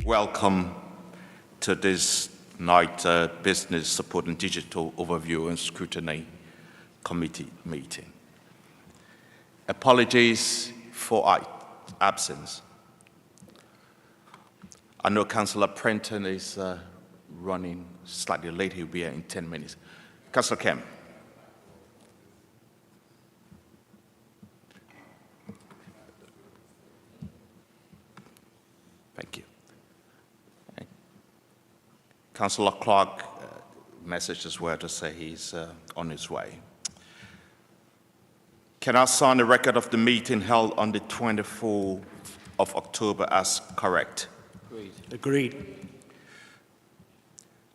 Welcome to this night Business Support and Digital Overview and Scrutiny Committee meeting. Apologies for absence. I know Councillor Prenton is running slightly late. He'll be here in 10 minutes. Councillor Kemp. Thank you. Councillor Clark messaged as well to say he's on his way. Can I sign the record of the meeting held on the 24th of October as correct? Agreed. Agreed.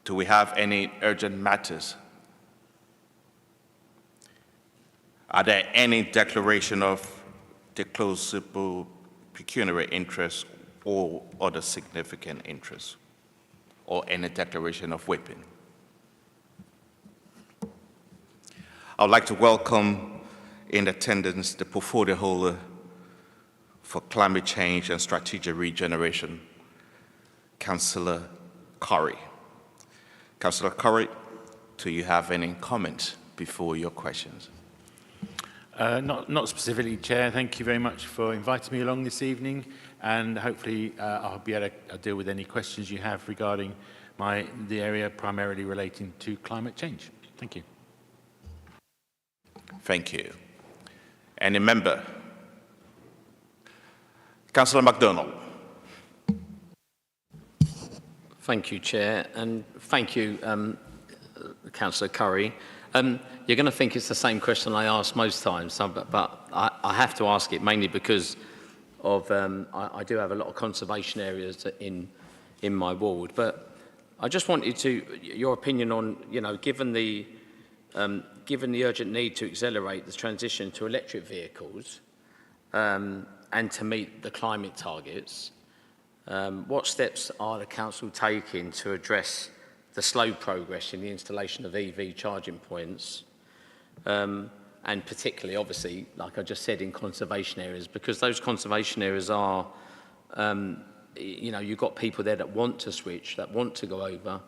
Do we have any urgent matters? Are there any declaration of disclosable pecuniary interest or other significant interest, or any declaration of whipping? I would like to welcome in attendance the portfolio holder for climate change and strategic regeneration, Councillor Curry. Councillor Curry, do you have any comments before your questions? Not specifically, Chair. Thank you very much for inviting me along this evening, and hopefully I'll be able to deal with any questions you have regarding the area primarily relating to climate change. Thank you. Thank you. Any member? Councillor MacDonald. Thank you, Chair, and thank you, Councillor Curry. You're going to think it's the same question I ask most times, but I have to ask it mainly because of I do have a lot of conservation areas in my ward. But I just wanted your opinion on, given the urgent need to accelerate the transition to electric vehicles and to meet the climate targets, what steps are the council taking to address the slow progress in the installation of EV charging points, and particularly, obviously, like I just said, in conservation areas, because those conservation areas are, you've got people there that want to switch, that want to go over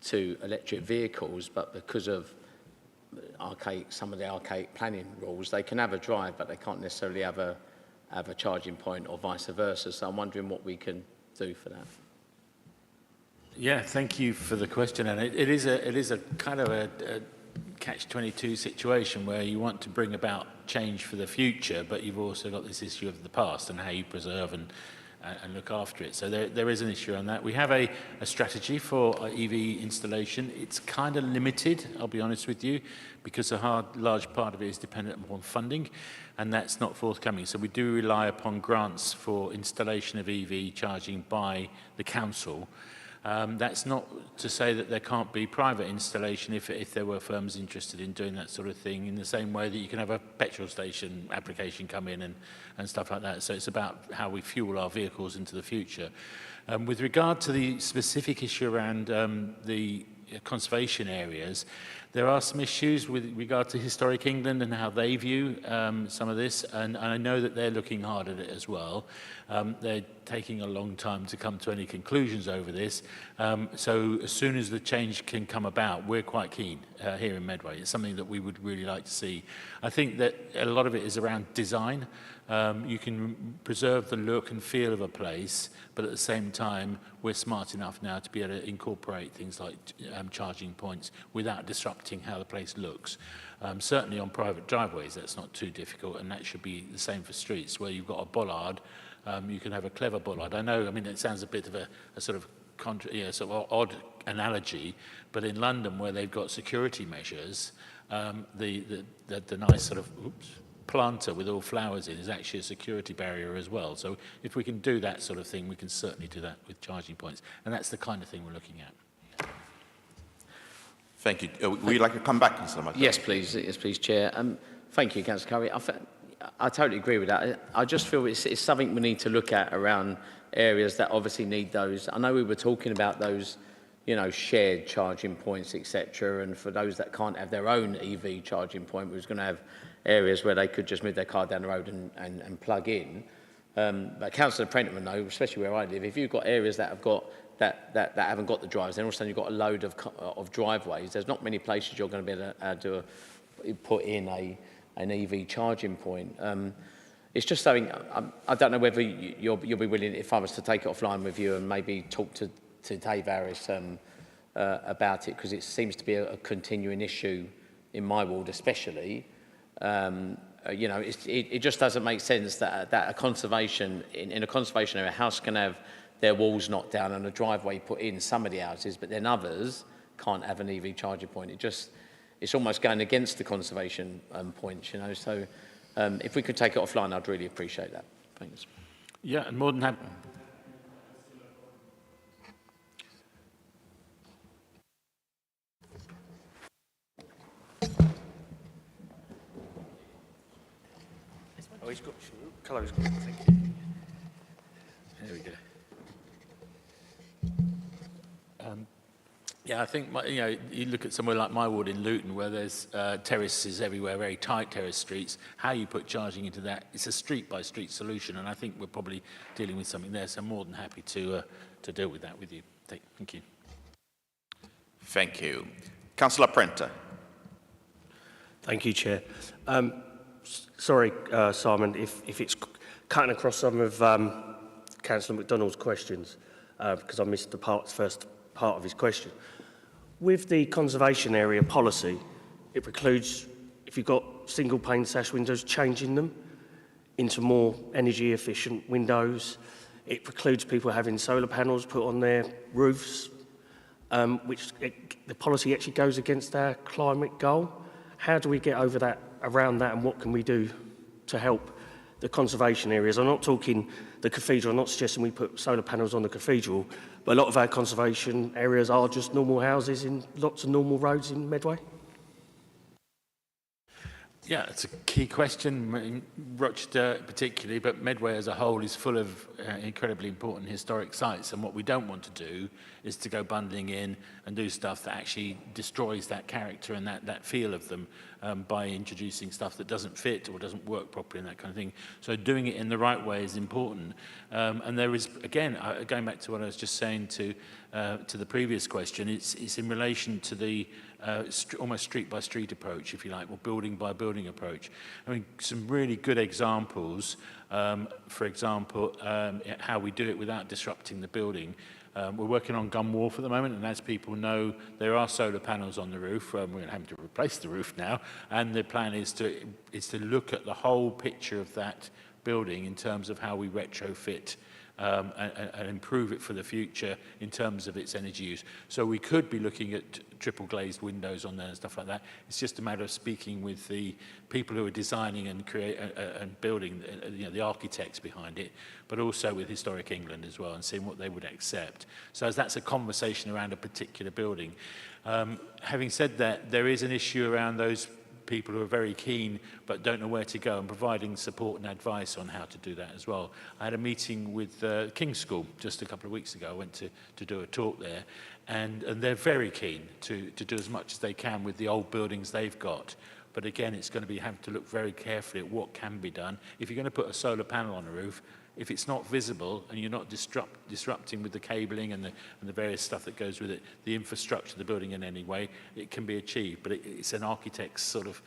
to electric vehicles, but because of some of the archaic planning rules, they can have a drive, but they can't necessarily have a charging point or vice versa. So I'm wondering what we can do for that. Yeah, thank you for the question, and it is a kind of a catch-22 situation where you want to bring about change for the future, but you've also got this issue of the past and how you preserve and look after it. So there is an issue on that. We have a strategy for EV installation. It's kind of limited, I'll be honest with you, because a large part of it is dependent upon funding, and that's not forthcoming. So we do rely upon grants for installation of EV charging by the council. That's not to say that there can't be private installation if there were firms interested in doing that sort of thing, in the same way that you can have a petrol station application come in and stuff like that. So it's about how we fuel our vehicles into the future. With regard to the specific issue around the conservation areas, there are some issues with regard to Historic England and how they view some of this, and I know that they're looking hard at it as well. They're taking a long time to come to any conclusions over this. So as soon as the change can come about, we're quite keen here in Medway. It's something that we would really like to see. I think that a lot of it is around design. You can preserve the look and feel of a place, but at the same time, we're smart enough now to be able to incorporate things like charging points without disrupting how the place looks. Certainly on private driveways, that's not too difficult, and that should be the same for streets where you've got a bollard. You can have a clever bollard. I know, it sounds a bit of a sort of sort of odd analogy, but in London, where they've got security measures, the nice sort of planter with all flowers in is actually a security barrier as well. So if we can do that sort of thing, we can certainly do that with charging points, and that's the kind of thing we're looking at. Thank you. Would you like to come back, Councillor MacDonald? Yes, please. Yes, please, Chair. Thank you, Councillor Curry. I totally agree with that. I just feel it's something we need to look at around areas that obviously need those. I know we were talking about those, shared charging points, etc. And for those that can't have their own EV charging point, we was going to have areas where they could just move their car down the road and plug in. But Councillor Prentice would know, especially where I live, if you've got areas that have got that haven't got the drives, then all of a sudden you've got a load of driveways. There's not many places you're going to be able to put in an EV charging point. It's just something, I don't know whether you'll be willing, if I was to take it offline with you and maybe talk to Dave Harris about it, because it seems to be a continuing issue in my ward especially. You know, it just doesn't make sense that a conservation, in a conservation area, a house can have their walls knocked down and a driveway put in some of the houses, but then others can't have an EV charging point. It's almost going against the conservation points, you know. So if we could take it offline, I'd really appreciate that. Thanks. Yeah, and more than happy. Oh, he's got colours. Thank you. There we go. Yeah, I think, you know, you look at somewhere like my ward in Luton, where there's terraces everywhere, very tight terrace streets. How you put charging into that, it's a street-by-street solution, and I think we're probably dealing with something there, so I'm more than happy to deal with that with you. Thank you. Thank you. Councillor Prentice. Thank you, Chair. Sorry, Simon, if it's cutting across some of Councillor MacDonald's questions, because I missed the first part of his question. With the conservation area policy, it precludes, if you've got single pane sash windows, changing them into more energy efficient windows. It precludes people having solar panels put on their roofs, the policy actually goes against our climate goal. How do we get over that, around that, and what can we do to help the conservation areas? I'm not talking the cathedral, I'm not suggesting we put solar panels on the cathedral, but a lot of our conservation areas are just normal houses in lots of normal roads in Medway. Yeah, it's a key question, Rochester particularly, but Medway as a whole is full of incredibly important historic sites, and what we don't want to do is to go bundling in and do stuff that actually destroys that character and that feel of them by introducing stuff that doesn't fit or doesn't work properly and that kind of thing. So doing it in the right way is important. And there is, again, going back to what I was just saying to the previous question, it's in relation to the almost street-by-street approach, if you like, or building-by-building approach. I mean, some really good examples, for example, how we do it without disrupting the building. We're working on Gun Wharf at the moment, and as people know, there are solar panels on the roof. We're having to replace the roof now, and the plan is to look at the whole picture of that building in terms of how we retrofit and improve it for the future in terms of its energy use. So we could be looking at triple glazed windows on there and stuff like that. It's just a matter of speaking with the people who are designing and and building, you know, the architects behind it, but also with Historic England as well, and seeing what they would accept. So that's a conversation around a particular building. Having said that, there is an issue around those people who are very keen but don't know where to go, and providing support and advice on how to do that as well. I had a meeting with King's School just a couple of weeks ago. I went to do a talk there, and they're very keen to do as much as they can with the old buildings they've got. But again, it's going to be having to look very carefully at what can be done. If you're going to put a solar panel on a roof, if it's not visible and you're not disrupting with the cabling and the various stuff that goes with it, the infrastructure of the building in any way, it can be achieved. But it's an architect's sort of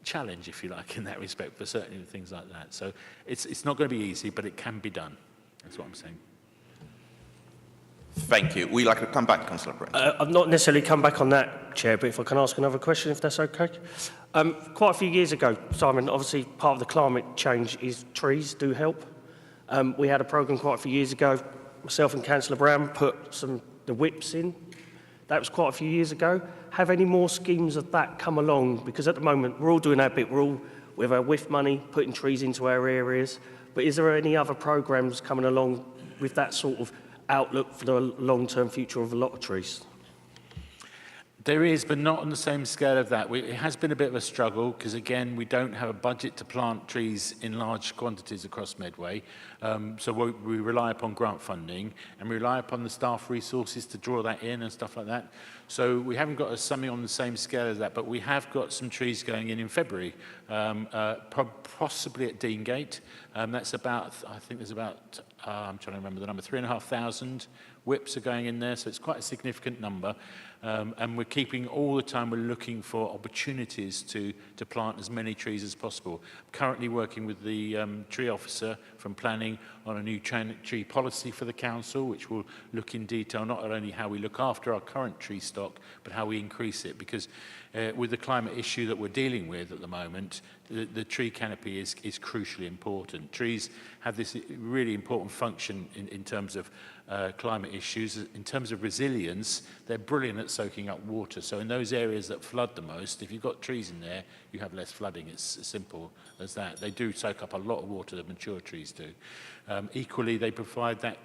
challenge, if you like, in that respect, for certainly things like that. So it's not going to be easy, but it can be done. That's what I'm saying. Thank you. Would you like to come back, Councillor Prentice? I've not necessarily come back on that, Chair, but if I can ask another question, if that's okay. Quite a few years ago, Simon, obviously part of the climate change is trees do help. We had a programme quite a few years ago, myself and Councillor Brown put the whips in. That was quite a few years ago. Have any more schemes of that come along? Because at the moment, we're all doing our bit. We're all, with our WIF money, putting trees into our areas. But is there any other programmes coming along with that sort of outlook for the long-term future of a lot of trees? There is, but not on the same scale of that. It has been a bit of a struggle because, again, we don't have a budget to plant trees in large quantities across Medway. So we rely upon grant funding and we rely upon the staff resources to draw that in and stuff like that. So we haven't got something on the same scale as that, but we have got some trees going in February, possibly at Deangate. That's about, I think there's about, I'm trying to remember the number, 3,500 whips are going in there, so it's quite a significant number. And we're keeping all the time, we're looking for opportunities to plant as many trees as possible. I'm currently working with the tree officer from planning on a new tree policy for the council, which will look in detail not only how we look after our current tree stock, but how we increase it. Because with the climate issue that we're dealing with at the moment, the tree canopy is crucially important. Trees have this really important function in terms of climate issues. In terms of resilience, they're brilliant at soaking up water. So in those areas that flood the most, if you've got trees in there, you have less flooding. It's as simple as that. They do soak up a lot of water, the mature trees do. Equally, they provide that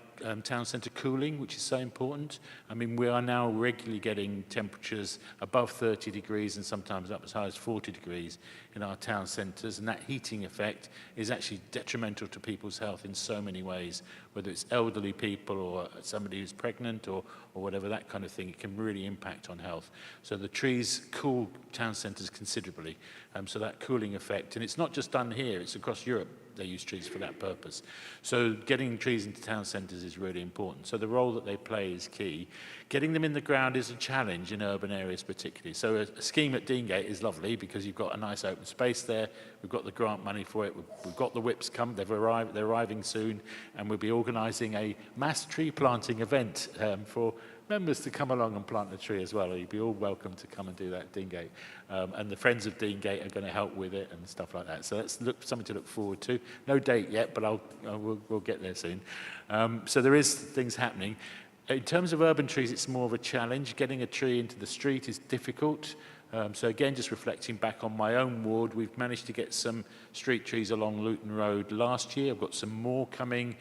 town centre cooling, which is so important. I mean, we are now regularly getting temperatures above 30 degrees and sometimes up as high as 40 degrees in our town centres, and that heating effect is actually detrimental to people's health in so many ways, whether it's elderly people or somebody who's pregnant or whatever, that kind of thing. It can really impact on health. So the trees cool town centres considerably, so that cooling effect, and it's not just done here, it's across Europe. They use trees for that purpose. So getting trees into town centres is really important. So the role that they play is key. Getting them in the ground is a challenge in urban areas particularly. So a scheme at Deangate is lovely because you've got a nice open space there. We've got the grant money for it. We've got the whips come. They're arriving soon. And we'll be organising a mass tree planting event for members to come along and plant a tree as well. You'd be all welcome to come and do that at Deangate. And the Friends of Deangate are going to help with it and stuff like that. So that's something to look forward to. No date yet, but we'll get there soon. So there is things happening. In terms of urban trees, it's more of a challenge. Getting a tree into the street is difficult. So again, just reflecting back on my own ward, we've managed to get some street trees along Luton Road last year. I've got some more coming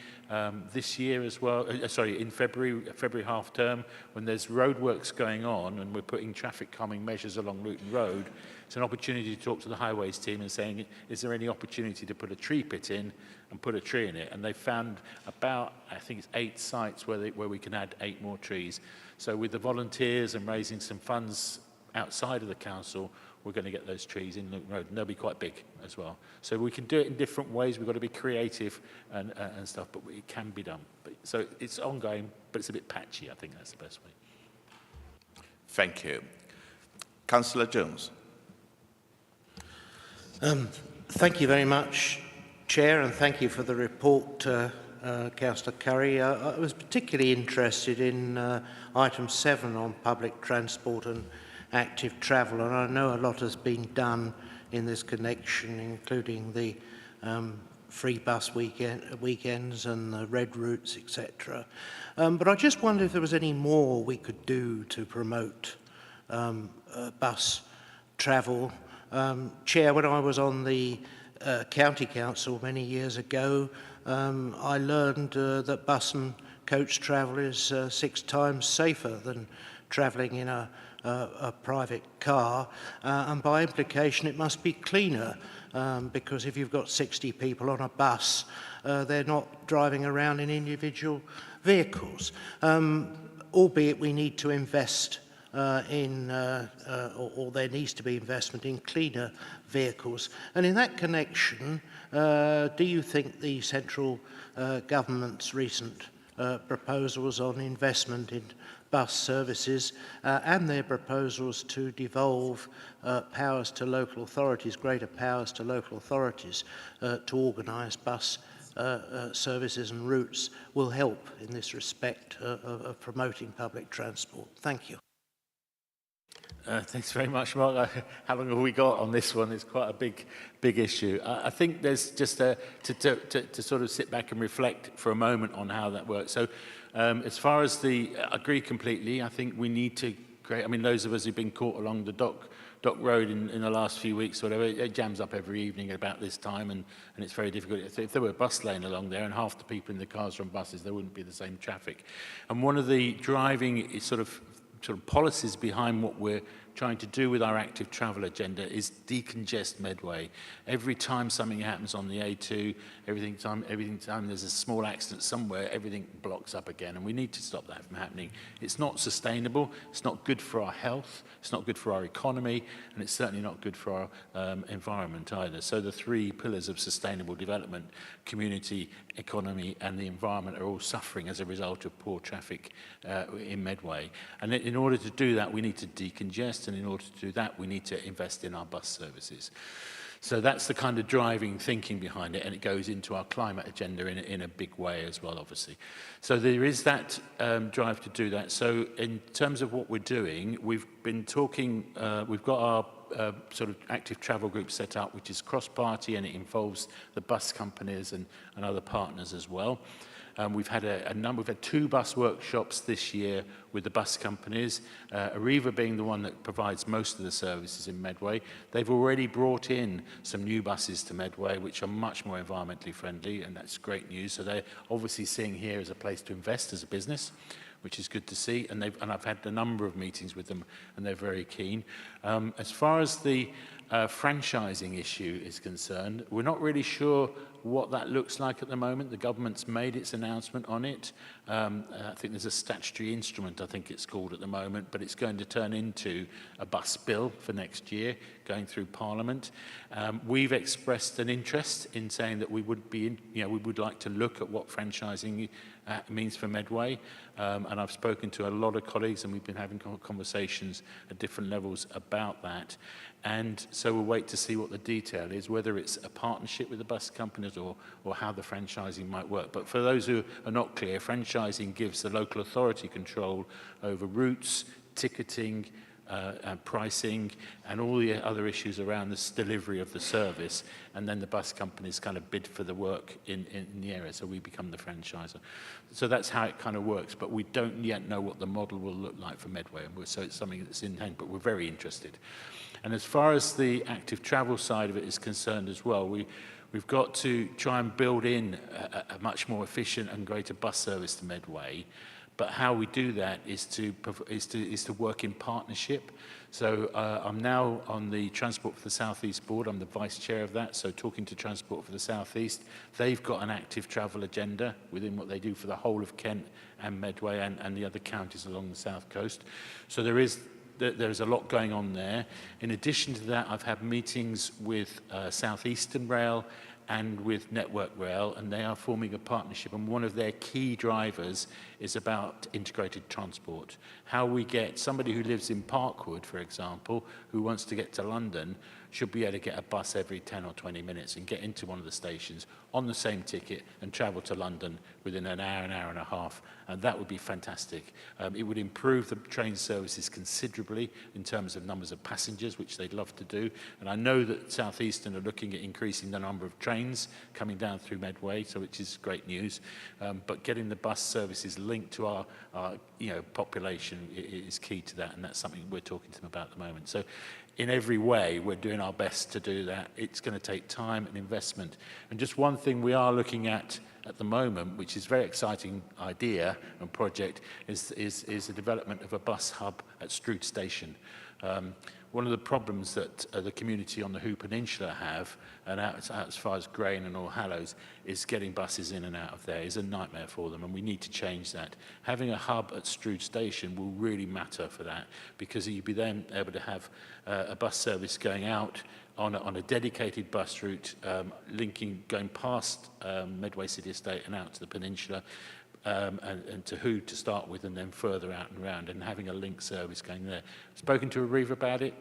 this year as well. In February half term, when there's roadworks going on and we're putting traffic calming measures along Luton Road. It's an opportunity to talk to the highways team and saying, is there any opportunity to put a tree pit in and put a tree in it? And they found about, I think it's 8 sites where we can add 8 more trees. So with the volunteers and raising some funds outside of the council, we're going to get those trees in Luton Road, and they'll be quite big as well. So we can do it in different ways. We've got to be creative and stuff, but it can be done. So it's ongoing, but it's a bit patchy. I think that's the best way. Thank you. Councillor Jones. Thank you very much, Chair, and thank you for the report, Councillor Curry. I was particularly interested in item 7 on public transport and active travel, and I know a lot has been done in this connection, including the free bus weekends and the red routes, etc. But I just wondered if there was any more we could do to promote bus travel. Chair, when I was on the County Council many years ago, I learned that bus and coach travel is 6 times safer than travelling in a private car, and by implication it must be cleaner, because if you've got 60 people on a bus, they're not driving around in individual vehicles, albeit we need to invest or there needs to be investment in cleaner vehicles. And in that connection, do you think the central government's recent proposals on investment in bus services and their proposals to devolve powers to local authorities, greater powers to local authorities to organise bus services and routes will help in this respect of promoting public transport? Thank you. Thanks very much, Mark. How long have we got on this one? It's quite a big issue. I think there's just to sort of sit back and reflect for a moment on how that works. So as far as I agree completely, I think we need to create, I mean, those of us who've been caught along the dock road in the last few weeks, or whatever, it jams up every evening about this time, and it's very difficult. If there were a bus lane along there and half the people in the cars are on buses, there wouldn't be the same traffic. And one of the driving sort of sort of policies behind what we're trying to do with our active travel agenda is decongest Medway. Every time something happens on the A2, every time there's a small accident somewhere, everything blocks up again, and we need to stop that from happening. It's not sustainable, it's not good for our health, it's not good for our economy, and it's certainly not good for our environment either. So the three pillars of sustainable development, community, economy, and the environment are all suffering as a result of poor traffic in Medway. And in order to do that, we need to decongest, and in order to do that, we need to invest in our bus services. So that's the kind of driving thinking behind it, and it goes into our climate agenda in a big way as well, obviously. So there is that drive to do that. So in terms of what we're doing, we've been talking, we've got our sort of active travel group set up, which is cross-party, and it involves the bus companies and other partners as well. We've had we've had 2 bus workshops this year with the bus companies, Arriva being the one that provides most of the services in Medway. They've already brought in some new buses to Medway, which are much more environmentally friendly, and that's great news. So they're obviously seeing here as a place to invest as a business, which is good to see. And I've had a number of meetings with them, and they're very keen. As far as the franchising issue is concerned, we're not really sure what that looks like at the moment. The government's made its announcement on it. I think there's a statutory instrument, I think it's called at the moment, but it's going to turn into a bus bill for next year, going through Parliament. We've expressed an interest in saying that we would be, we would like to look at what franchising means for Medway. And I've spoken to a lot of colleagues, and we've been having conversations at different levels about that. And so we'll wait to see what the detail is, whether it's a partnership with the bus companies or how the franchising might work. But for those who are not clear, franchising gives the local authority control over routes, ticketing, pricing, and all the other issues around this delivery of the service. And then the bus companies kind of bid for the work in the area, so we become the franchiser. So that's how it kind of works, but we don't yet know what the model will look like for Medway, so it's something that's in hand, but we're very interested. And as far as the active travel side of it is concerned as well, we've got to try and build in a much more efficient and greater bus service to Medway. But how we do that is to work in partnership. So I'm now on the Transport for the South East board. I'm the vice chair of that. So talking to Transport for the South East, they've got an active travel agenda within what they do for the whole of Kent and Medway and the other counties along the south coast. So there's a lot going on there. In addition to that, I've had meetings with South Eastern Rail and with Network Rail, and they are forming a partnership, and one of their key drivers is about integrated transport. How we get somebody who lives in Parkwood, for example, who wants to get to London, should be able to get a bus every 10 or 20 minutes and get into one of the stations on the same ticket and travel to London within an hour and a half, and that would be fantastic. It would improve the train services considerably in terms of numbers of passengers, which they'd love to do, and I know that South Eastern are looking at increasing the number of trains coming down through Medway, so which is great news, but getting the bus services linked to our population is key to that, and that's something we're talking to them about at the moment. So in every way, we're doing our best to do that. It's going to take time and investment. And just one thing we are looking at the moment, which is a very exciting idea and project, is the development of a bus hub at Strood Station. One of the problems that the community on the Hoo Peninsula have, and out as far as Grain and All Hallows, is getting buses in and out of there is a nightmare for them, and we need to change that. Having a hub at Strood Station will really matter for that, because you'll be then able to have a bus service going out on a dedicated bus route, going past Medway City Estate and out to the peninsula, and to Hoo to start with, and then further out and around, and having a link service going there. Spoken to Arriva about it.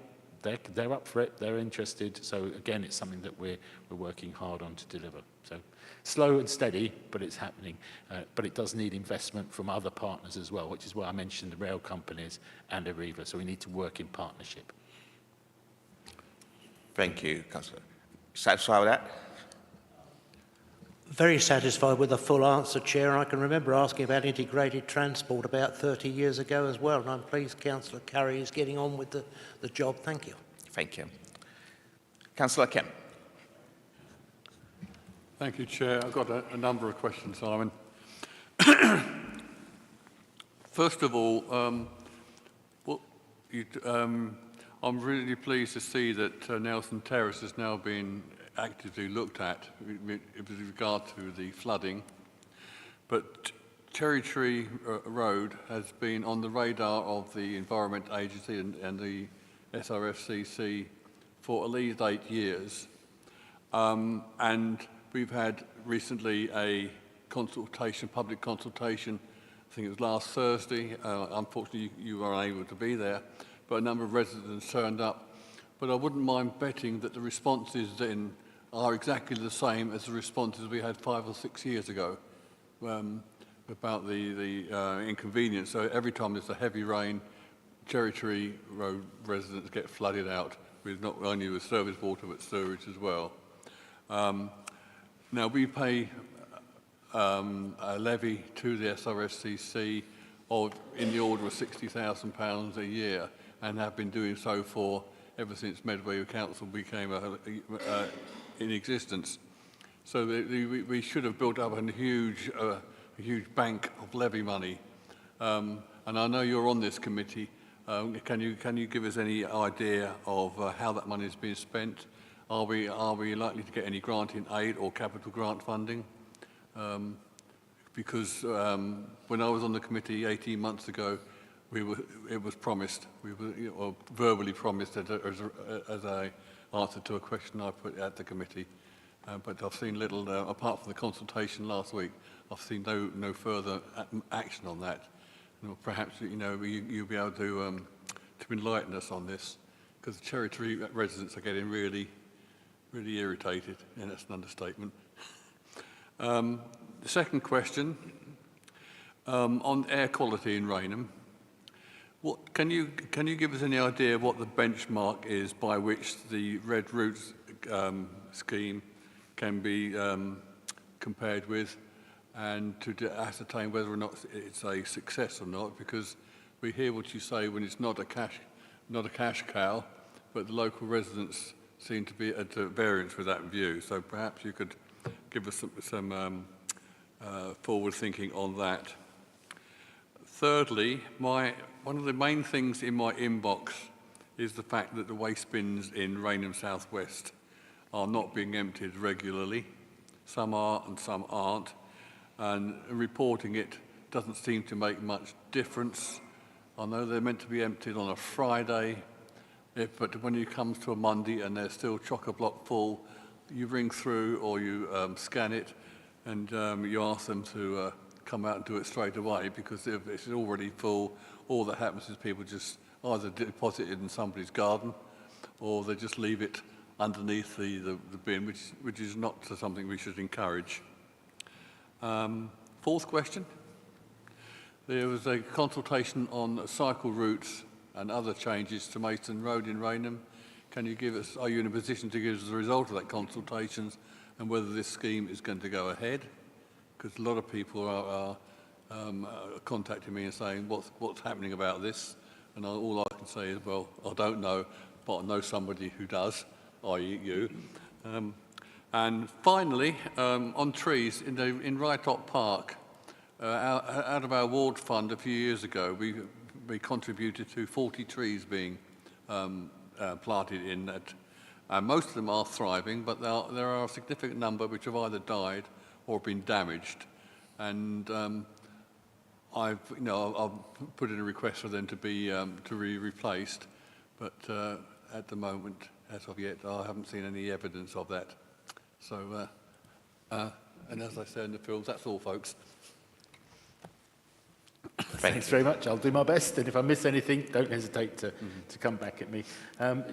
They're up for it. They're interested. So again, it's something that we're working hard on to deliver. So slow and steady, but it's happening. But it does need investment from other partners as well, which is why I mentioned the rail companies and Arriva. So we need to work in partnership. Thank you, Councillor. Satisfied with that? Very satisfied with the full answer, Chair. I can remember asking about integrated transport about 30 years ago as well, and I'm pleased Councillor Curry is getting on with the job. Thank you. Thank you. Councillor Kemp. Thank you, Chair. I've got a number of questions, Simon. First of all, I'm really pleased to see that Nelson Terrace is now being actively looked at with regard to the flooding. But Cherry Tree Road has been on the radar of the Environment Agency and the SRFCC for at least 8 years. And we've had recently a consultation, public consultation, I think it was last Thursday. Unfortunately, you were unable to be there, but a number of residents turned up. But I wouldn't mind betting that the responses then are exactly the same as the responses we had 5 or 6 years ago about the inconvenience. So every time there's a heavy rain, Cherry Tree Road residents get flooded out with not only with service water but sewage as well. Now we pay a levy to the SRSCC in the order of £60,000 a year, and have been doing so for ever since Medway Council became in existence. So we should have built up a huge bank of levy money. And I know you're on this committee. Can you give us any idea of how that money is being spent? Are we likely to get any grant in aid or capital grant funding? Because when I was on the committee 18 months ago, it was promised, or verbally promised as an answer to a question I put at the committee. But I've seen little, apart from the consultation last week, I've seen no further action on that. Perhaps you'll be able to enlighten us on this, because the Cherry Tree residents are getting really irritated, and that's an understatement. The second question, on air quality in Rainham, can you give us any idea what the benchmark is by which the Red Routes scheme can be compared with, and to ascertain whether or not it's a success or not? Because we hear what you say when it's not a cash cow, but the local residents seem to be at variance with that view. So perhaps you could give us some forward thinking on that. Thirdly, one of the main things in my inbox is the fact that the waste bins in Rainham South West are not being emptied regularly. Some are and some aren't. And reporting it doesn't seem to make much difference. I know they're meant to be emptied on a Friday, but when you come to a Monday and they're still chock-a-block full, you ring through or you scan it, and you ask them to come out and do it straight away, because if it's already full, all that happens is people just either deposit it in somebody's garden, or they just leave it underneath the bin, which is not something we should encourage. Fourth question. There was a consultation on cycle routes and other changes to Mason Road in Rainham. Can you give us, are you in a position to give us the result of that consultations and whether this scheme is going to go ahead? Because a lot of people are contacting me and saying, what's happening about this? And all I can say is, well, I don't know, but I know somebody who does, i.e. you. And finally, on trees, in Rytop Park, out of our ward fund a few years ago, we contributed to 40 trees being planted in that. And most of them are thriving, but there are a significant number which have either died or been damaged. And I've put in a request for them to be replaced, but at the moment, as of yet, I haven't seen any evidence of that. So, and as I say in the films, that's all, folks. Thanks very much. I'll do my best, and if I miss anything, don't hesitate to come back at me.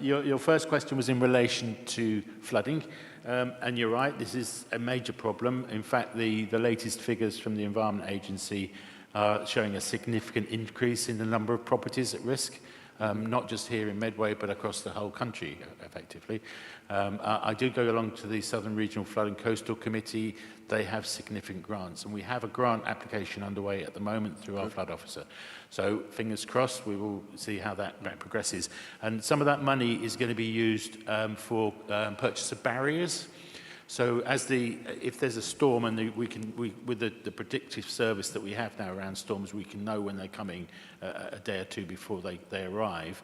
Your first question was in relation to flooding, and you're right, this is a major problem. In fact, the latest figures from the Environment Agency are showing a significant increase in the number of properties at risk, not just here in Medway, but across the whole country, effectively. I do go along to the Southern Regional Flood and Coastal Committee. They have significant grants, and we have a grant application underway at the moment through our flood officer. So fingers crossed, we will see how that progresses. And some of that money is going to be used for purchase of barriers. So if there's a storm and with the predictive service that we have now around storms, we can know when they're coming a day or two before they arrive.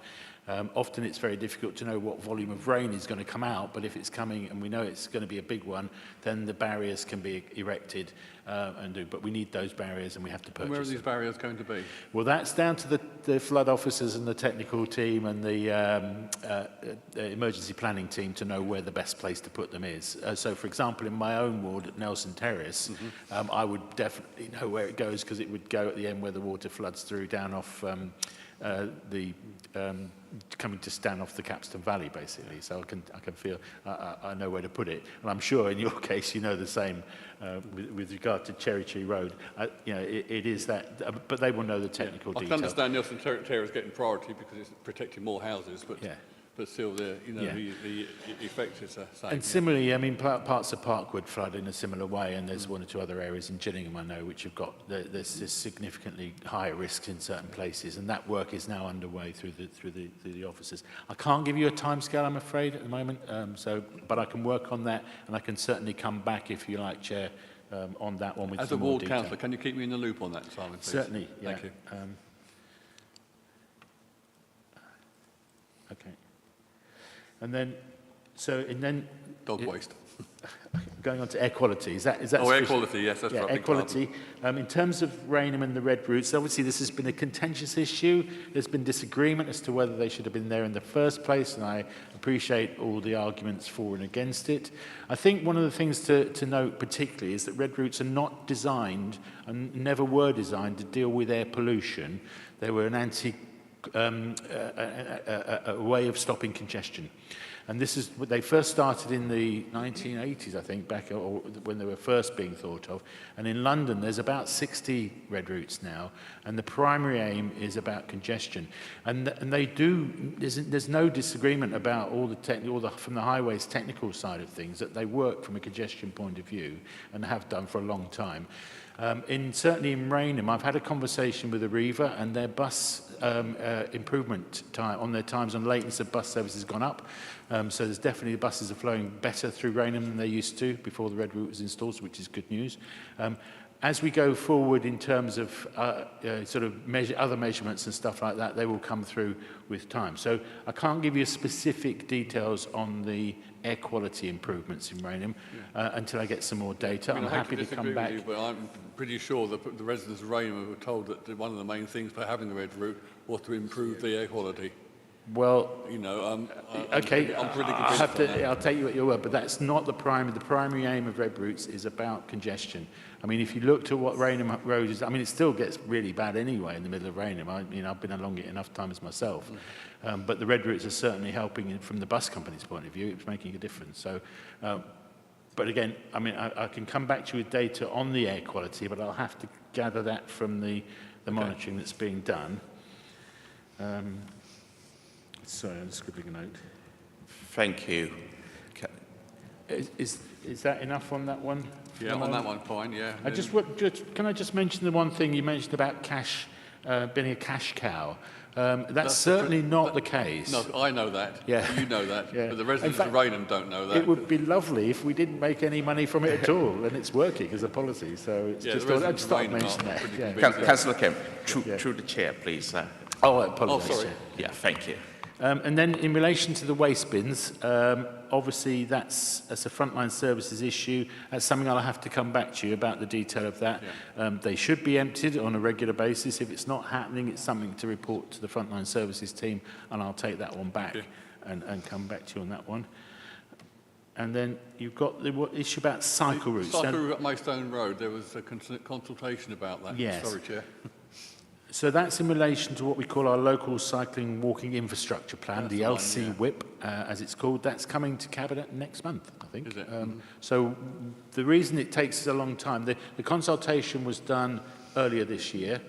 Often it's very difficult to know what volume of rain is going to come out, but if it's coming and we know it's going to be a big one, then the barriers can be erected but we need those barriers and we have to purchase them. Where are these barriers going to be? Well, that's down to the flood officers and the technical team and the emergency planning team to know where the best place to put them is. So, for example, in my own ward at Nelson Terrace, I would definitely know where it goes because it would go at the end where the water floods through down off coming to stand off the Capstan Valley, basically. So I can feel I know where to put it, and I'm sure in your case you know the same with regard to Cherry Tree Road. It is that, but they will know the technical detail. I can understand Nelson Terrace getting priority because it's protecting more houses, but still, the effect is the same. And similarly, I mean, parts of Parkwood flood in a similar way, and there's one or two other areas in Gillingham, I know, which have got there's significantly higher risks in certain places, and that work is now underway through the officers. I can't give you a timescale, I'm afraid, at the moment. But I can work on that, and I can certainly come back if you like, Chair, on that one with some more detail. As a ward councillor, can you keep me in the loop on that, Simon, please? Certainly. Yeah. Thank you. Okay. And then dog waste. Going on to air quality, is that air quality, yes, that's right. Air quality. In terms of Rainham and the red routes, obviously this has been a contentious issue. There's been disagreement as to whether they should have been there in the first place, and I appreciate all the arguments for and against it. I think one of the things to note particularly is that red routes are not designed, and never were designed, to deal with air pollution. They were an a way of stopping congestion. And this is what they first started in the 1980s, I think, back or when they were first being thought of. And in London, there's about 60 red routes now, and the primary aim is about congestion. And they do. There's no disagreement about from the highways technical side of things, that they work from a congestion point of view and have done for a long time. Certainly in Rainham, I've had a conversation with Arriva, and their bus improvement time on their times and lateness of bus service has gone up. So there's definitely the buses are flowing better through Rainham than they used to before the red route was installed, which is good news. As we go forward in terms of other measurements and stuff like that, they will come through with time. So I can't give you specific details on the air quality improvements in Rainham until I get some more data. I'm happy to come back. But I'm pretty sure that the residents of Rainham were told that one of the main things for having the red route was to improve the air quality. Well, okay, I'm pretty convinced. I'll take you at your word, but that's not the primary. The primary aim of red routes is about congestion. I mean, if you looked at what Rainham Road is, I mean, it still gets really bad anyway in the middle of Rainham. I've been along it enough times myself. But the red routes are certainly helping from the bus company's point of view. It's making a difference. So, but again, I mean, I can come back to you with data on the air quality, but I'll have to gather that from the monitoring that's being done. Sorry, I'm scribbling a note. Thank you. Is that enough on that one? Yeah, on that one, fine, yeah. Can I just mention the one thing you mentioned about cash, being a cash cow? That's certainly not the case. No, I know that. Yeah. You know that. Yeah. But the residents of Rainham don't know that. It would be lovely if we didn't make any money from it at all, and it's working as a policy. So it's I just thought I'd mention that. Yeah. Councillor Kemp, through the chair, please. I apologise. Sorry. Yeah, thank you. And then in relation to the waste bins, obviously that's a frontline services issue. That's something I'll have to come back to you about the detail of that. Yeah. They should be emptied on a regular basis. If it's not happening, it's something to report to the frontline services team, and I'll take that one back and come back to you on that one. And then you've got the issue about cycle routes. Cycle route at Maidstone Road, there was a consultation about that. Yes. Sorry, Chair. So that's in relation to what we call our local cycling walking infrastructure plan, the LC WIP, as it's called. That's coming to Cabinet next month, I think. Is it? So the reason it takes us a long time, the consultation was done earlier this year,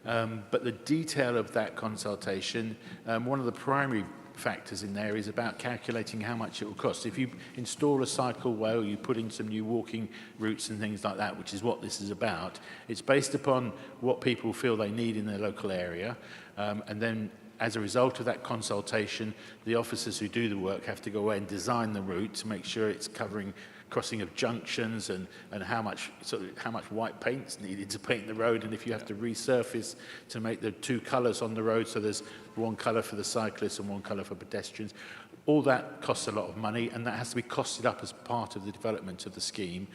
but the detail of that consultation, one of the primary factors in there is about calculating how much it will cost. If you install a cycleway or you put in some new walking routes and things like that, which is what this is about, it's based upon what people feel they need in their local area, and then as a result of that consultation, the officers who do the work have to go away and design the route to make sure it's covering crossing of junctions and how much white paint's needed to paint the road, and if you have to resurface to make the two colours on the road, so there's one colour for the cyclists and one colour for pedestrians. All that costs a lot of money, and that has to be costed up as part of the development of the scheme.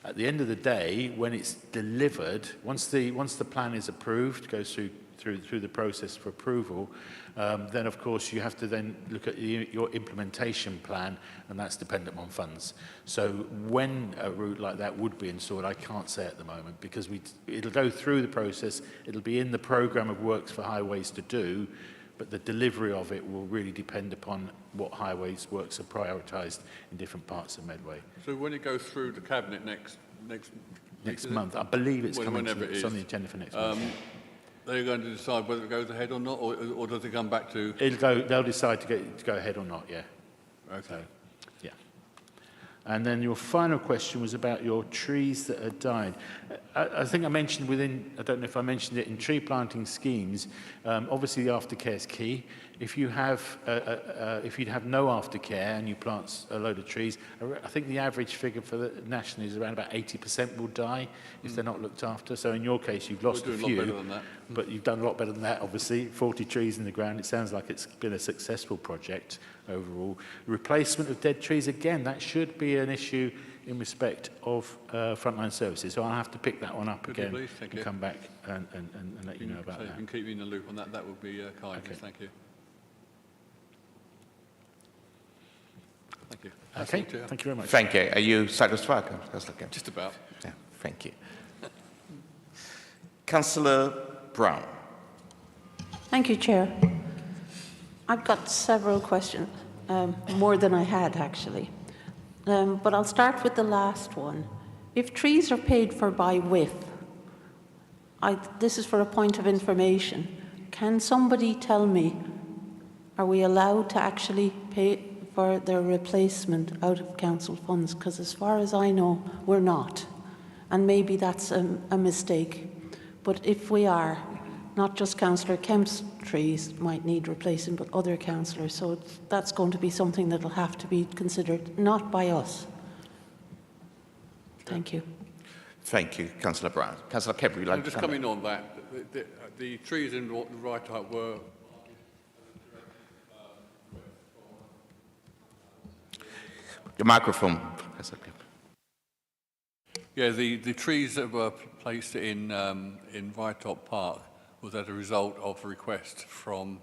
At the end of the day, when it's delivered, once the plan is approved, goes through the process for approval, then of course you have to then look at your implementation plan, and that's dependent on funds. So when a route like that would be installed, I can't say at the moment, because it'll go through the process, it'll be in the programme of works for highways to do, but the delivery of it will really depend upon what highways works are prioritised in different parts of Medway. So when it goes through the Cabinet next month, I believe it's coming. It's on the is. agenda for next month. They're going to decide whether it goes ahead or not, or does it come back to? They'll decide to go ahead or not. Yeah. Okay. So, yeah. And then your final question was about your trees that had died. I think I mentioned I don't know if I mentioned it in tree planting schemes, obviously the aftercare is key. If you have no aftercare and you plant a load of trees, I think the average figure for the national is around about 80% will die if they're not looked after. So in your case, you've lost a few, a lot better than that. But you've done a lot better than that, obviously. 40 trees in the ground, it sounds like it's been a successful project overall. Replacement of dead trees, again, that should be an issue in respect of frontline services. So I'll have to pick that one up again and come back and let you know about that. So you can keep me in the loop on that. That would be kind. Okay. Thank you. Thank you. Okay, thank you very much. Thank you. Are you satisfied, Councillor Kemp? Just about. Yeah, thank you. Councillor Brown. Thank you, Chair. I've got several questions, more than I had actually. But I'll start with the last one. If trees are paid for by width, this is for a point of information. Can somebody tell me, are we allowed to actually pay for their replacement out of council funds? Because as far as I know, we're not. And maybe that's a mistake. But if we are, not just Councillor Kemp's trees might need replacing, but other councillors. So that's going to be something that will have to be considered, not by us. Thank you. Thank you, Councillor Brown. Councillor Kemp, would you like to come in on that? The trees in the right height were... The microphone, Councillor Kemp. Yeah, the trees that were placed in Rytop Park was as a result of a request from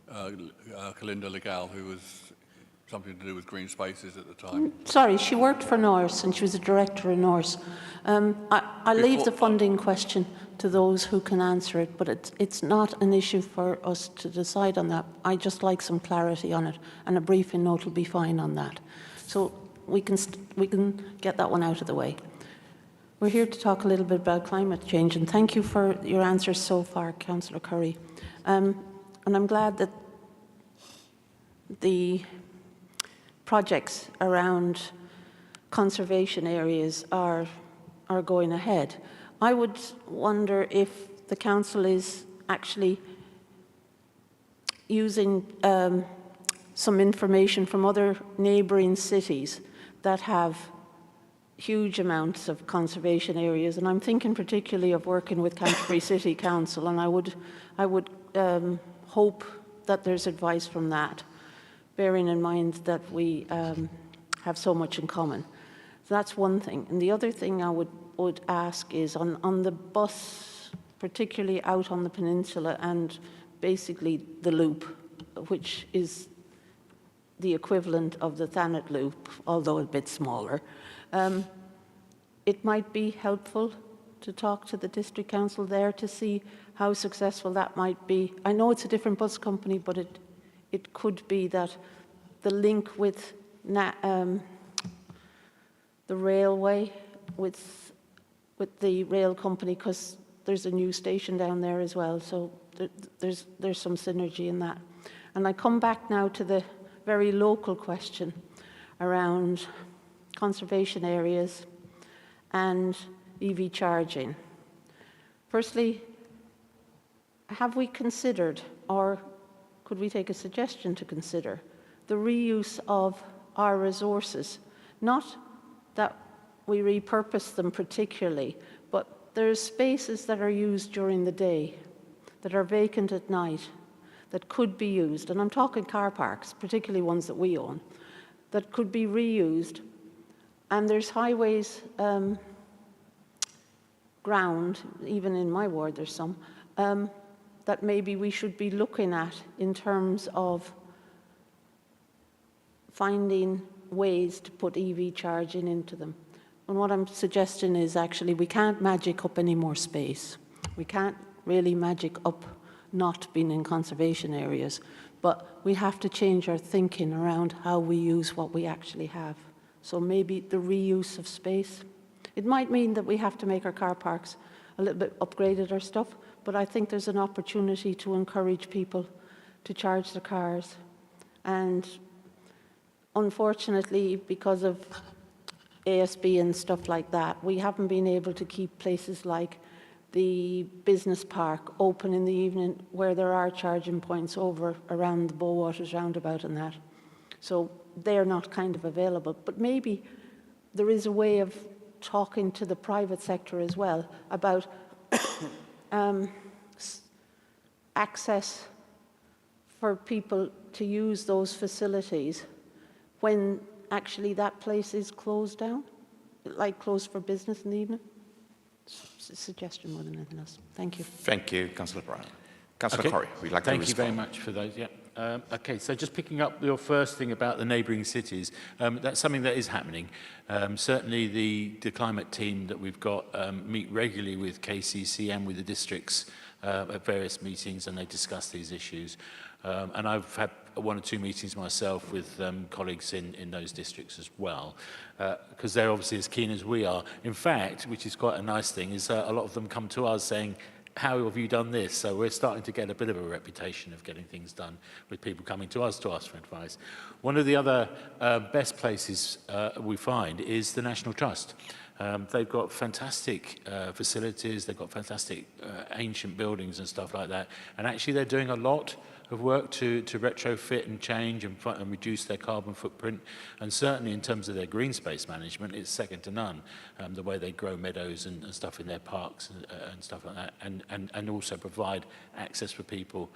Calinda Legal, who was something to do with green spaces at the time. Sorry, she worked for Norse and she was a director in Norse. I leave the funding question to those who can answer it, but it's not an issue for us to decide on that. I just like some clarity on it, and a briefing note will be fine on that. So we can get that one out of the way. We're here to talk a little bit about climate change, and thank you for your answers so far, Councillor Curry. And I'm glad that the projects around conservation areas are going ahead. I would wonder if the council is actually using some information from other neighbouring cities that have huge amounts of conservation areas, and I'm thinking particularly of working with Canterbury City Council, and I would hope that there's advice from that, bearing in mind that we have so much in common. So that's one thing. And the other thing I would ask is on the bus, particularly out on the peninsula and basically the loop, which is the equivalent of the Thanet loop, although a bit smaller. It might be helpful to talk to the district council there to see how successful that might be. I know it's a different bus company, but it could be that the link with the railway, with the rail company, because there's a new station down there as well, so there's some synergy in that. And I come back now to the very local question around conservation areas and EV charging. Firstly, have we considered, or could we take a suggestion to consider, the reuse of our resources, not that we repurpose them particularly, but there's spaces that are used during the day, that are vacant at night, that could be used, and I'm talking car parks, particularly ones that we own, that could be reused. And there's highways ground, even in my ward there's some, that maybe we should be looking at in terms of finding ways to put EV charging into them. And what I'm suggesting is actually we can't magic up any more space. We can't really magic up not being in conservation areas, but we have to change our thinking around how we use what we actually have. So maybe the reuse of space. It might mean that we have to make our car parks a little bit upgraded or stuff, but I think there's an opportunity to encourage people to charge their cars. And unfortunately, because of ASB and stuff like that, we haven't been able to keep places like the business park open in the evening where there are charging points over around the Bowwaters roundabout and that. So they're not kind of available. But maybe there is a way of talking to the private sector as well about access for people to use those facilities when actually that place is closed down, like closed for business in the evening. It's a suggestion more than anything else. Thank you. Thank you, Councillor Brown. Councillor Corrie, we'd like to respond. Thank you very much for those. Yeah. Okay, so just picking up your first thing about the neighbouring cities, that's something that is happening. Certainly the climate team that we've got meet regularly with KCC and with the districts at various meetings, and they discuss these issues. And I've had one or two meetings myself with colleagues in those districts as well, because they're obviously as keen as we are. In fact, which is quite a nice thing, is a lot of them come to us saying, how have you done this? So we're starting to get a bit of a reputation of getting things done with people coming to us to ask for advice. One of the other best places we find is the National Trust. They've got fantastic facilities, they've got fantastic ancient buildings and stuff like that. And actually they're doing a lot of work to retrofit and change and reduce their carbon footprint. And certainly in terms of their green space management, it's second to none. The way they grow meadows and stuff in their parks and stuff like that, and also provide access for people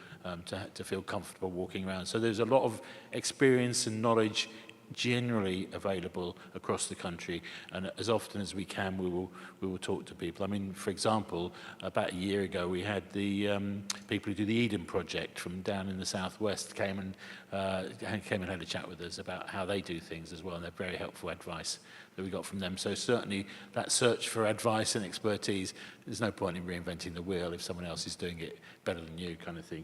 to feel comfortable walking around. So there's a lot of experience and knowledge generally available across the country, and as often as we can we will talk to people. I mean, for example, about a year ago we had the people who do the Eden project from down in the southwest came and had a chat with us about how they do things as well, and they're very helpful advice that we got from them. So certainly that search for advice and expertise, there's no point in reinventing the wheel if someone else is doing it better than you, kind of thing.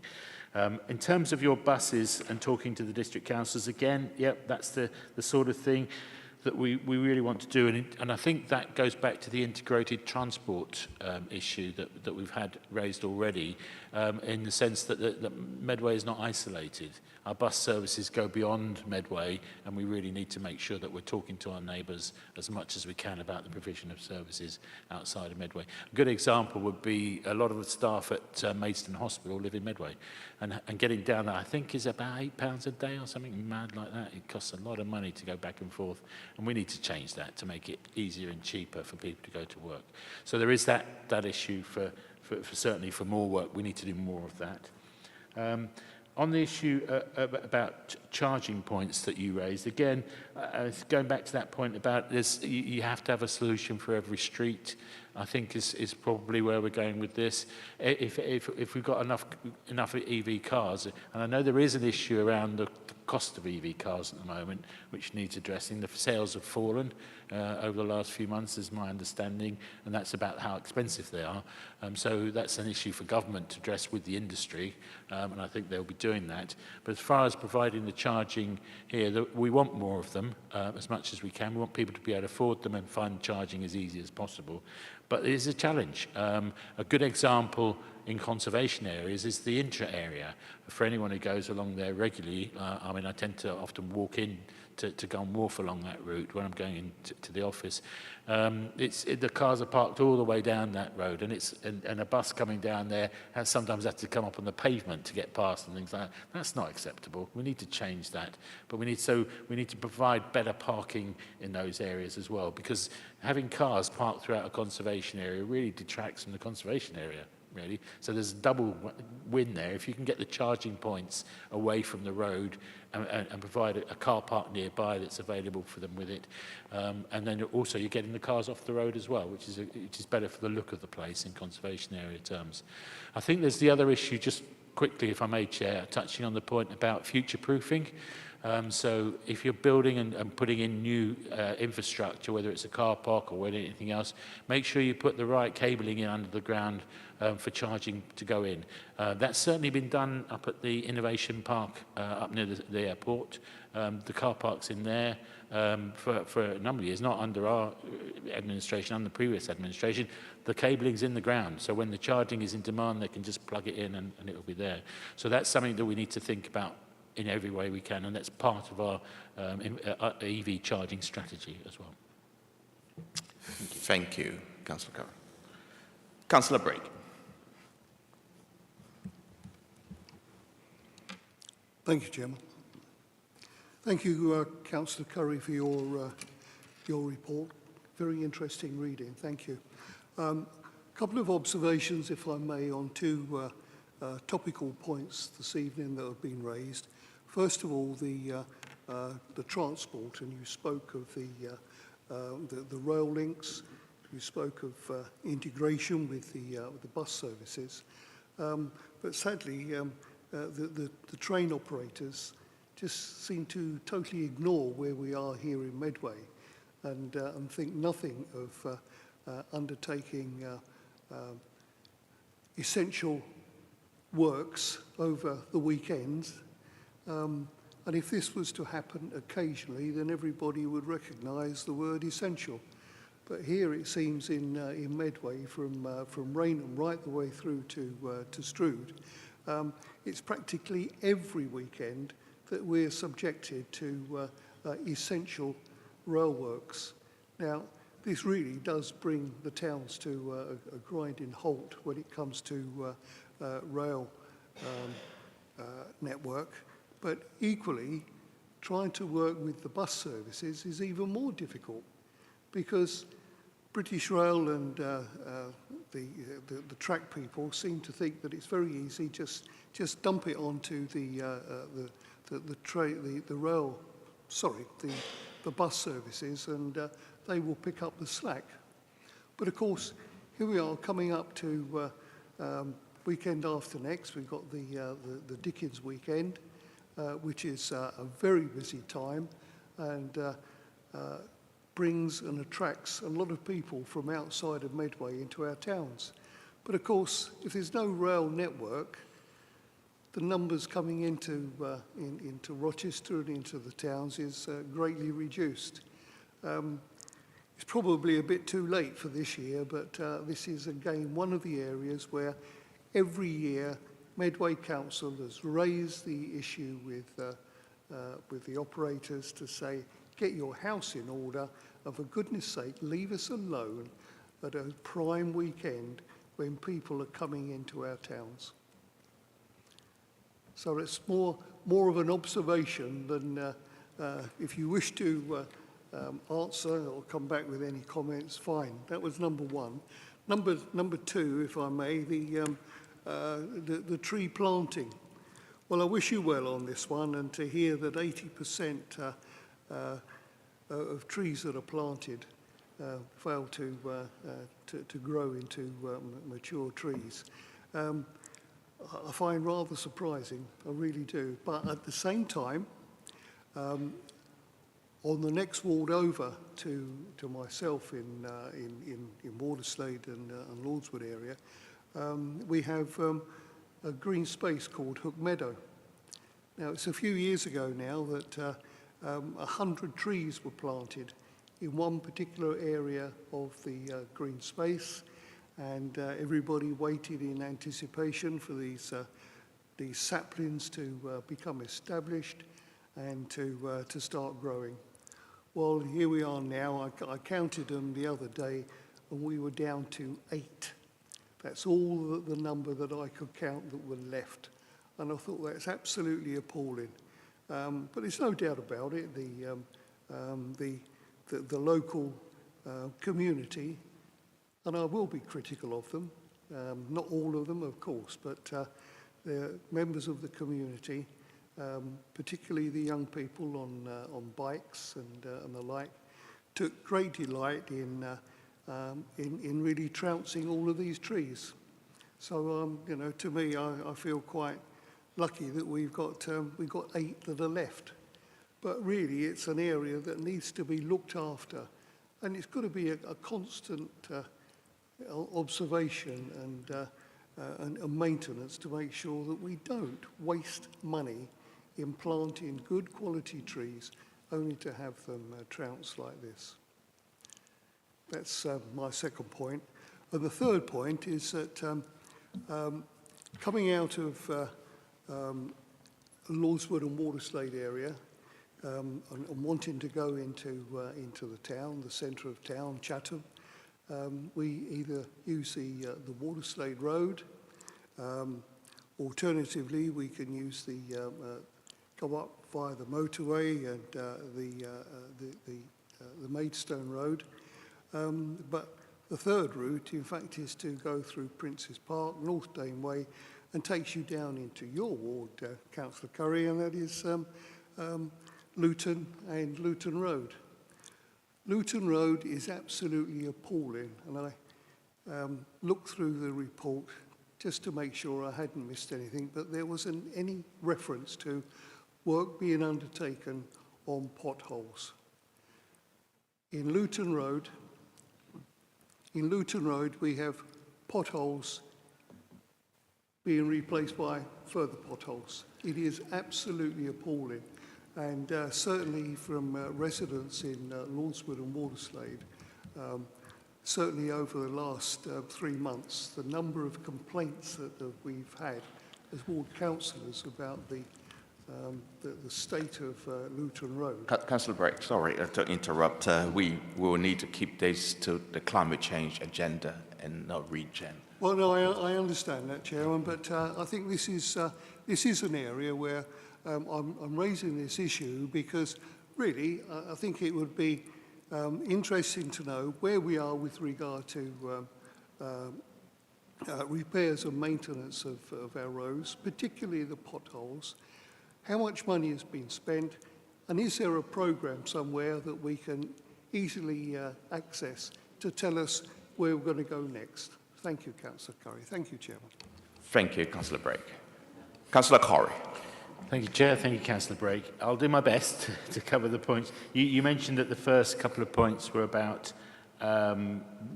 In terms of your buses and talking to the district councils, again, yep, that's the sort of thing that we really want to do. And I think that goes back to the integrated transport issue that we've had raised already, in the sense that Medway is not isolated. Our bus services go beyond Medway, and we really need to make sure that we're talking to our neighbours as much as we can about the provision of services outside of Medway. A good example would be a lot of the staff at Maidstone Hospital live in Medway, and getting down there I think is about £8 a day or something mad like that. It costs a lot of money to go back and forth, and we need to change that to make it easier and cheaper for people to go to work. So there is that issue for certainly for more work. We need to do more of that. On the issue about charging points that you raised, again, going back to that point about this, you have to have a solution for every street, I think is probably where we're going with this. If we've got enough EV cars, and I know there is an issue around the cost of EV cars at the moment, which needs addressing. The sales have fallen over the last few months, is my understanding, and that's about how expensive they are. So that's an issue for government to address with the industry, and I think they'll be doing that. But as far as providing the charging here, we want more of them as much as we can. We want people to be able to afford them and find charging as easy as possible. But it is a challenge. A good example in conservation areas is the intra-area. For anyone who goes along there regularly, I mean, I tend to often walk in to go and wharf along that route when I'm going into the office. The cars are parked all the way down that road, and a bus coming down there has sometimes had to come up on the pavement to get past and things like that. That's not acceptable. We need to change that, but we need to provide better parking in those areas as well, because having cars parked throughout a conservation area really detracts from the conservation area, really. So there's a double win there. If you can get the charging points away from the road and provide a car park nearby that's available for them with it, and then also you're getting the cars off the road as well, which is better for the look of the place in conservation area terms. I think there's the other issue, just quickly, if I may, Chair, touching on the point about future-proofing. So if you're building and putting in new infrastructure, whether it's a car park or whether anything else, make sure you put the right cabling in under the ground for charging to go in. That's certainly been done up at the Innovation Park up near the airport. The car park's in there for a number of years, not under our administration, under the previous administration. The cabling's in the ground, so when the charging is in demand, they can just plug it in and it'll be there. So that's something that we need to think about in every way we can, and that's part of our EV charging strategy as well. Thank you, Councillor Curran. Councillor Brake. Thank you, Chairman. Thank you, Councillor Curry, for your report. Very interesting reading. Thank you. A couple of observations, if I may, on two topical points this evening that have been raised. First of all, the transport, and you spoke of the rail links. You spoke of integration with the bus services, but sadly, the train operators just seem to totally ignore where we are here in Medway, and think nothing of undertaking essential works over the weekends. And if this was to happen occasionally, then everybody would recognise the word essential. But here it seems in Medway, from Rainham right the way through to Strood, it's practically every weekend that we're subjected to essential rail works. Now, this really does bring the towns to a grinding halt when it comes to rail network. But equally, trying to work with the bus services is even more difficult, because British Rail and the track people seem to think that it's very easy, just dump it onto the bus services, and they will pick up the slack. But of course, here we are coming up to weekend after next. We've got the Dickens weekend, which is a very busy time, and brings and attracts a lot of people from outside of Medway into our towns. But of course, if there's no rail network, the numbers coming into Rochester and into the towns is greatly reduced. It's probably a bit too late for this year, but this is again one of the areas where every year Medway Council has raised the issue with the operators to say, get your house in order, and for goodness sake, leave us alone at a prime weekend when people are coming into our towns. So it's more of an observation than if you wish to answer or come back with any comments, fine. That was number one. Number two, if I may, the tree planting. Well, I wish you well on this one, and to hear that 80% of trees that are planted fail to grow into mature trees. I find rather surprising, I really do. But at the same time, on the next ward over to myself in Waterslade and Lordswood area, we have a green space called Hook Meadow. Now, it's a few years ago now that 100 trees were planted in one particular area of the green space, and everybody waited in anticipation for these saplings to become established and to start growing. Well, here we are now. I counted them the other day, and we were down to 8. That's all the number that I could count that were left. And I thought that's absolutely appalling. But there's no doubt about it. The local community, and I will be critical of them, not all of them, of course, but they're members of the community, particularly the young people on bikes and the like, took great delight in really trouncing all of these trees. So, you know, to me, I feel quite lucky that we've got 8 that are left. But really, it's an area that needs to be looked after, and it's got to be a constant observation and maintenance to make sure that we don't waste money in planting good quality trees only to have them trounce like this. That's my second point. And the third point is that coming out of Lordswood and Waterslade area and wanting to go into the town, the centre of town, Chatham, we either use the Waterslade Road, alternatively we can use go up via the motorway and the Maidstone Road. But the third route, in fact, is to go through Prince's Park, North Dane Way, and takes you down into your ward, Councillor Curry, and that is Luton and Luton Road. Luton Road is absolutely appalling, and I looked through the report just to make sure I hadn't missed anything, but there wasn't any reference to work being undertaken on potholes. In Luton Road, we have potholes being replaced by further potholes. It is absolutely appalling. And certainly from residents in Lordswood and Waterslade, certainly over the last 3 months, the number of complaints that we've had as ward councillors about the state of Luton Road. Councillor Brake, sorry to interrupt. We will need to keep this to the climate change agenda and not regen. Well, no, I understand that, Chairman, but I think this is an area where I'm raising this issue because really I think it would be interesting to know where we are with regard to repairs and maintenance of our roads, particularly the potholes. How much money has been spent, and is there a programme somewhere that we can easily access to tell us where we're going to go next? Thank you, Councillor Curry. Thank you, Chairman. Thank you, Councillor Brake. Councillor Corrie. Thank you, Chair. Thank you, Councillor Brake. I'll do my best to cover the points. You mentioned that the first couple of points were about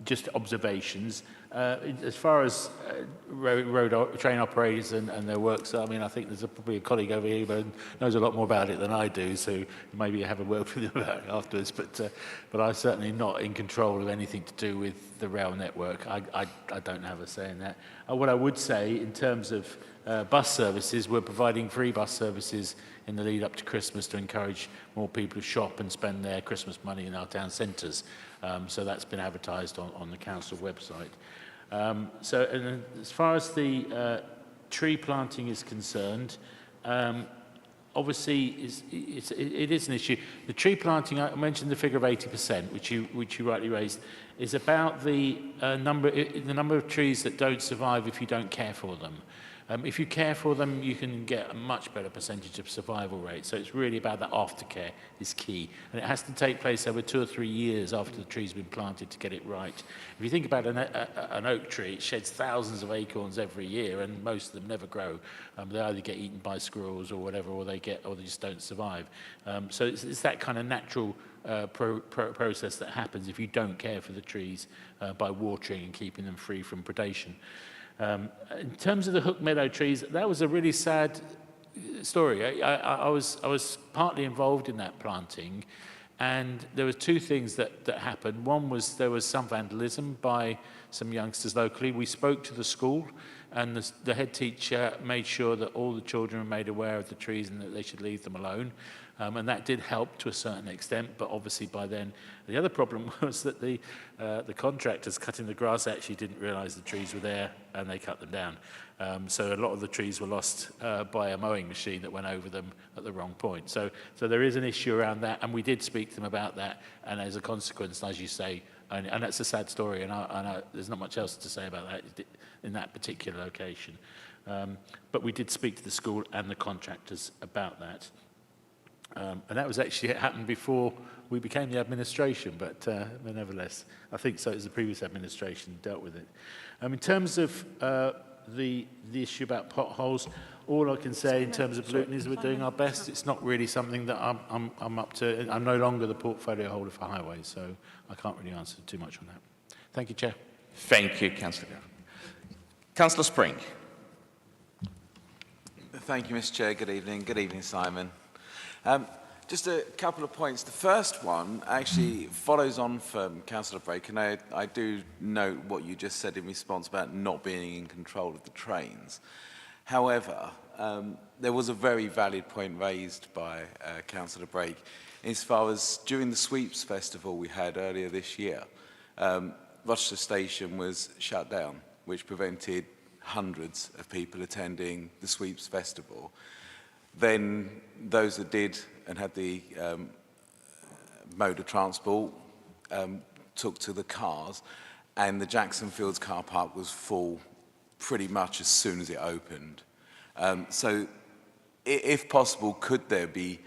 just observations. As far as train operators and their works, I mean, I think there's probably a colleague over here who knows a lot more about it than I do, so maybe have a word with them about it afterwards. But I'm certainly not in control of anything to do with the rail network. I don't have a say in that. What I would say in terms of bus services, we're providing free bus services in the lead up to Christmas to encourage more people to shop and spend their Christmas money in our town centres. So that's been advertised on the council website. And as far as the tree planting is concerned, obviously it is an issue. The tree planting, I mentioned the figure of 80%, which you rightly raised, is about the number of trees that don't survive if you don't care for them. If you care for them, you can get a much better percentage of survival rate. So it's really about that aftercare is key. And it has to take place over 2 or 3 years after the tree's been planted to get it right. If you think about an oak tree, it sheds thousands of acorns every year, and most of them never grow. They either get eaten by squirrels or whatever, or they just don't survive. So it's that kind of natural process that happens if you don't care for the trees by watering and keeping them free from predation. In terms of the Hook Meadow trees, that was a really sad story. I was partly involved in that planting, and there were 2 things that happened. One was there was some vandalism by some youngsters locally. We spoke to the school, and the head teacher made sure that all the children were made aware of the trees and that they should leave them alone. And that did help to a certain extent, but obviously by then, the other problem was that the contractors cutting the grass actually didn't realise the trees were there, and they cut them down. So a lot of the trees were lost by a mowing machine that went over them at the wrong point. So there is an issue around that, and we did speak to them about that, and as a consequence, as you say, and that's a sad story, and there's not much else to say about that in that particular location. But we did speak to the school and the contractors about that. And that was actually, it happened before we became the administration, but nevertheless, I think so. It was the previous administration dealt with it. In terms of the issue about potholes, all I can say in terms of Luton is we're doing our best. It's not really something that I'm up to. I'm no longer the portfolio holder for highways, so I can't really answer too much on that. Thank you, Chair. Thank you, Councillor. Councillor Spring. Thank you, Mr. Chair. Good evening. Good evening, Simon. Just a couple of points. The first one actually follows on from Councillor Brake, and I do note what you just said in response about not being in control of the trains. However, there was a very valid point raised by Councillor Brake as far as during the Sweeps Festival we had earlier this year, Rochester Station was shut down, which prevented hundreds of people attending the Sweeps Festival. Then those that did and had the mode of transport took to the cars, and the Jackson Fields car park was full pretty much as soon as it opened. So if possible, could there be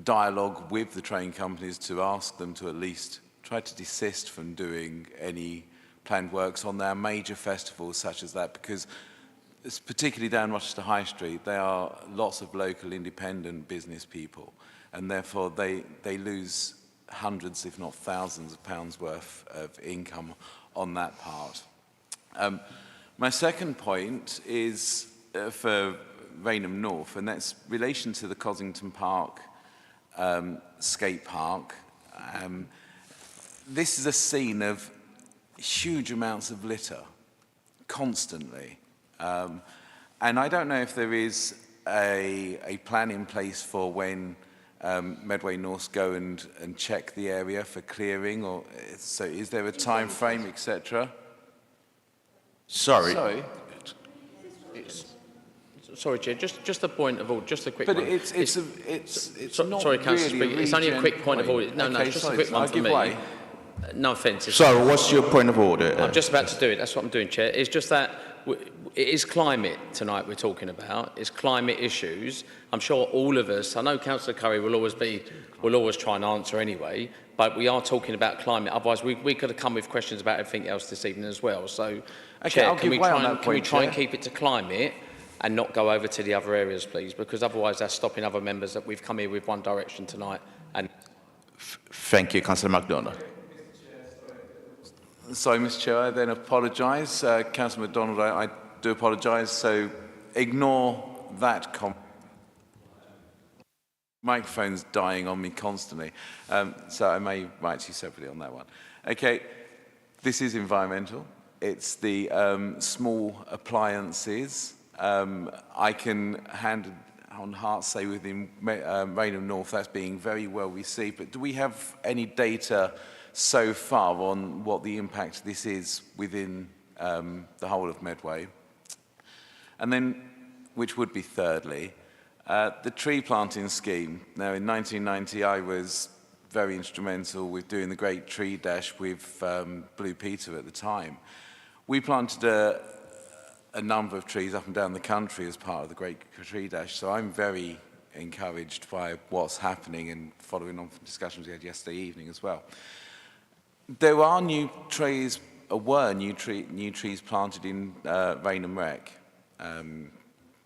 dialogue with the train companies to ask them to at least try to desist from doing any planned works on their major festivals such as that? Because it's particularly down Rochester High Street, there are lots of local independent business people, and therefore they lose hundreds, if not thousands of pounds worth of income on that part. My second point is for Rainham North, and that's relation to the Cossington Park skate park. This is a scene of huge amounts of litter, constantly. And I don't know if there is a plan in place for when Medway North go and check the area for clearing, or so is there a time frame, etc.? Sorry. Sorry, Chair. Just a point of order. Just a quick. But one. it's not sorry, Councillor really Speaker. It's only a quick point of order. No, okay, it's just sorry, a quick one I'll for give me. way. No offence. Sorry, what's your point of order? I'm just about to do it. That's what I'm doing, Chair. It's just that it is climate tonight we're talking about. It's climate issues. I'm sure all of us, I know Councillor Curry will always try and answer anyway, but we are talking about climate. Otherwise, we could have come with questions about everything else this evening as well. So, okay, Chair, can we try and keep it to climate and not go over to the other areas, please? Because otherwise that's stopping other members that we've come here with one direction tonight. And Thank you, Councillor MacDonald. Sorry, Mr. Chair, I then apologise. Councillor MacDonald, I do apologise. So ignore that comment. Microphone's dying on me constantly. So I may write to you separately on that one. Okay, this is environmental. It's the small appliances. I can hand on heart say within Rainham North that's being very well received, but do we have any data so far on what the impact this is within the whole of Medway? And then, which would be thirdly, the tree planting scheme. Now in 1990 I was very instrumental with doing the Great Tree Dash with Blue Peter at the time. We planted a number of trees up and down the country as part of the Great Tree Dash, so I'm very encouraged by what's happening and following on from discussions we had yesterday evening as well. There are new trees, were new trees planted in Rainham Rec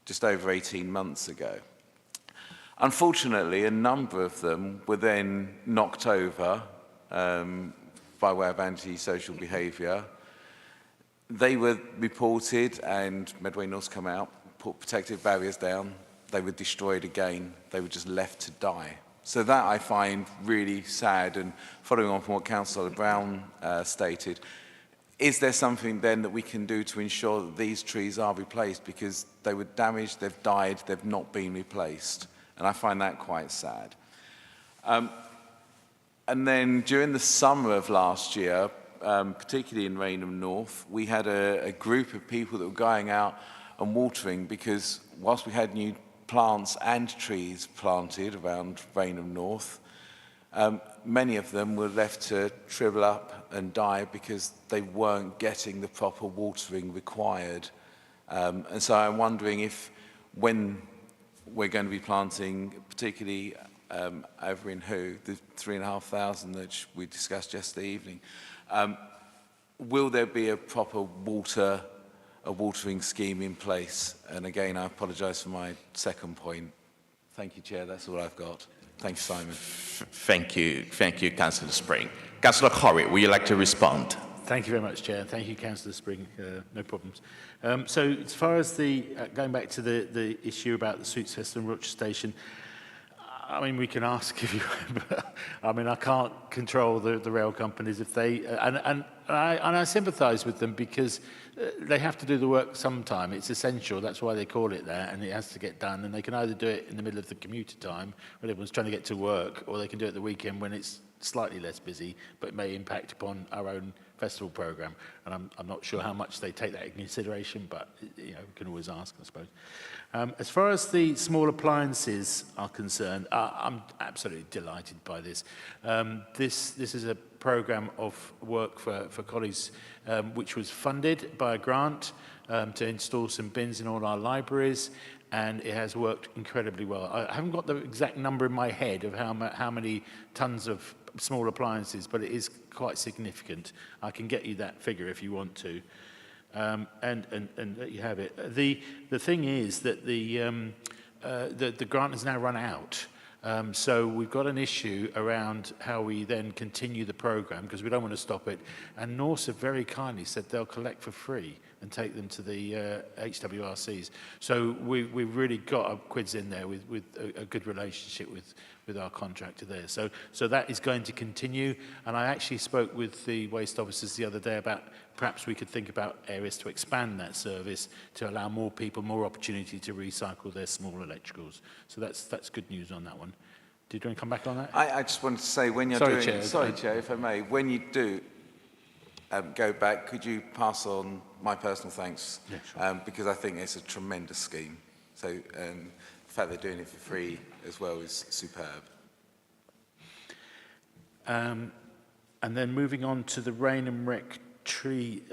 just over 18 months ago. Unfortunately, a number of them were then knocked over by way of antisocial behaviour. They were reported and Medway North come out, put protective barriers down, they were destroyed again, they were just left to die. So that I find really sad, and following on from what Councillor Brown stated, is there something then that we can do to ensure that these trees are replaced? Because they were damaged, they've died, they've not been replaced. And I find that quite sad. And then during the summer of last year, particularly in Rainham North, we had a group of people that were going out and watering, because whilst we had new plants and trees planted around Rainham North, many of them were left to shrivel up and die because they weren't getting the proper watering required. And so I'm wondering if, when we're going to be planting, particularly over in the 3,500 that we discussed yesterday evening, will there be a proper watering scheme in place? And again, I apologise for my second point. Thank you, Chair. That's all I've got. Thank you, Simon. Thank you, Councillor Spring. Councillor Corrie, would you like to respond? Thank you very much, Chair. Thank you, Councillor Spring. No problems. So as far as the, going back to the issue about the Suits Festival and Rochester Station, I mean, we can ask if you, but I mean, I can't control the rail companies if they, and I sympathise with them, because they have to do the work sometime. It's essential. That's why they call it that, and it has to get done. And they can either do it in the middle of the commuter time when everyone's trying to get to work, or they can do it at the weekend when it's slightly less busy, but it may impact upon our own festival programme. And I'm not sure how much they take that into consideration, but you know, we can always ask, I suppose. As far as the small appliances are concerned, I'm absolutely delighted by this. This is a programme of work for colleagues which was funded by a grant to install some bins in all our libraries, and it has worked incredibly well. I haven't got the exact number in my head of how many tons of small appliances, but it is quite significant. I can get you that figure if you want to. And you have it. The thing is that the grant has now run out. So we've got an issue around how we then continue the programme, because we don't want to stop it. And Norse have very kindly said they'll collect for free and take them to the HWRCs. So we've really got our quids in there with a good relationship with our contractor there. So that is going to continue. And I actually spoke with the waste officers the other day about perhaps we could think about areas to expand that service to allow more people more opportunity to recycle their small electricals. So that's good news on that one. Did you want to come back on that? I just wanted to say, when you're Sorry, doing... Chair. Sorry, Chair, if I may. When you do go back, could you pass on my personal thanks? Yeah, sure. Because I think it's a tremendous scheme. So the fact they're doing it for free as well is superb. And then moving on to the Rainham Wreck tree,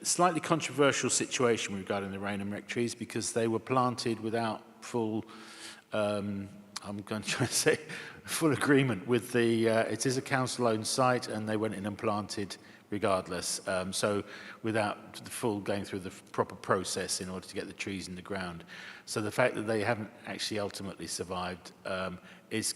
slightly controversial situation regarding the Rainham Wreck trees, because they were planted without full, I'm going to try to say, full agreement with the, it is a council-owned site, and they went in and planted regardless. So without the full going through the proper process in order to get the trees in the ground. So the fact that they haven't actually ultimately survived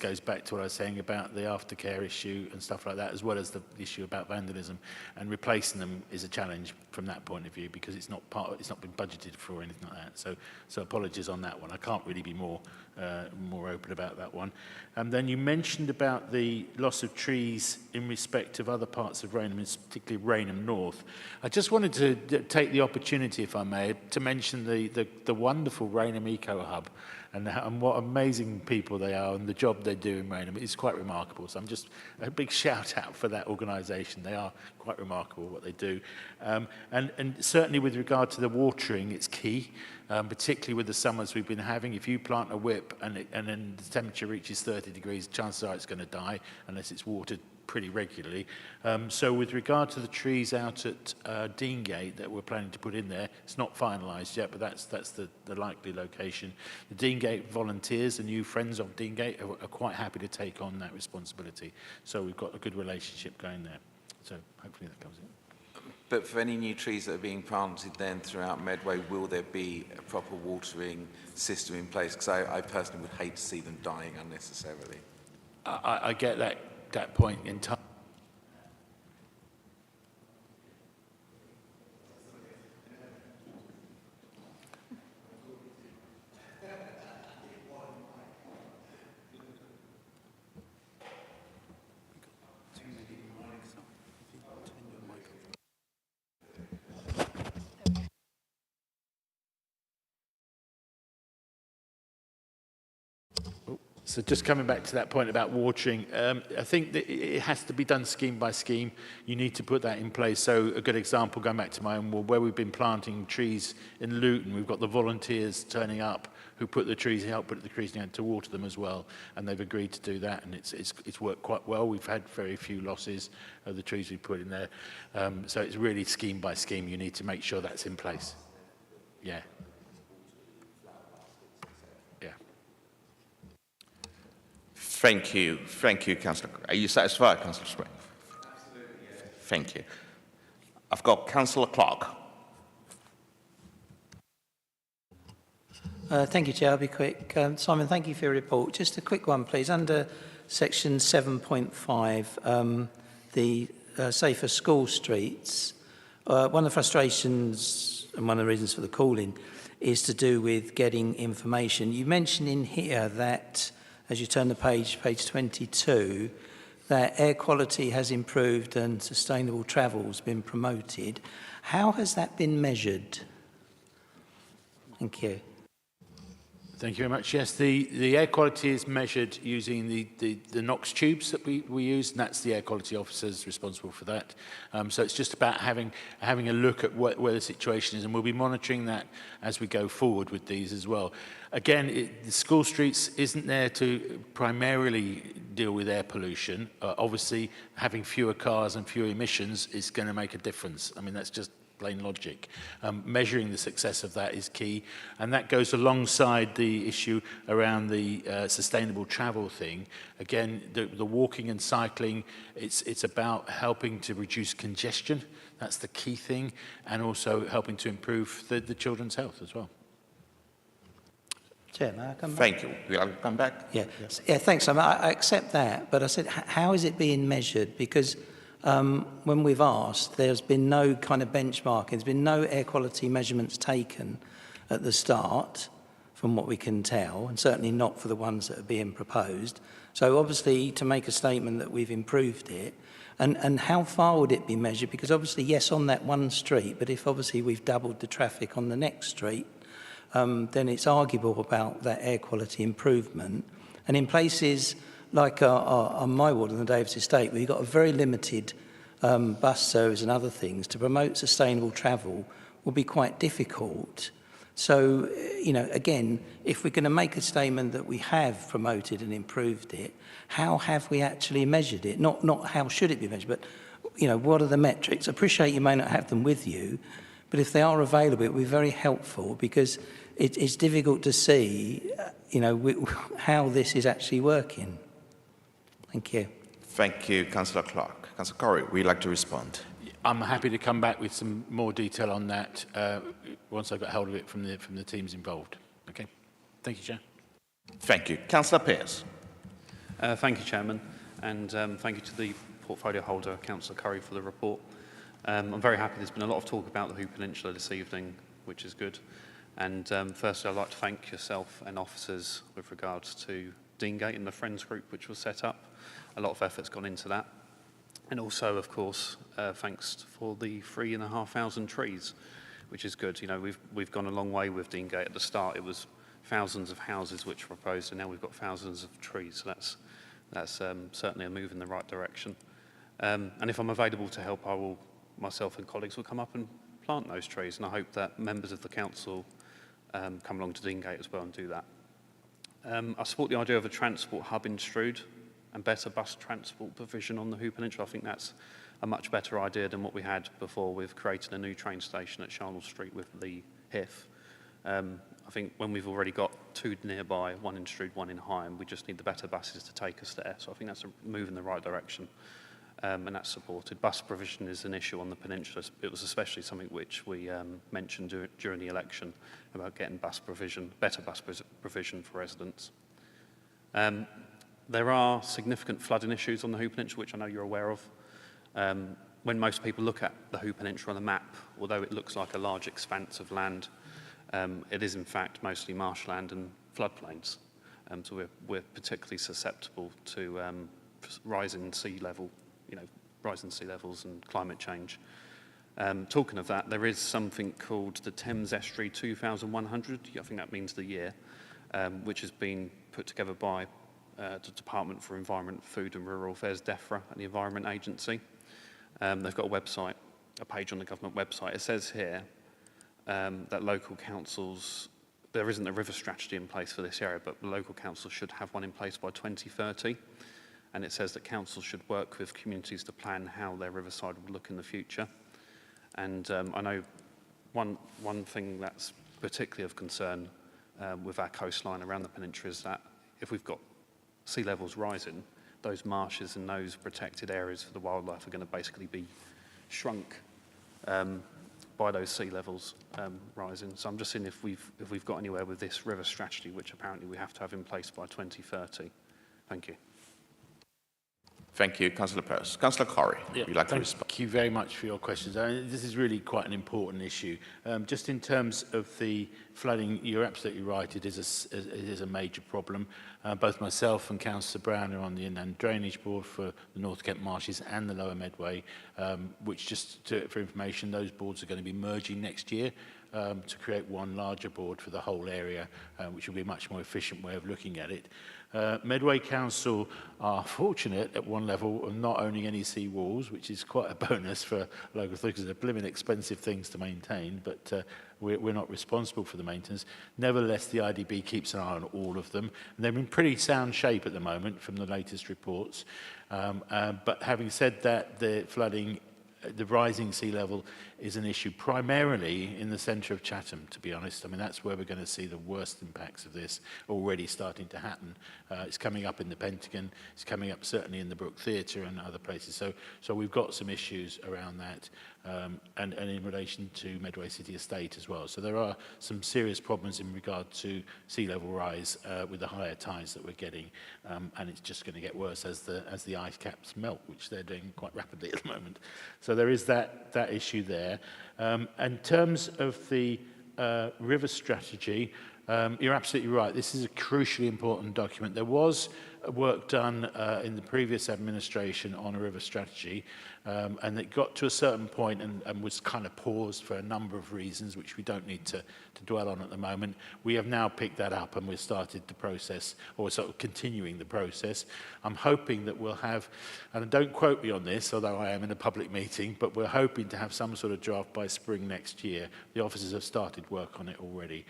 goes back to what I was saying about the aftercare issue and stuff like that, as well as the issue about vandalism. And replacing them is a challenge from that point of view, because it's not been budgeted for or anything like that. So apologies on that one. I can't really be more open about that one. And then you mentioned about the loss of trees in respect of other parts of Rainham, particularly Rainham North. I just wanted to take the opportunity, if I may, to mention the wonderful Rainham Eco Hub and what amazing people they are, and the job they do in Rainham is quite remarkable. So I'm just a big shout out for that organisation. They are quite remarkable what they do. And certainly with regard to the watering, it's key, particularly with the summers we've been having. If you plant a whip and then the temperature reaches 30 degrees, chances are it's going to die unless it's watered pretty regularly. So with regard to the trees out at Deangate that we're planning to put in there, it's not finalised yet, but that's the likely location. The Deangate volunteers, the new friends of Deangate, are quite happy to take on that responsibility. So we've got a good relationship going there. So hopefully that comes in. But for any new trees that are being planted then throughout Medway, will there be a proper watering system in place? Because I personally would hate to see them dying unnecessarily. I get that point in time. So just coming back to that point about watering, I think that it has to be done scheme by scheme. You need to put that in place. So a good example, going back to my own ward, where we've been planting trees in Luton, we've got the volunteers turning up who put the trees, help put the trees down to water them as well, and they've agreed to do that, and it's worked quite well. We've had very few losses of the trees we put in there. So it's really scheme by scheme. You need to make sure that's in place. Yeah. Yeah. Thank you, Councillor. Are you satisfied, Councillor Spring? Absolutely, yeah. Thank you. I've got Councillor Clark. Thank you, Chair. I'll be quick. Simon, thank you for your report. Just a quick one, please. Under section 7.5, the safer school streets, one of the frustrations and one of the reasons for the calling is to do with getting information. You mentioned in here that, as you turn the page 22, that air quality has improved and sustainable travel has been promoted. How has that been measured? Thank you. Thank you very much. Yes, the air quality is measured using the NOx tubes that we use, and that's the air quality officers responsible for that. So it's just about having a look at where the situation is, and we'll be monitoring that as we go forward with these as well. Again, the school streets isn't there to primarily deal with air pollution. Obviously, having fewer cars and fewer emissions is going to make a difference. I mean, that's just plain logic. Measuring the success of that is key, and that goes alongside the issue around the sustainable travel thing. Again, the walking and cycling, it's about helping to reduce congestion. That's the key thing, and also helping to improve the children's health as well. Chair, may I come back? Thank you. Will I come back? Yeah, yeah, thanks. I accept that, but I said, how is it being measured? Because when we've asked, there's been no kind of benchmarking. There's been no air quality measurements taken at the start, from what we can tell, and certainly not for the ones that are being proposed. So obviously, to make a statement that we've improved it, and how far would it be measured? Because obviously, yes, on that one street, but if obviously we've doubled the traffic on the next street, then it's arguable about that air quality improvement. And in places like on my ward on the Davis Estate, where you've got a very limited bus service and other things, to promote sustainable travel will be quite difficult. So, you know, again, if we're going to make a statement that we have promoted and improved it, how have we actually measured it? Not how should it be measured, but, you know, what are the metrics? I appreciate you may not have them with you, but if they are available, it would be very helpful, because it's difficult to see, you know, how this is actually working. Thank you. Thank you, Councillor Clark. Councillor Corrie, would you like to respond? I'm happy to come back with some more detail on that once I've got hold of it from the teams involved. Okay. Thank you, Chair. Thank you. Councillor Pearce. Thank you, Chairman, and thank you to the portfolio holder, Councillor Curry, for the report. I'm very happy there's been a lot of talk about the Hoo Peninsula this evening, which is good. And firstly, I'd like to thank yourself and officers with regards to Deangate and the Friends group, which was set up. A lot of effort's gone into that. And also, of course, thanks for the 3,500 trees, which is good. You know, we've gone a long way with Deangate. At the start, it was thousands of houses which were proposed, and now we've got thousands of trees. So that's certainly a move in the right direction. And if I'm available to help, myself and colleagues will come up and plant those trees. And I hope that members of the council come along to Deangate as well and do that. I support the idea of a transport hub in Strood and better bus transport provision on the Hoo Peninsula. I think that's a much better idea than what we had before with creating a new train station at Charnel Street with the HIF. I think when we've already got two nearby, one in Strood, one in Higham, we just need the better buses to take us there. So I think that's a move in the right direction, and that's supported. Bus provision is an issue on the peninsula. It was especially something which we mentioned during the election about getting bus provision, better bus provision for residents. There are significant flooding issues on the Hoo Peninsula, which I know you're aware of. When most people look at the Hoo Peninsula on the map, although it looks like a large expanse of land, it is in fact mostly marshland and floodplains. So we're particularly susceptible to rising sea level, rising sea levels and climate change. Talking of that, there is something called the Thames Estuary 2100, I think that means the year, which has been put together by the Department for Environment, Food and Rural Affairs, DEFRA, and the Environment Agency. They've got a website, a page on the government website. It says here that local councils, there isn't a river strategy in place for this area, but the local councils should have one in place by 2030. And it says that councils should work with communities to plan how their riverside would look in the future. And I know one thing that's particularly of concern with our coastline around the peninsula is that if we've got sea levels rising, those marshes and those protected areas for the wildlife are going to basically be shrunk by those sea levels rising. So I'm just seeing if we've got anywhere with this river strategy, which apparently we have to have in place by 2030. Thank you. Thank you, Councillor Pearce. Councillor Corrie, would you like to respond? Thank you very much for your questions. This is really quite an important issue. Just in terms of the flooding, you're absolutely right. It is a major problem. Both myself and Councillor Brown are on the Inland Drainage Board for the North Kent Marshes and the Lower Medway, which, for information, those boards are going to be merging next year to create one larger board for the whole area, which will be a much more efficient way of looking at it. Medway Council are fortunate at one level of not owning any sea walls, which is quite a bonus for local authorities. They're blimmin' expensive things to maintain, but we're not responsible for the maintenance. Nevertheless, the IDB keeps an eye on all of them. And they're in pretty sound shape at the moment from the latest reports. But having said that, the flooding, the rising sea level is an issue primarily in the centre of Chatham, to be honest. I mean, that's where we're going to see the worst impacts of this already starting to happen. It's coming up in the Pentagon, it's coming up certainly in the Brook Theatre and other places. So we've got some issues around that, and in relation to Medway City Estate as well. So there are some serious problems in regard to sea level rise with the higher tides that we're getting, and it's just going to get worse as the ice caps melt, which they're doing quite rapidly at the moment. So there is that issue there. In terms of the river strategy, you're absolutely right. This is a crucially important document. There was work done in the previous administration on a river strategy, and it got to a certain point and was kind of paused for a number of reasons, which we don't need to dwell on at the moment. We have now picked that up and we've started the process, or sort of continuing the process. I'm hoping that we'll have, and don't quote me on this, although I am in a public meeting, but we're hoping to have some sort of draft by spring next year. The officers have started work on it already.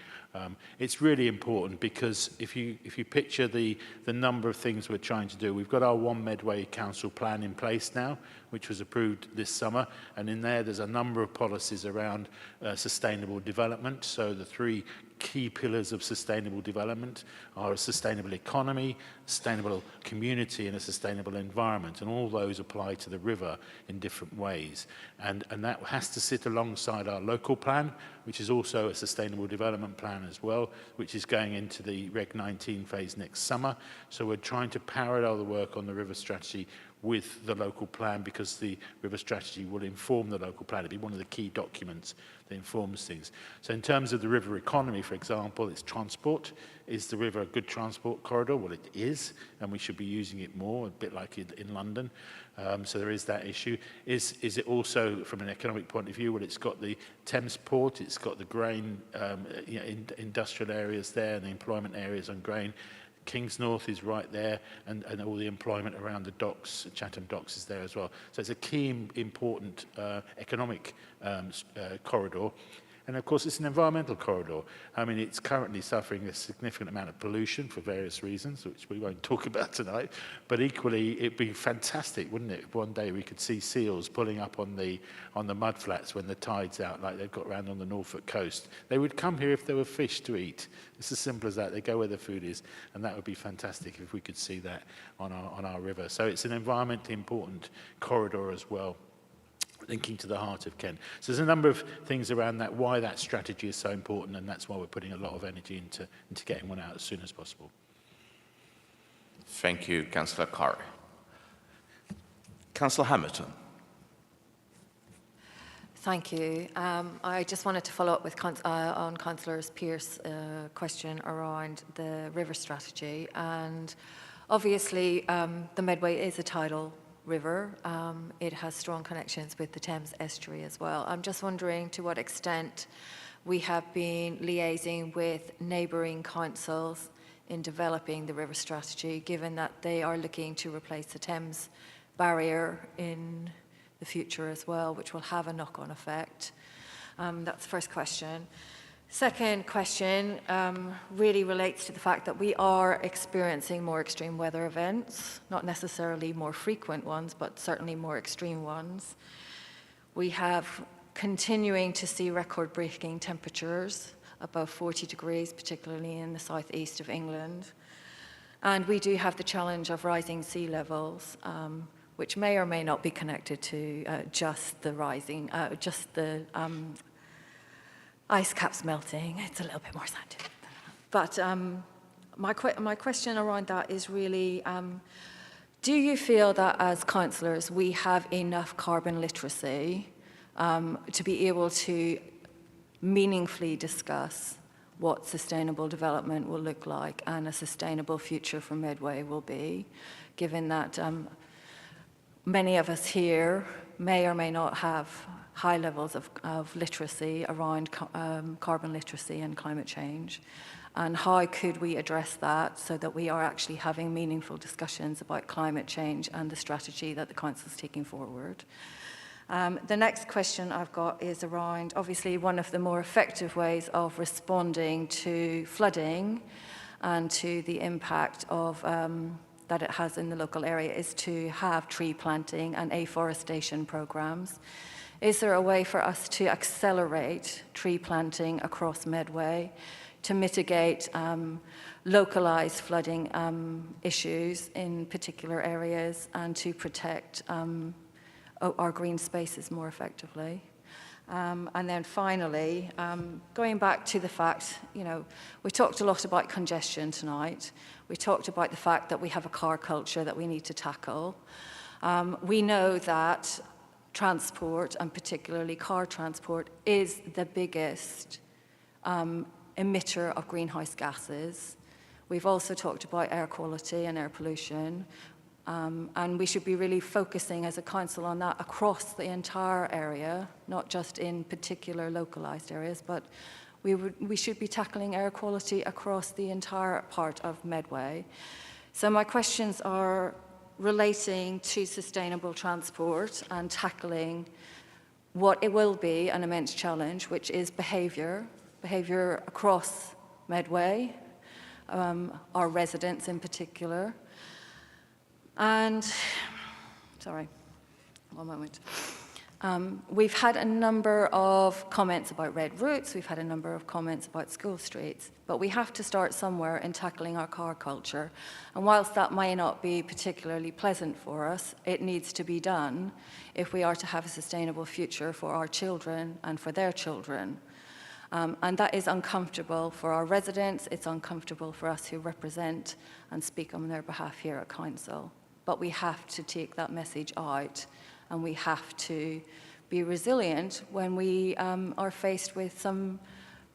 It's really important because if you picture the number of things we're trying to do, we've got our One Medway Council plan in place now, which was approved this summer, and in there's a number of policies around sustainable development. So the three key pillars of sustainable development are a sustainable economy, sustainable community, and a sustainable environment, and all those apply to the river in different ways. And that has to sit alongside our local plan, which is also a sustainable development plan as well, which is going into the Reg 19 phase next summer. So we're trying to parallel the work on the river strategy with the local plan, because the river strategy will inform the local plan. It'll be one of the key documents that informs things. So in terms of the river economy, for example, it's transport. Is the river a good transport corridor? Well, it is, and we should be using it more, a bit like in London. So there is that issue. Is it also, from an economic point of view, well, it's got the Thames port, it's got the grain, industrial areas there, and the employment areas on grain. Kings North is right there, and all the employment around the docks, Chatham docks is there as well. So it's a key, important economic corridor. And of course, it's an environmental corridor. I mean, it's currently suffering a significant amount of pollution for various reasons, which we won't talk about tonight. But equally, it'd be fantastic, wouldn't it, if one day we could see seals pulling up on the mudflats when the tide's out, like they've got around on the Norfolk coast. They would come here if there were fish to eat. It's as simple as that. They go where the food is, and that would be fantastic if we could see that on our river. So it's an environmentally important corridor as well, linking to the heart of Kent. So there's a number of things around that, why that strategy is so important, and that's why we're putting a lot of energy into getting one out as soon as possible. Thank you, Councillor Corrie. Councillor Hamilton. Thank you. I just wanted to follow up with on Councillor Pearce's question around the river strategy. And obviously, the Medway is a tidal river. It has strong connections with the Thames estuary as well. I'm just wondering to what extent we have been liaising with neighbouring councils in developing the river strategy, given that they are looking to replace the Thames barrier in the future as well, which will have a knock-on effect. That's the first question. Second question really relates to the fact that we are experiencing more extreme weather events, not necessarily more frequent ones, but certainly more extreme ones. We have continuing to see record-breaking temperatures above 40 degrees, particularly in the southeast of England. And we do have the challenge of rising sea levels, which may or may not be connected to just the ice caps melting. It's a little bit more scientific than that. But my question around that is really, do you feel that as councillors we have enough carbon literacy to be able to meaningfully discuss what sustainable development will look like and a sustainable future for Medway will be, given that many of us here may or may not have high levels of literacy around carbon literacy and climate change? And how could we address that so that we are actually having meaningful discussions about climate change and the strategy that the Council is taking forward? The next question I've got is around, obviously, one of the more effective ways of responding to flooding and to the impact of that it has in the local area is to have tree planting and afforestation programs. Is there a way for us to accelerate tree planting across Medway to mitigate localized flooding issues in particular areas and to protect our green spaces more effectively? And then finally, going back to the fact, we talked a lot about congestion tonight. We talked about the fact that we have a car culture that we need to tackle. We know that transport, and particularly car transport, is the biggest emitter of greenhouse gases. We've also talked about air quality and air pollution. And we should be really focusing as a council on that across the entire area, not just in particular localized areas, but we should be tackling air quality across the entire part of Medway. So my questions are relating to sustainable transport and tackling what it will be an immense challenge, which is behaviour across Medway, our residents in particular. And, sorry, one moment. We've had a number of comments about red routes, we've had a number of comments about school streets, but we have to start somewhere in tackling our car culture. And whilst that may not be particularly pleasant for us, it needs to be done if we are to have a sustainable future for our children and for their children. And that is uncomfortable for our residents, it's uncomfortable for us who represent and speak on their behalf here at Council. But we have to take that message out, and we have to be resilient when we are faced with some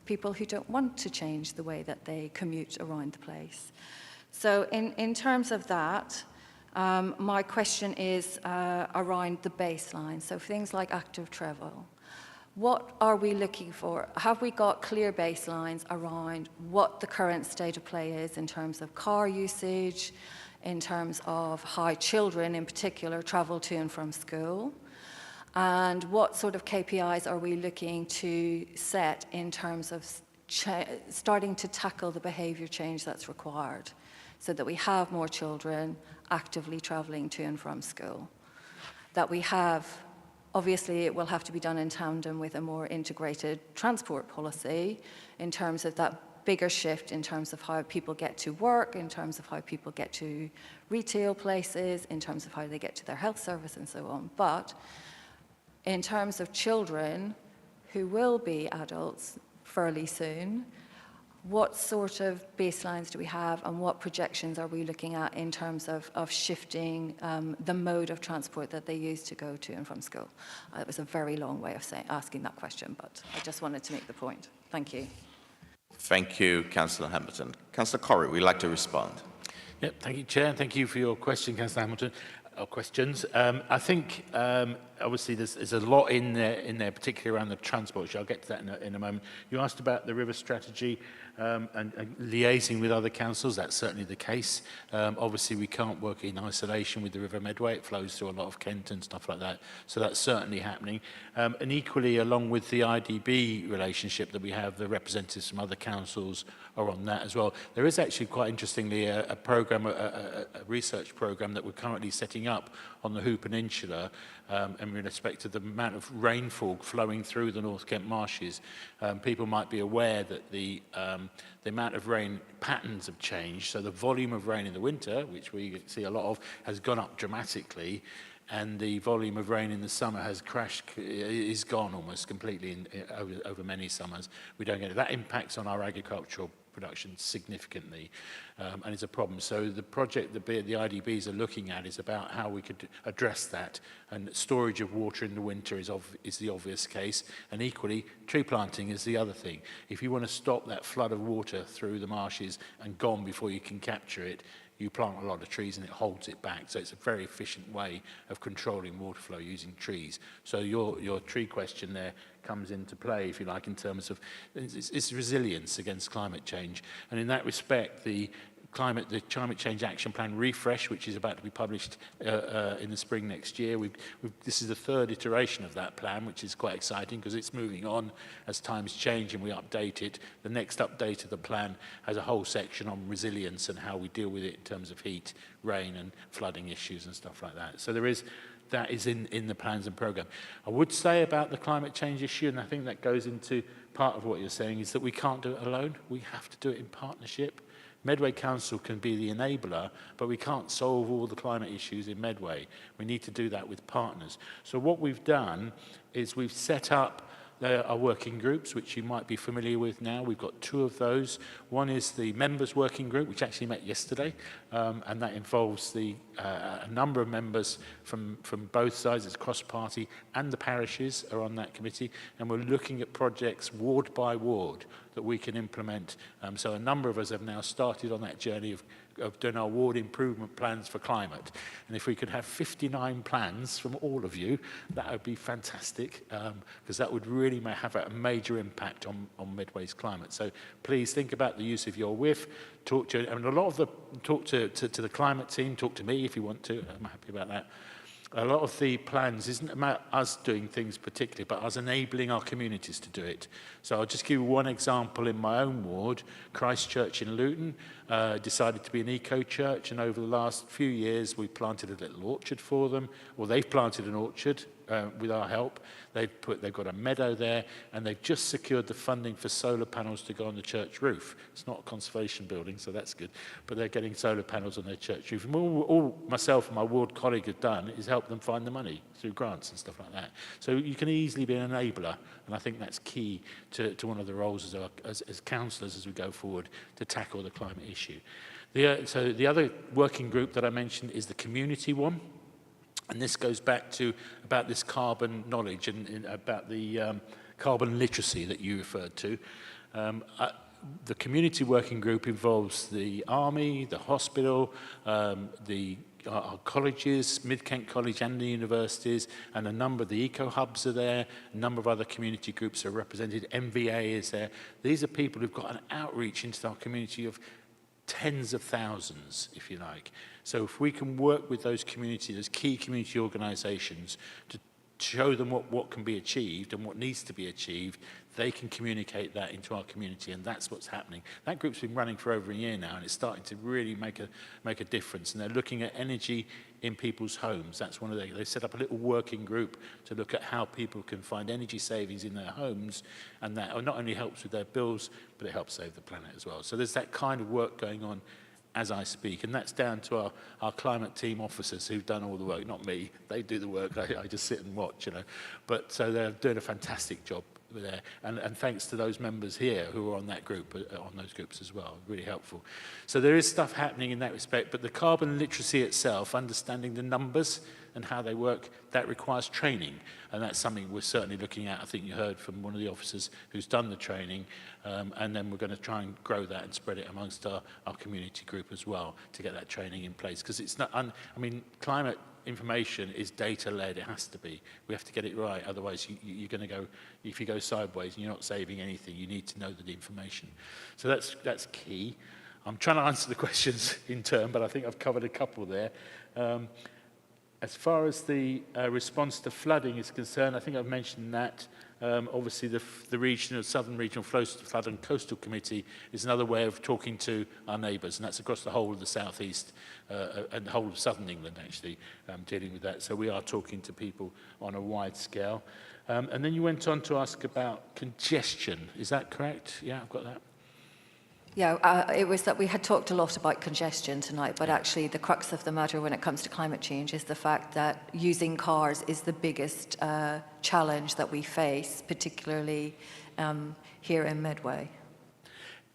people who don't want to change the way that they commute around the place. So in terms of that, my question is around the baseline, so things like active travel. What are we looking for? Have we got clear baselines around what the current state of play is in terms of car usage, in terms of how children in particular travel to and from school? And what sort of KPIs are we looking to set in terms of starting to tackle the behaviour change that's required so that we have more children actively travelling to and from school? That we have, obviously it will have to be done in tandem with a more integrated transport policy in terms of that bigger shift in terms of how people get to work, in terms of how people get to retail places, in terms of how they get to their health service and so on. But in terms of children who will be adults fairly soon, what sort of baselines do we have and what projections are we looking at in terms of shifting the mode of transport that they use to go to and from school? It was a very long way of asking that question, but I just wanted to make the point. Thank you. Thank you, Councillor Hamilton. Councillor Corrie, would you like to respond? Yep, thank you, Chair, and thank you for your question, Councillor Hamilton. questions. I think obviously there's a lot in there, particularly around the transport issue. I'll get to that in a moment. You asked about the river strategy and liaising with other councils. That's certainly the case. Obviously, we can't work in isolation with the River Medway. It flows through a lot of Kent and stuff like that. So that's certainly happening. And equally, along with the IDB relationship that we have, the representatives from other councils are on that as well. There is actually, quite interestingly, a program, a research program that we're currently setting up on the Hoo Peninsula in respect to the amount of rainfall flowing through the North Kent marshes. People might be aware that the amount of rain patterns have changed. So the volume of rain in the winter, which we see a lot of, has gone up dramatically. And the volume of rain in the summer has is gone almost completely over many summers. We don't get it. That impacts on our agricultural production significantly, and it's a problem. So the project that the IDBs are looking at is about how we could address that, and storage of water in the winter is the obvious case, and equally tree planting is the other thing. If you want to stop that flood of water through the marshes and gone before you can capture it, you plant a lot of trees and it holds it back. So it's a very efficient way of controlling water flow using trees. So your tree question there comes into play, if you like, in terms of it's resilience against climate change. And in that respect, the Climate Change Action Plan refresh, which is about to be published in the spring next year. This is the third iteration of that plan, which is quite exciting because it's moving on as times change and we update it. The next update of the plan has a whole section on resilience and how we deal with it in terms of heat, rain and flooding issues and stuff like that. So that is in the plans and programme. I would say about the climate change issue, and I think that goes into part of what you're saying, is that we can't do it alone. We have to do it in partnership. Medway Council can be the enabler, but we can't solve all the climate issues in Medway. We need to do that with partners. So what we've done is we've set up our working groups, which you might be familiar with now. We've got two of those. One is the members working group, which actually met yesterday, and that involves a number of members from both sides. It's cross-party, and the parishes are on that committee, and we're looking at projects ward by ward that we can implement. So a number of us have now started on that journey of doing our ward improvement plans for climate. And if we could have 59 plans from all of you, that would be fantastic, because that would really have a major impact on Medway's climate. So please think about the use of your WIF. Talk to, I mean, a lot of talk to the climate team, talk to me if you want to. I'm happy about that. A lot of the plans isn't about us doing things particularly, but us enabling our communities to do it. So I'll just give you one example in my own ward. Christchurch in Luton decided to be an eco-church, and over the last few years we planted a little orchard for them. Well, they've planted an orchard with our help. They've got a meadow there, and they've just secured the funding for solar panels to go on the church roof. It's not a conservation building, so that's good, but they're getting solar panels on their church roof. And all myself and my ward colleague have done is help them find the money through grants and stuff like that. So you can easily be an enabler, and I think that's key to one of the roles as councillors as we go forward to tackle the climate issue. So the other working group that I mentioned is the community one. And this goes back to about this carbon knowledge and about the carbon literacy that you referred to. The community working group involves the army, the hospital, our colleges, Mid-Kent College and the universities, and a number of the eco-hubs are there, a number of other community groups are represented, MVA is there. These are people who've got an outreach into our community of tens of thousands, if you like. So if we can work with those communities, those key community organisations, to show them what can be achieved and what needs to be achieved, they can communicate that into our community, and that's what's happening. That group's been running for over a year now, and it's starting to really make a difference. And they're looking at energy in people's homes. That's one of they set up a little working group to look at how people can find energy savings in their homes, and that not only helps with their bills, but it helps save the planet as well. So there's that kind of work going on as I speak, and that's down to our climate team officers who've done all the work, not me. They do the work, I just sit and watch, you know. But so they're doing a fantastic job there, and thanks to those members here who are on that group, on those groups as well, really helpful. So there is stuff happening in that respect, but the carbon literacy itself, understanding the numbers and how they work, that requires training, and that's something we're certainly looking at. I think you heard from one of the officers who's done the training, and then we're going to try and grow that and spread it amongst our community group as well to get that training in place, because it's not, I mean, climate information is data-led. It has to be. We have to get it right. Otherwise, you're going to go, if you go sideways and you're not saving anything, you need to know the information. So that's key. I'm trying to answer the questions in turn, but I think I've covered a couple there. As far as the response to flooding is concerned, I think I've mentioned that. Obviously, the Southern Regional Flood and Coastal Committee is another way of talking to our neighbours, and that's across the whole of the South East and the whole of Southern England, actually, dealing with that. So we are talking to people on a wide scale. And then you went on to ask about congestion. Is that correct? Yeah, I've got that. Yeah, it was that we had talked a lot about congestion tonight, but actually the crux of the matter when it comes to climate change is the fact that using cars is the biggest challenge that we face, particularly here in Medway.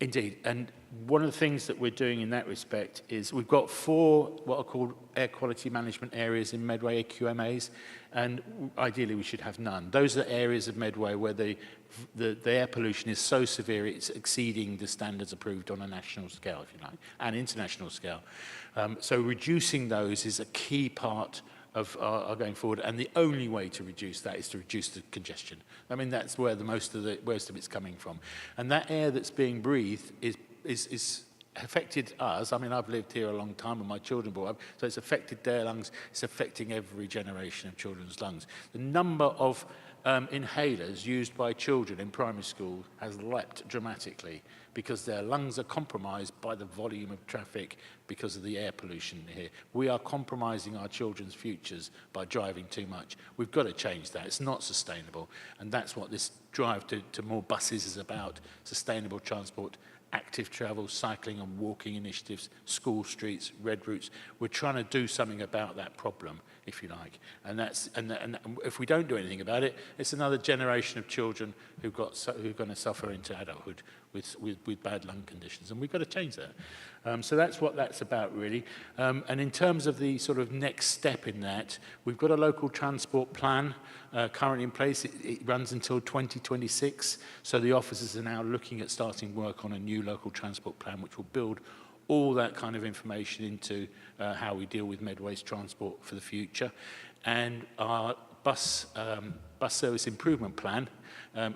Indeed, and one of the things that we're doing in that respect is we've got 4 what are called air quality management areas in Medway, AQMAs, and ideally we should have none. Those are areas of Medway where the air pollution is so severe it's exceeding the standards approved on a national scale, if you like, and international scale. So reducing those is a key part of our going forward, and the only way to reduce that is to reduce the congestion. I mean, that's where most of it's coming from. And that air that's being breathed is affected us. I mean, I've lived here a long time and my children brought up, so it's affected their lungs, it's affecting every generation of children's lungs. The number of inhalers used by children in primary school has leapt dramatically because their lungs are compromised by the volume of traffic because of the air pollution here. We are compromising our children's futures by driving too much. We've got to change that. It's not sustainable. And that's what this drive to more buses is about: sustainable transport, active travel, cycling and walking initiatives, school streets, red routes. We're trying to do something about that problem, if you like. And if we don't do anything about it, it's another generation of children who are going to suffer into adulthood with bad lung conditions. And we've got to change that. So that's what that's about, really. And in terms of the sort of next step in that, we've got a local transport plan currently in place. It runs until 2026. So the officers are now looking at starting work on a new local transport plan, which will build all that kind of information into how we deal with Medway's transport for the future. And our bus service improvement plan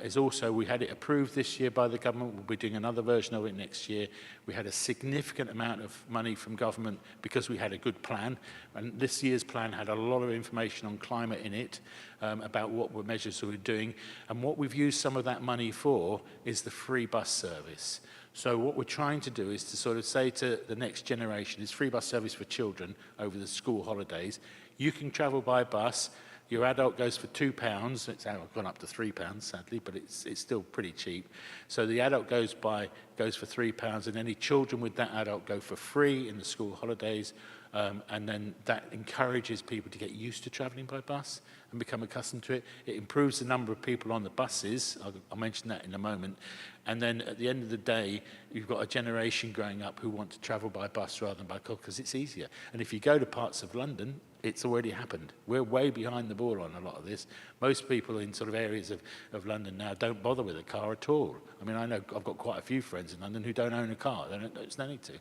is also, we had it approved this year by the government. We'll be doing another version of it next year. We had a significant amount of money from government because we had a good plan. And this year's plan had a lot of information on climate in it, about what measures we were doing. And what we've used some of that money for is the free bus service. So what we're trying to do is to sort of say to the next generation, is free bus service for children over the school holidays. You can travel by bus. Your adult goes for £2. It's gone up to £3, sadly, but it's still pretty cheap. So the adult goes for £3, and any children with that adult go for free in the school holidays. And then that encourages people to get used to travelling by bus and become accustomed to it. It improves the number of people on the buses. I'll mention that in a moment. And then at the end of the day, you've got a generation growing up who want to travel by bus rather than by car because it's easier. And if you go to parts of London, it's already happened. We're way behind the ball on a lot of this. Most people in sort of areas of London now don't bother with a car at all. I mean, I know I've got quite a few friends in London who don't own a car. There's no need to.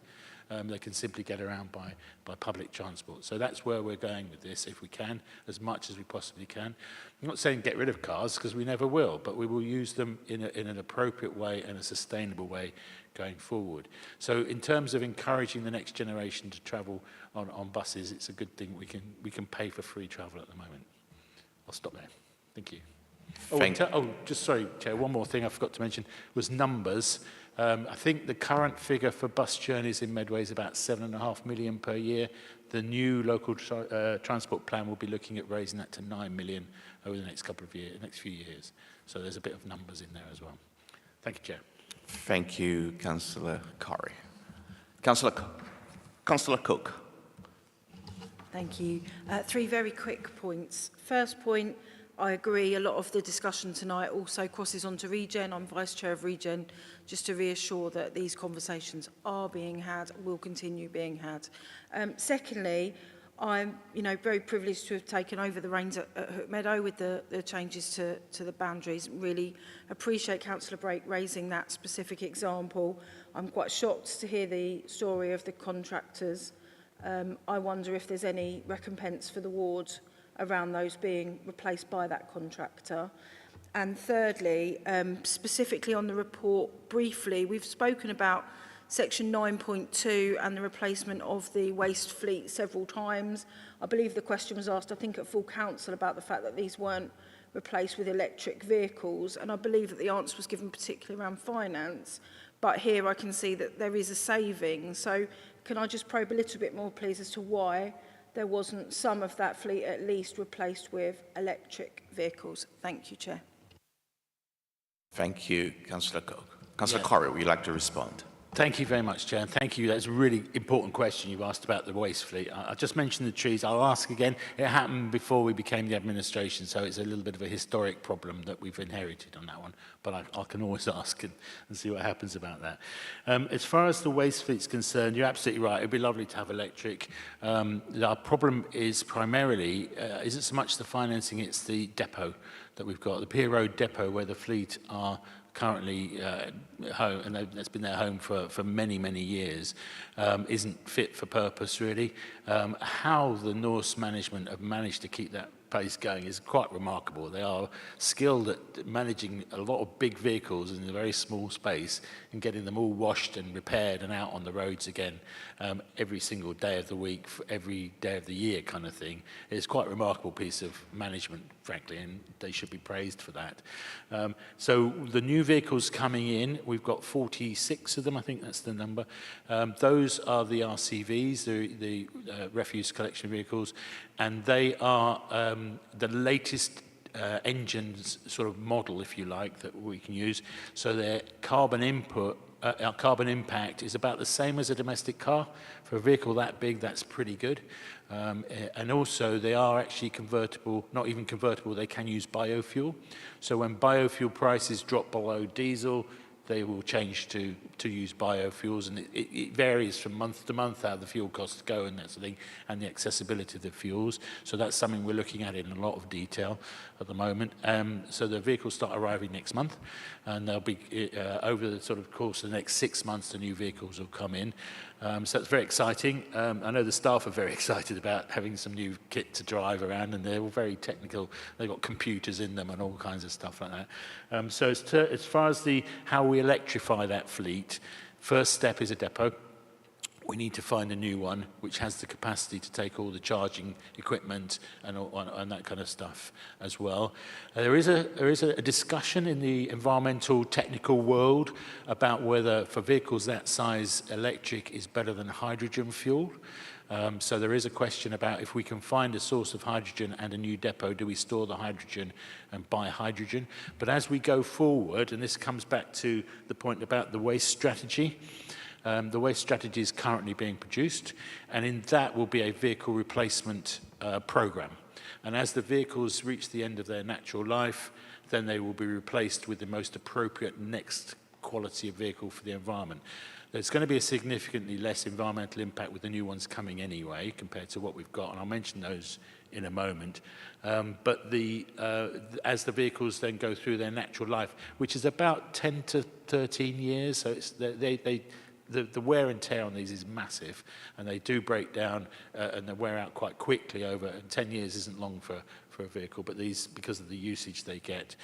They can simply get around by public transport. So that's where we're going with this, if we can, as much as we possibly can. I'm not saying get rid of cars, because we never will, but we will use them in an appropriate way and a sustainable way going forward. So in terms of encouraging the next generation to travel on buses, it's a good thing. We can pay for free travel at the moment. I'll stop there. Thank you. Sorry, Chair, one more thing I forgot to mention was numbers. I think the current figure for bus journeys in Medway is about 7.5 million per year. The new local transport plan will be looking at raising that to 9 million over the next few years. So there's a bit of numbers in there as well. Thank you, Chair. Thank you, Councillor Curry. Councillor Cook. Thank you. 3 very quick points. First point, I agree a lot of the discussion tonight also crosses onto Regen. I'm Vice Chair of Regen, just to reassure that these conversations are being had, will continue being had. Secondly, I'm very privileged to have taken over the reins at Hook Meadow with the changes to the boundaries. Really appreciate Councillor Brake raising that specific example. I'm quite shocked to hear the story of the contractors I wonder if there's any recompense for the ward around those being replaced by that contractor. And thirdly, specifically on the report, briefly, we've spoken about section 9.2 and the replacement of the waste fleet several times. I believe the question was asked, I think, at full council about the fact that these weren't replaced with electric vehicles, and I believe that the answer was given particularly around finance, but here I can see that there is a saving. So can I just probe a little bit more, please, as to why there wasn't some of that fleet at least replaced with electric vehicles? Thank you, Chair. Thank you, Councillor Cook. Councillor Corrie, would you like to respond? Thank you very much, Chair, and thank you. That's a really important question you've asked about the waste fleet. I just mentioned the trees. I'll ask again. It happened before we became the administration, so it's a little bit of a historic problem that we've inherited on that one. But I can always ask and see what happens about that. As far as the waste fleet's concerned, you're absolutely right. It'd be lovely to have electric. Our problem is primarily, isn't so much the financing, it's the depot that we've got, the Pier Road depot where the fleet are currently home, and that's been their home for many, many years, isn't fit for purpose, really. How the Norse management have managed to keep that place going is quite remarkable. They are skilled at managing a lot of big vehicles in a very small space and getting them all washed and repaired and out on the roads again every single day of the week, every day of the year kind of thing. It's quite a remarkable piece of management, frankly, and they should be praised for that. So the new vehicles coming in, we've got 46 of them, I think that's the number. Those are the RCVs, the refuse collection vehicles, and they are the latest engines sort of model, if you like, that we can use. So their carbon impact is about the same as a domestic car. For a vehicle that big, that's pretty good. And also they are actually convertible, not even convertible, they can use biofuel. So when biofuel prices drop below diesel, they will change to use biofuels, and it varies from month to month how the fuel costs go and that sort of thing, and the accessibility of the fuels. So that's something we're looking at in a lot of detail at the moment. So the vehicles start arriving next month, and they'll be over the sort of course of the next 6 months, the new vehicles will come in. So it's very exciting. I know the staff are very excited about having some new kit to drive around, and they're all very technical. They've got computers in them and all kinds of stuff like that. So as far as how we electrify that fleet, first step is a depot. We need to find a new one which has the capacity to take all the charging equipment and that kind of stuff as well. There is a discussion in the environmental technical world about whether for vehicles that size electric is better than hydrogen fuel. So there is a question about if we can find a source of hydrogen and a new depot, do we store the hydrogen and buy hydrogen? But as we go forward, and this comes back to the point about the waste strategy, the waste strategy is currently being produced, and in that will be a vehicle replacement program. And as the vehicles reach the end of their natural life, then they will be replaced with the most appropriate next quality of vehicle for the environment. There's going to be a significantly less environmental impact with the new ones coming anyway, compared to what we've got, and I'll mention those in a moment. But as the vehicles then go through their natural life, which is about 10 to 13 years, so it's, the wear and tear on these is massive, and they do break down and they wear out quite quickly over, and 10 years isn't long for a vehicle, but these, because of the usage they get.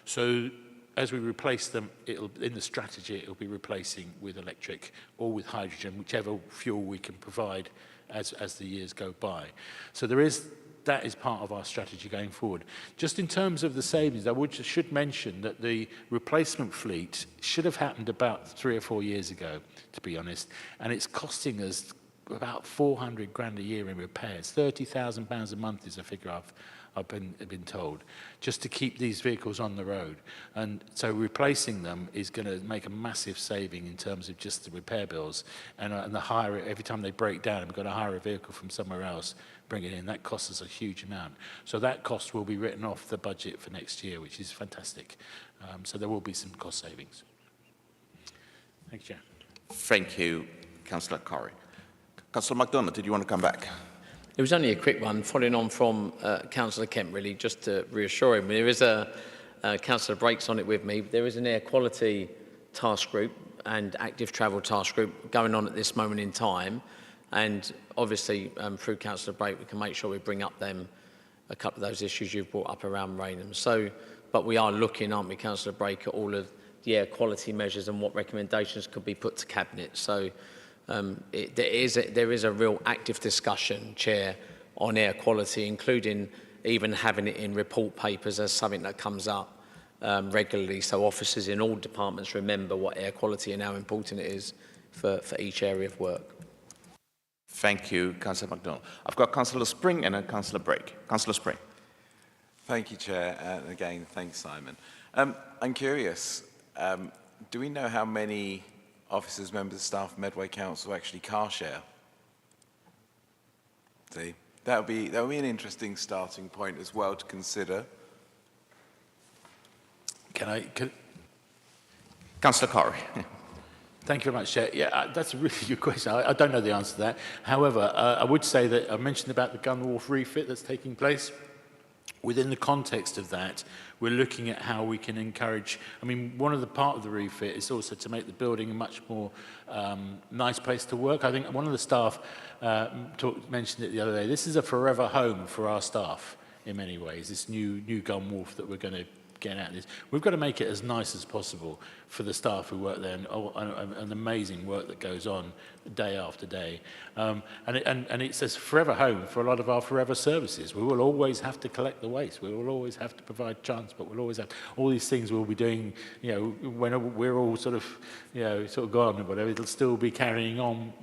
So as we replace them, in the strategy, it'll be replacing with electric or with hydrogen, whichever fuel we can provide as the years go by. So that is part of our strategy going forward. Just in terms of the savings, I should mention that the replacement fleet should have happened about 3 or 4 years ago, to be honest, and it's costing us about 400 grand a year in repairs. £30,000 a month is a figure I've been told, just to keep these vehicles on the road. And so replacing them is going to make a massive saving in terms of just the repair bills and the hire. Every time they break down, we've got to hire a vehicle from somewhere else, bring it in. That costs us a huge amount. So that cost will be written off the budget for next year, which is fantastic. So there will be some cost savings. Thank you, Chair. Thank you, Councillor Corrie. Councillor MacDonald, did you want to come back? It was only a quick one, following on from Councillor Kemp, really, just to reassure him. There is Councillor Breaks on it with me. There is an air quality task group and active travel task group going on at this moment in time. And obviously, through Councillor Brake, we can make sure we bring up a couple of those issues you've brought up around Rainham. So, but we are looking, aren't we, Councillor Brake, at all of the air quality measures and what recommendations could be put to Cabinet. So there is a real active discussion, Chair, on air quality, including even having it in report papers as something that comes up regularly, so officers in all departments remember what air quality and how important it is for each area of work. Thank you, Councillor MacDonald. I've got Councillor Spring and then Councillor Brake. Councillor Spring. Thank you, Chair. And again, thanks, Simon. I'm curious, do we know how many officers, members of staff, Medway Council actually car share? See, that would be an interesting starting point as well to consider. Councillor Corrie. Thank you very much, Chair. Yeah, that's a really good question. I don't know the answer to that. However, I would say that I mentioned about the Gun Wharf refit that's taking place. Within the context of that, we're looking at how we can encourage, I mean, one of the part of the refit is also to make the building a much more nice place to work. I think one of the staff mentioned it the other day. This is a forever home for our staff in many ways, this new Gun Wharf that we're going to get out of this. We've got to make it as nice as possible for the staff who work there, and amazing work that goes on day after day. And it's a forever home for a lot of our forever services. We will always have to collect the waste. We will always have to provide transport. We'll always have all these things we'll be doing, you know, when we're all sort of gone or whatever, it'll still be carrying on.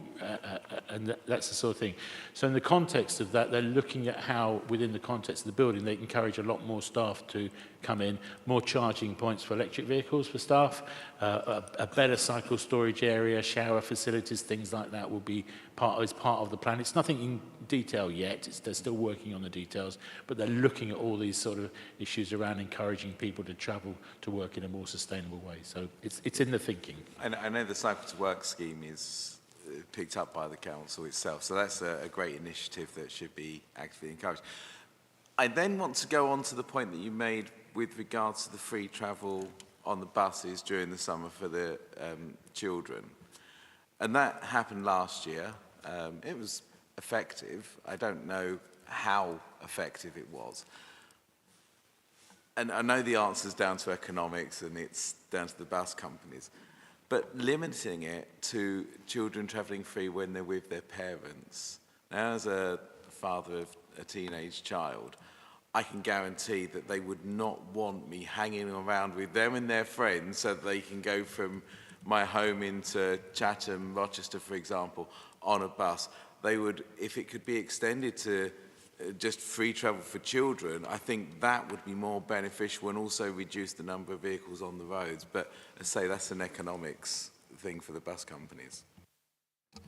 And that's the sort of thing. So in the context of that, they're looking at how, within the context of the building, they encourage a lot more staff to come in, more charging points for electric vehicles for staff, a better cycle storage area, shower facilities, things like that will be part of the plan. It's nothing in detail yet. They're still working on the details, but they're looking at all these sort of issues around encouraging people to travel to work in a more sustainable way. So it's in the thinking. I know the Cycle to Work scheme is picked up by the council itself, so that's a great initiative that should be actively encouraged. I then want to go on to the point that you made with regards to the free travel on the buses during the summer for the children, and that happened last year. It was effective. I don't know how effective it was, and I know the answer is down to economics and it's down to the bus companies. But limiting it to children travelling free when they're with their parents. Now, as a father of a teenage child, I can guarantee that they would not want me hanging around with them and their friends so that they can go from my home into Chatham, Rochester, for example, on a bus. They would, if it could be extended to just free travel for children, I think that would be more beneficial and also reduce the number of vehicles on the roads. But as I say, that's an economics thing for the bus companies.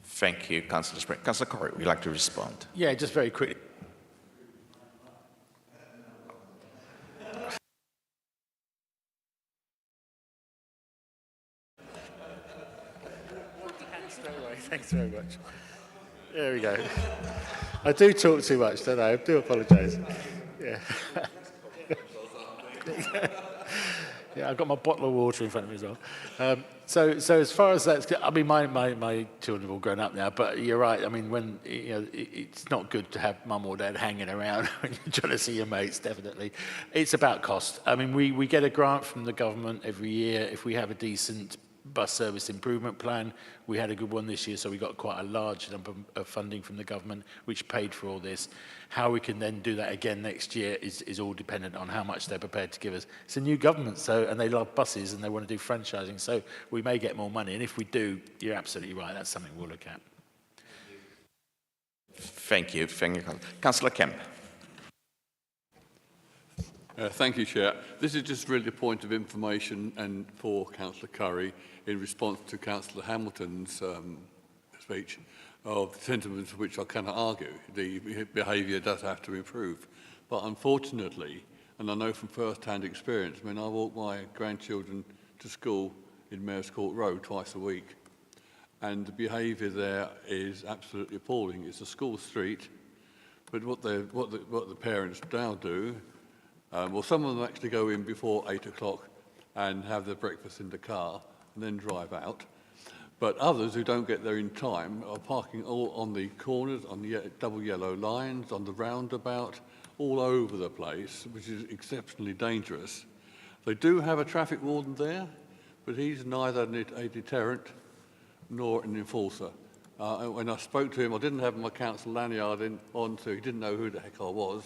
Thank you, Councillor Spring. Councillor Corrie, would you like to respond? Yeah, just very quickly. Thanks very much. There we go. I do talk too much, don't I? I do apologise. Yeah. Yeah, I've got my bottle of water in front of me as well. So as far as that's, I mean, my children have all grown up now, but you're right. I mean, when it's not good to have mum or dad hanging around when you're trying to see your mates. Definitely, it's about cost. I mean, we get a grant from the government every year if we have a decent bus service improvement plan. We had a good one this year, so we got quite a large number of funding from the government, which paid for all this. How we can then do that again next year is all dependent on how much they're prepared to give us. It's a new government, and they love buses and they want to do franchising, so we may get more money. And if we do, you're absolutely right. That's something we'll look at. Thank you. Thank you. Councillor Kemp. Thank you, Chair. This is just really a point of information and for Councillor Curry in response to Councillor Hamilton's speech of the sentiments which I cannot argue. The behaviour does have to improve. But unfortunately, and I know from first-hand experience, I mean, I walk my grandchildren to school in Mayor's Court Road twice a week, and the behaviour there is absolutely appalling. It's a school street, but what the parents now do, well, some of them actually go in before 8 o'clock and have their breakfast in the car and then drive out. But others who don't get there in time are parking all on the corners, on the double yellow lines, on the roundabout, all over the place, which is exceptionally dangerous. They do have a traffic warden there, but he's neither a deterrent nor an enforcer. When I spoke to him, I didn't have my council lanyard on, so he didn't know who the heck I was.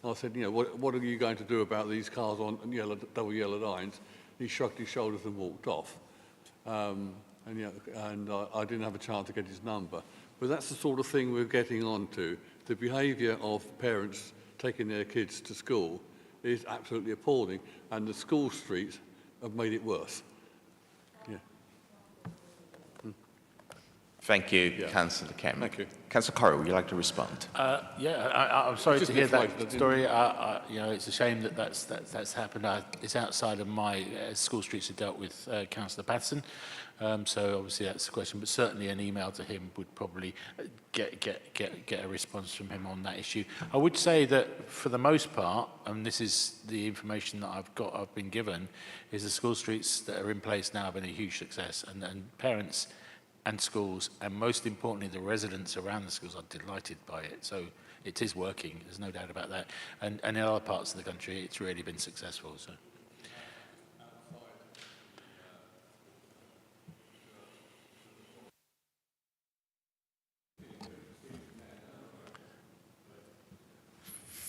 And I said, you know, what are you going to do about these cars on double yellow lines? He shrugged his shoulders and walked off. I didn't have a chance to get his number. But that's the sort of thing we're getting on to. The behaviour of parents taking their kids to school is absolutely appalling, and the school streets have made it worse. Yeah. Thank you, Councillor Kemp. Thank you. Councillor Corrie, would you like to respond? I'm sorry to hear that story. You know, it's a shame that that's happened. It's outside of my school streets are dealt with Councillor Patterson. So obviously that's a question, but certainly an email to him would probably get a response from him on that issue. I would say that for the most part, and this is the information that I've been given, is the school streets that are in place now have been a huge success, and parents and schools, and most importantly the residents around the schools, are delighted by it. So it is working, there's no doubt about that. And in other parts of the country, it's really been successful. So.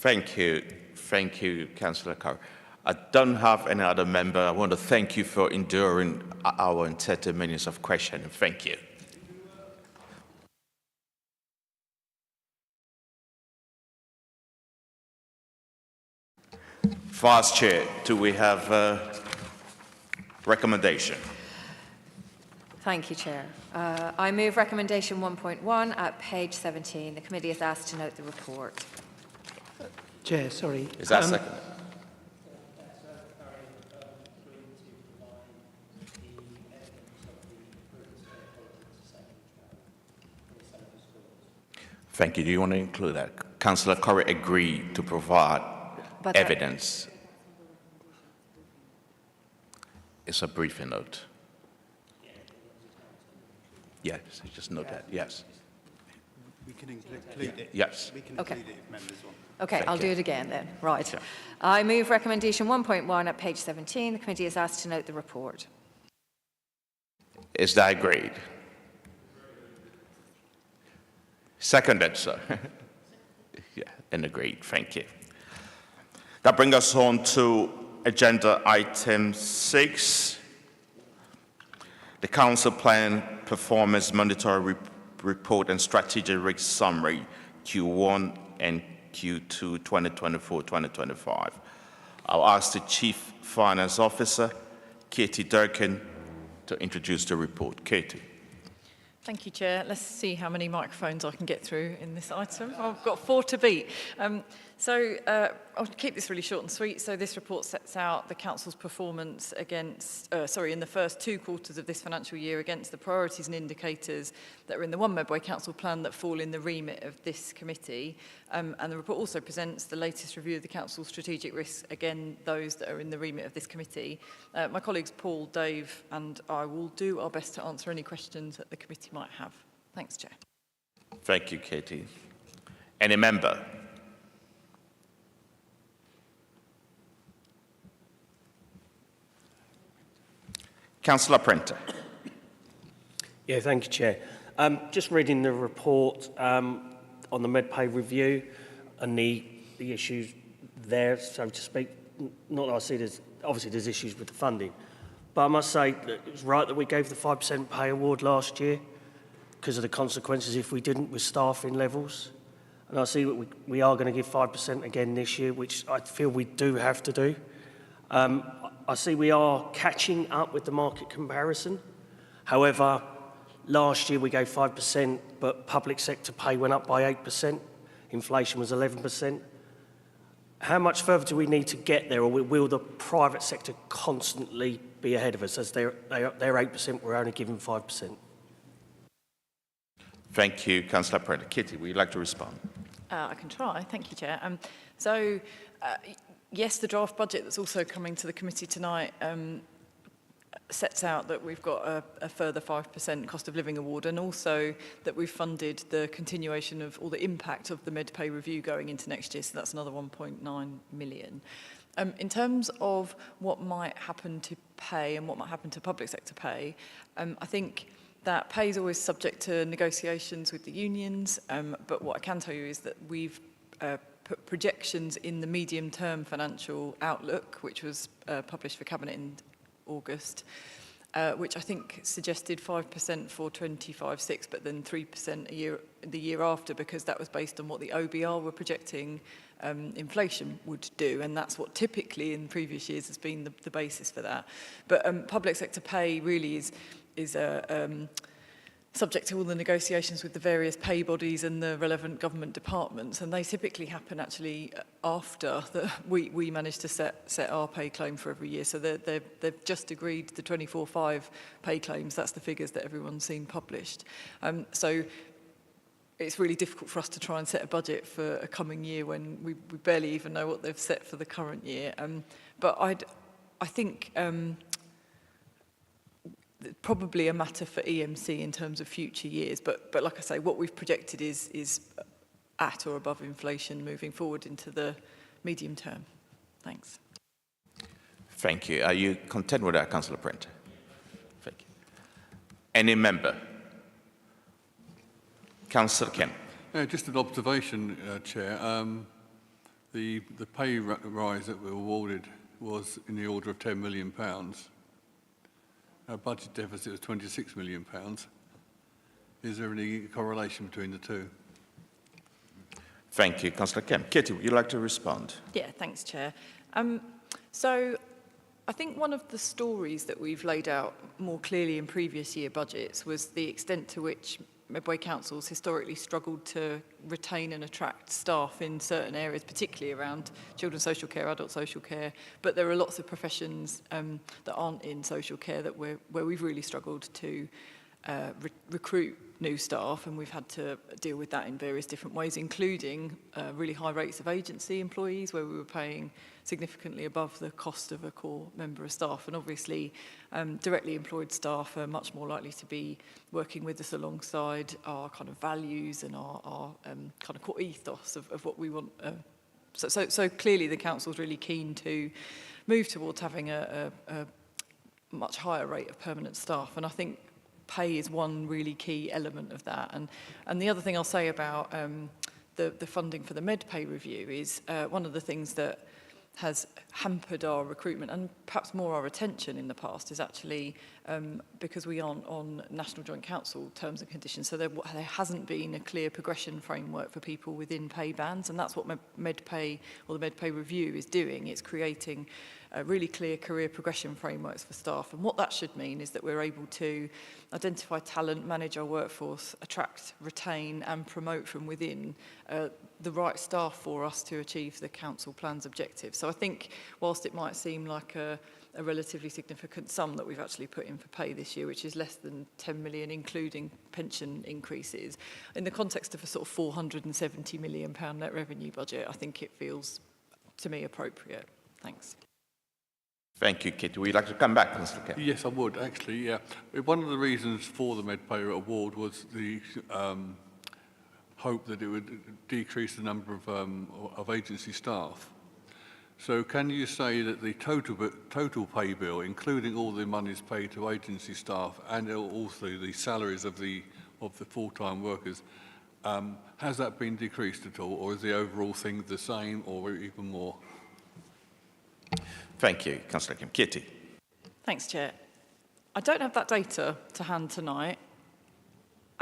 Thank you, Councillor Corrie. I don't have any other member. I want to thank you for enduring our 30 minutes of questioning. Thank you. Vice Chair, do we have a recommendation? Thank you, Chair. I move recommendation 1.1 at page 17. The committee is asked to note the report. Chair, sorry. Is that second? Thank you. Do you want to include that? Councillor Corrie agreed to provide evidence. It's a briefing note. Yes, just note that. Yes. We can include it. Yes. We can include it if members want. Okay, I'll do it again then. Right. Yeah. I move recommendation 1.1 at page 17. The committee is asked to note the report. Is that agreed? Seconded, sir. Yeah, and agreed. Thank you. That brings us on to agenda item 6. The Council Plan Performance Monitoring Report and Strategic Risk Summary, Q1 and Q2 2024-2025. I'll ask the Chief Finance Officer, Katie Durkin, to introduce the report. Katie. Thank you, Chair. Let's see how many microphones I can get through in this item. I've got 4 to beat. I'll keep this really short and sweet. So this report sets out the Council's performance against, in the first 2 quarters of this financial year against the priorities and indicators that are in the One Medway Council Plan that fall in the remit of this committee. And the report also presents the latest review of the Council's strategic risks, again, those that are in the remit of this committee. My colleagues Paul, Dave and I will do our best to answer any questions that the committee might have. Thanks, Chair. Thank you, Katie. Any member? Councillor Prenter. Yeah, thank you, Chair. Just reading the report on the Medway review and the issues there, so to speak. Not that I see obviously there's issues with the funding, but I must say that it was right that we gave the 5% pay award last year because of the consequences if we didn't with staffing levels. And I see that we are going to give 5% again this year, which I feel we do have to do. I see we are catching up with the market comparison. However, last year we gave 5%, but public sector pay went up by 8%. Inflation was 11%. How much further do we need to get there, or will the private sector constantly be ahead of us? As they're 8%, we're only giving 5%. Thank you, Councillor Prenter. Kitty, would you like to respond? I can try. Thank you, Chair. Yes, the draft budget that's also coming to the committee tonight sets out that we've got a further 5% cost of living award, and also that we've funded the continuation of all the impact of the Medpay review going into next year, so that's another 1.9 million. In terms of what might happen to pay and what might happen to public sector pay, I think that pay is always subject to negotiations with the unions, but what I can tell you is that we've put projections in the medium-term financial outlook, which was published for Cabinet in August, which I think suggested 5% for 25-6, but then 3% the year after, because that was based on what the OBR were projecting inflation would do, and that's what typically in previous years has been the basis for that. But public sector pay really is subject to all the negotiations with the various pay bodies and the relevant government departments, and they typically happen actually after we manage to set our pay claim for every year. So they've just agreed the 24/5 pay claims. That's the figures that everyone's seen published. So it's really difficult for us to try and set a budget for a coming year when we barely even know what they've set for the current year. But I think probably a matter for EMC in terms of future years. But like I say, what we've projected is at or above inflation moving forward into the medium term. Thanks. Thank you. Are you content with that, Councillor Prenter? Thank you. Any member? Councillor Kemp. Just an observation, Chair. The pay rise that we awarded was in the order of £10 million. Our budget deficit was £26 million. Is there any correlation between the two? Thank you, Councillor Kemp. Kitty, would you like to respond? Yeah, thanks, Chair. So I think one of the stories that we've laid out more clearly in previous year budgets was the extent to which Medway councils historically struggled to retain and attract staff in certain areas, particularly around children's social care, adult social care. But there are lots of professions that aren't in social care that where we've really struggled to recruit new staff, and we've had to deal with that in various different ways, including really high rates of agency employees, where we were paying significantly above the cost of a core member of staff. And obviously, directly employed staff are much more likely to be working with us alongside our kind of values and our kind of core ethos of what we want. So clearly the council's really keen to move towards having a much higher rate of permanent staff. And I think pay is one really key element of that. And the other thing I'll say about the funding for the Medpay review is one of the things that has hampered our recruitment and perhaps more our retention in the past is actually because we aren't on National Joint Council terms and conditions. So there hasn't been a clear progression framework for people within pay bands, and that's what Medpay or the Medpay review is doing. It's creating really clear career progression frameworks for staff. And what that should mean is that we're able to identify talent, manage our workforce, attract, retain and promote from within the right staff for us to achieve the council plan's objectives. So I think whilst it might seem like a relatively significant sum that we've actually put in for pay this year, which is less than 10 million, including pension increases, in the context of a sort of £470 million net revenue budget, I think it feels, to me, appropriate. Thanks. Thank you, Kitty. Would you like to come back, Mr. Kemp? Yes, I would, actually, yeah. One of the reasons for the Medpay award was the hope that it would decrease the number of agency staff. So can you say that the total pay bill, including all the monies paid to agency staff and also the salaries of the full-time workers, has that been decreased at all, or is the overall thing the same or even more? Thank you, Councillor Kemp. Kitty. Thanks, Chair. I don't have that data to hand tonight,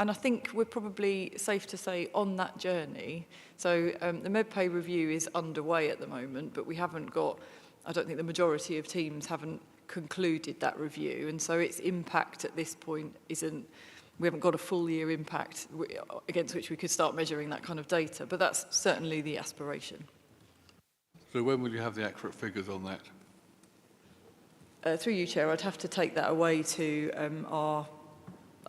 and I think we're probably safe to say on that journey. So the Medpay review is underway at the moment, but we haven't got, I don't think the majority of teams haven't concluded that review, and so its impact at this point isn't, we haven't got a full year impact against which we could start measuring that kind of data, but that's certainly the aspiration. So when will you have the accurate figures on that? Through you, Chair, I'd have to take that away to our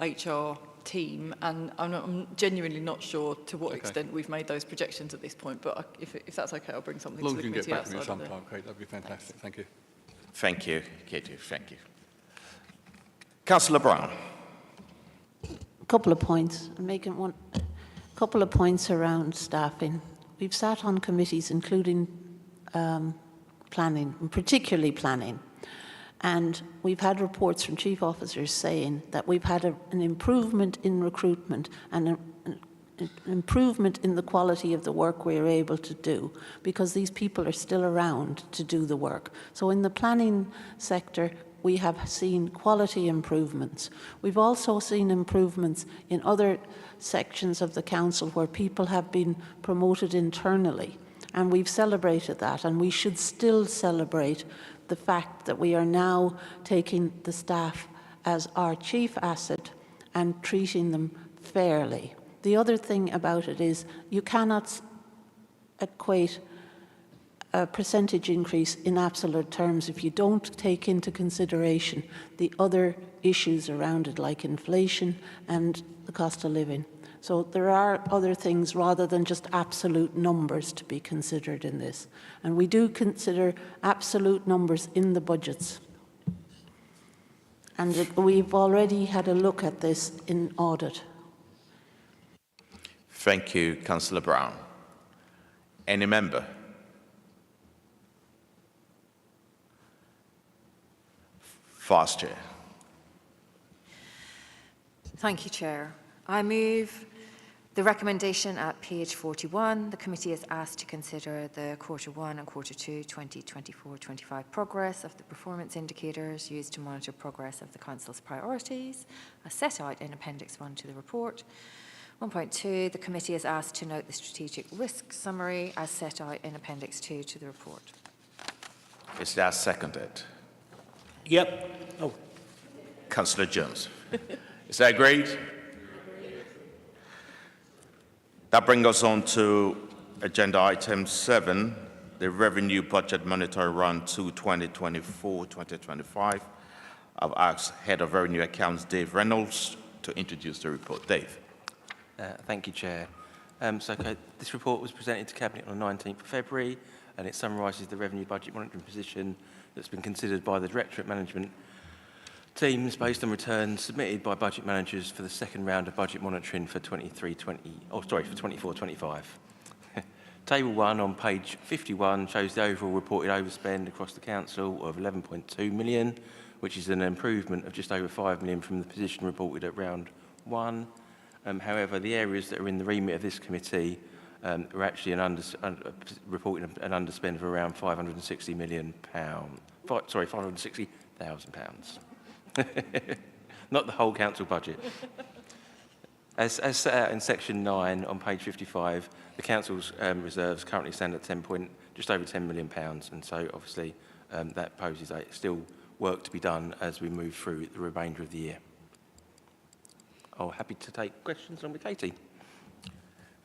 HR team, and I'm genuinely not sure to what extent we've made those projections at this point, but if that's okay, I'll bring something to the committee outside of it. As long as you can get back to me sometime, Kate, that'd be fantastic. Thank you. Thank you, Katie. Thank you. Councillor Brown. A couple of points. I'm making one. A couple of points around staffing. We've sat on committees, including planning, and particularly planning, and we've had reports from chief officers saying that we've had an improvement in recruitment and an improvement in the quality of the work we're able to do because these people are still around to do the work. So in the planning sector, we have seen quality improvements. We've also seen improvements in other sections of the council where people have been promoted internally, and we've celebrated that, and we should still celebrate the fact that we are now taking the staff as our chief asset and treating them fairly. The other thing about it is you cannot equate a percentage increase in absolute terms if you don't take into consideration the other issues around it, like inflation and the cost of living. So there are other things rather than just absolute numbers to be considered in this. And we do consider absolute numbers in the budgets. And we've already had a look at this in audit. Thank you, Councillor Brown. Any member? Vice Chair. Thank you, Chair. I move the recommendation at page 41. The committee is asked to consider the Q1 and Q2 2024-25 progress of the performance indicators used to monitor progress of the Council's priorities, as set out in Appendix 1 to the report. 1.2, the committee is asked to note the strategic risk summary as set out in Appendix 2 to the report. Is that seconded? Yep. Oh. Councillor Jones. Is that agreed? That brings us on to agenda item 7, the Revenue Budget Monitoring Round 2 2024-2025. I've asked Head of Revenue Accounts Dave Reynolds to introduce the report. Dave. Thank you, Chair. This report was presented to Cabinet on the 19th of February, and it summarises the revenue budget monitoring position that's been considered by the Directorate Management teams based on returns submitted by budget managers for the second round of budget monitoring for 24-25. Table 1 on page 51 shows the overall reported overspend across the Council of 11.2 million, which is an improvement of just over 5 million from the position reported at round 1. However, the areas that are in the remit of this committee are actually reporting an underspend of around £560 million. Sorry, £560,000. Not the whole council budget. As set out in section 9 on page 55, the council's reserves currently stand at just over £10 million, and so obviously that poses still work to be done as we move through the remainder of the year. I'm happy to take questions on with Katie.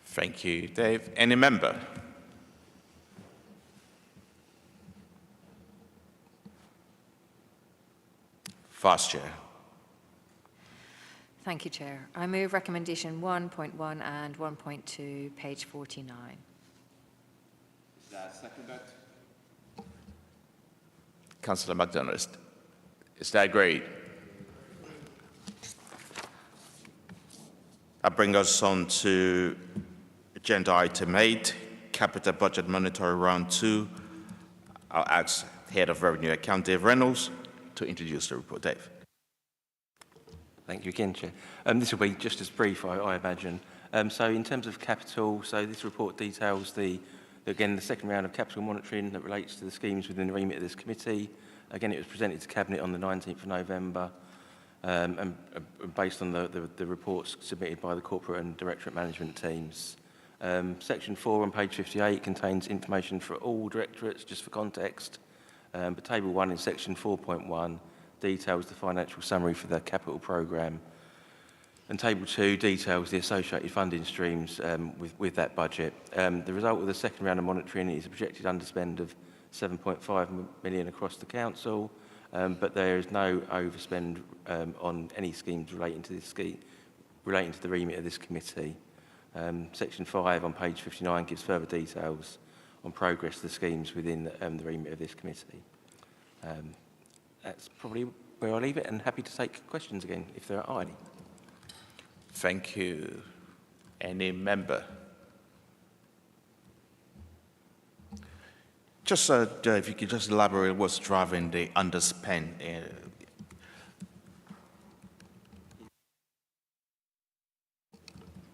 Thank you, Dave. Any member? Vice Chair. Thank you, Chair. I move recommendation 1.1 and 1.2, page 49. Is that seconded? Councillor MacDonald. Is that agreed? That brings us on to agenda item 8, Capital Budget Monitoring Round 2. I'll ask Head of Revenue Account Dave Reynolds to introduce the report. Dave. Thank you again, Chair. This will be just as brief, I imagine. So in terms of capital, so this report details the second round of capital monitoring that relates to the schemes within the remit of this committee. Again, it was presented to Cabinet on the 19th of November. And based on the reports submitted by the corporate and directorate management teams. Section 4 on page 58 contains information for all directorates, just for context. But table 1 in section 4.1 details the financial summary for the capital programme. And table 2 details the associated funding streams with that budget. The result of the second round of monitoring is a projected underspend of 7.5 million across the council. But there is no overspend on any schemes relating to the remit of this committee. Section 5 on page 59 gives further details on progress of the schemes within the remit of this committee. That's probably where I'll leave it, and happy to take questions again if there are any. Thank you. Any member? Just if you could just elaborate what's driving the underspend.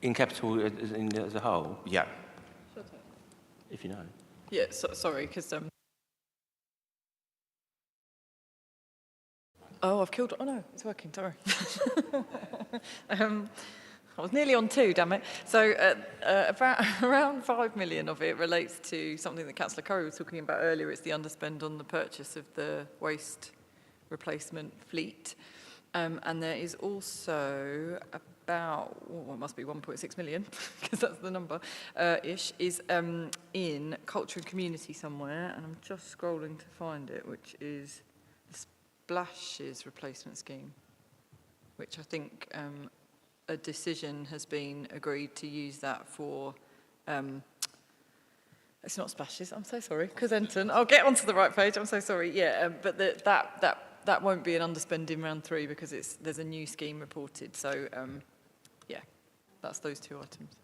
In capital as a whole? Yeah. If you know. Yeah, sorry, because... Oh, I've killed... Oh, no, it's working, sorry. I was nearly on 2, damn it. So around 5 million of it relates to something that Councillor Curry was talking about earlier. It's the underspend on the purchase of the waste replacement fleet. And there is also about, it must be 1.6 million, because that's the number, ish, is in culture and community somewhere. And I'm just scrolling to find it, which is the Splashes replacement scheme, which I think a decision has been agreed to use that for, it's not Splashes, I'm so sorry, Casenton. I'll get onto the right page, I'm so sorry, yeah, but that won't be an underspend in round 3 because there's a new scheme reported, so yeah, that's those 2 items.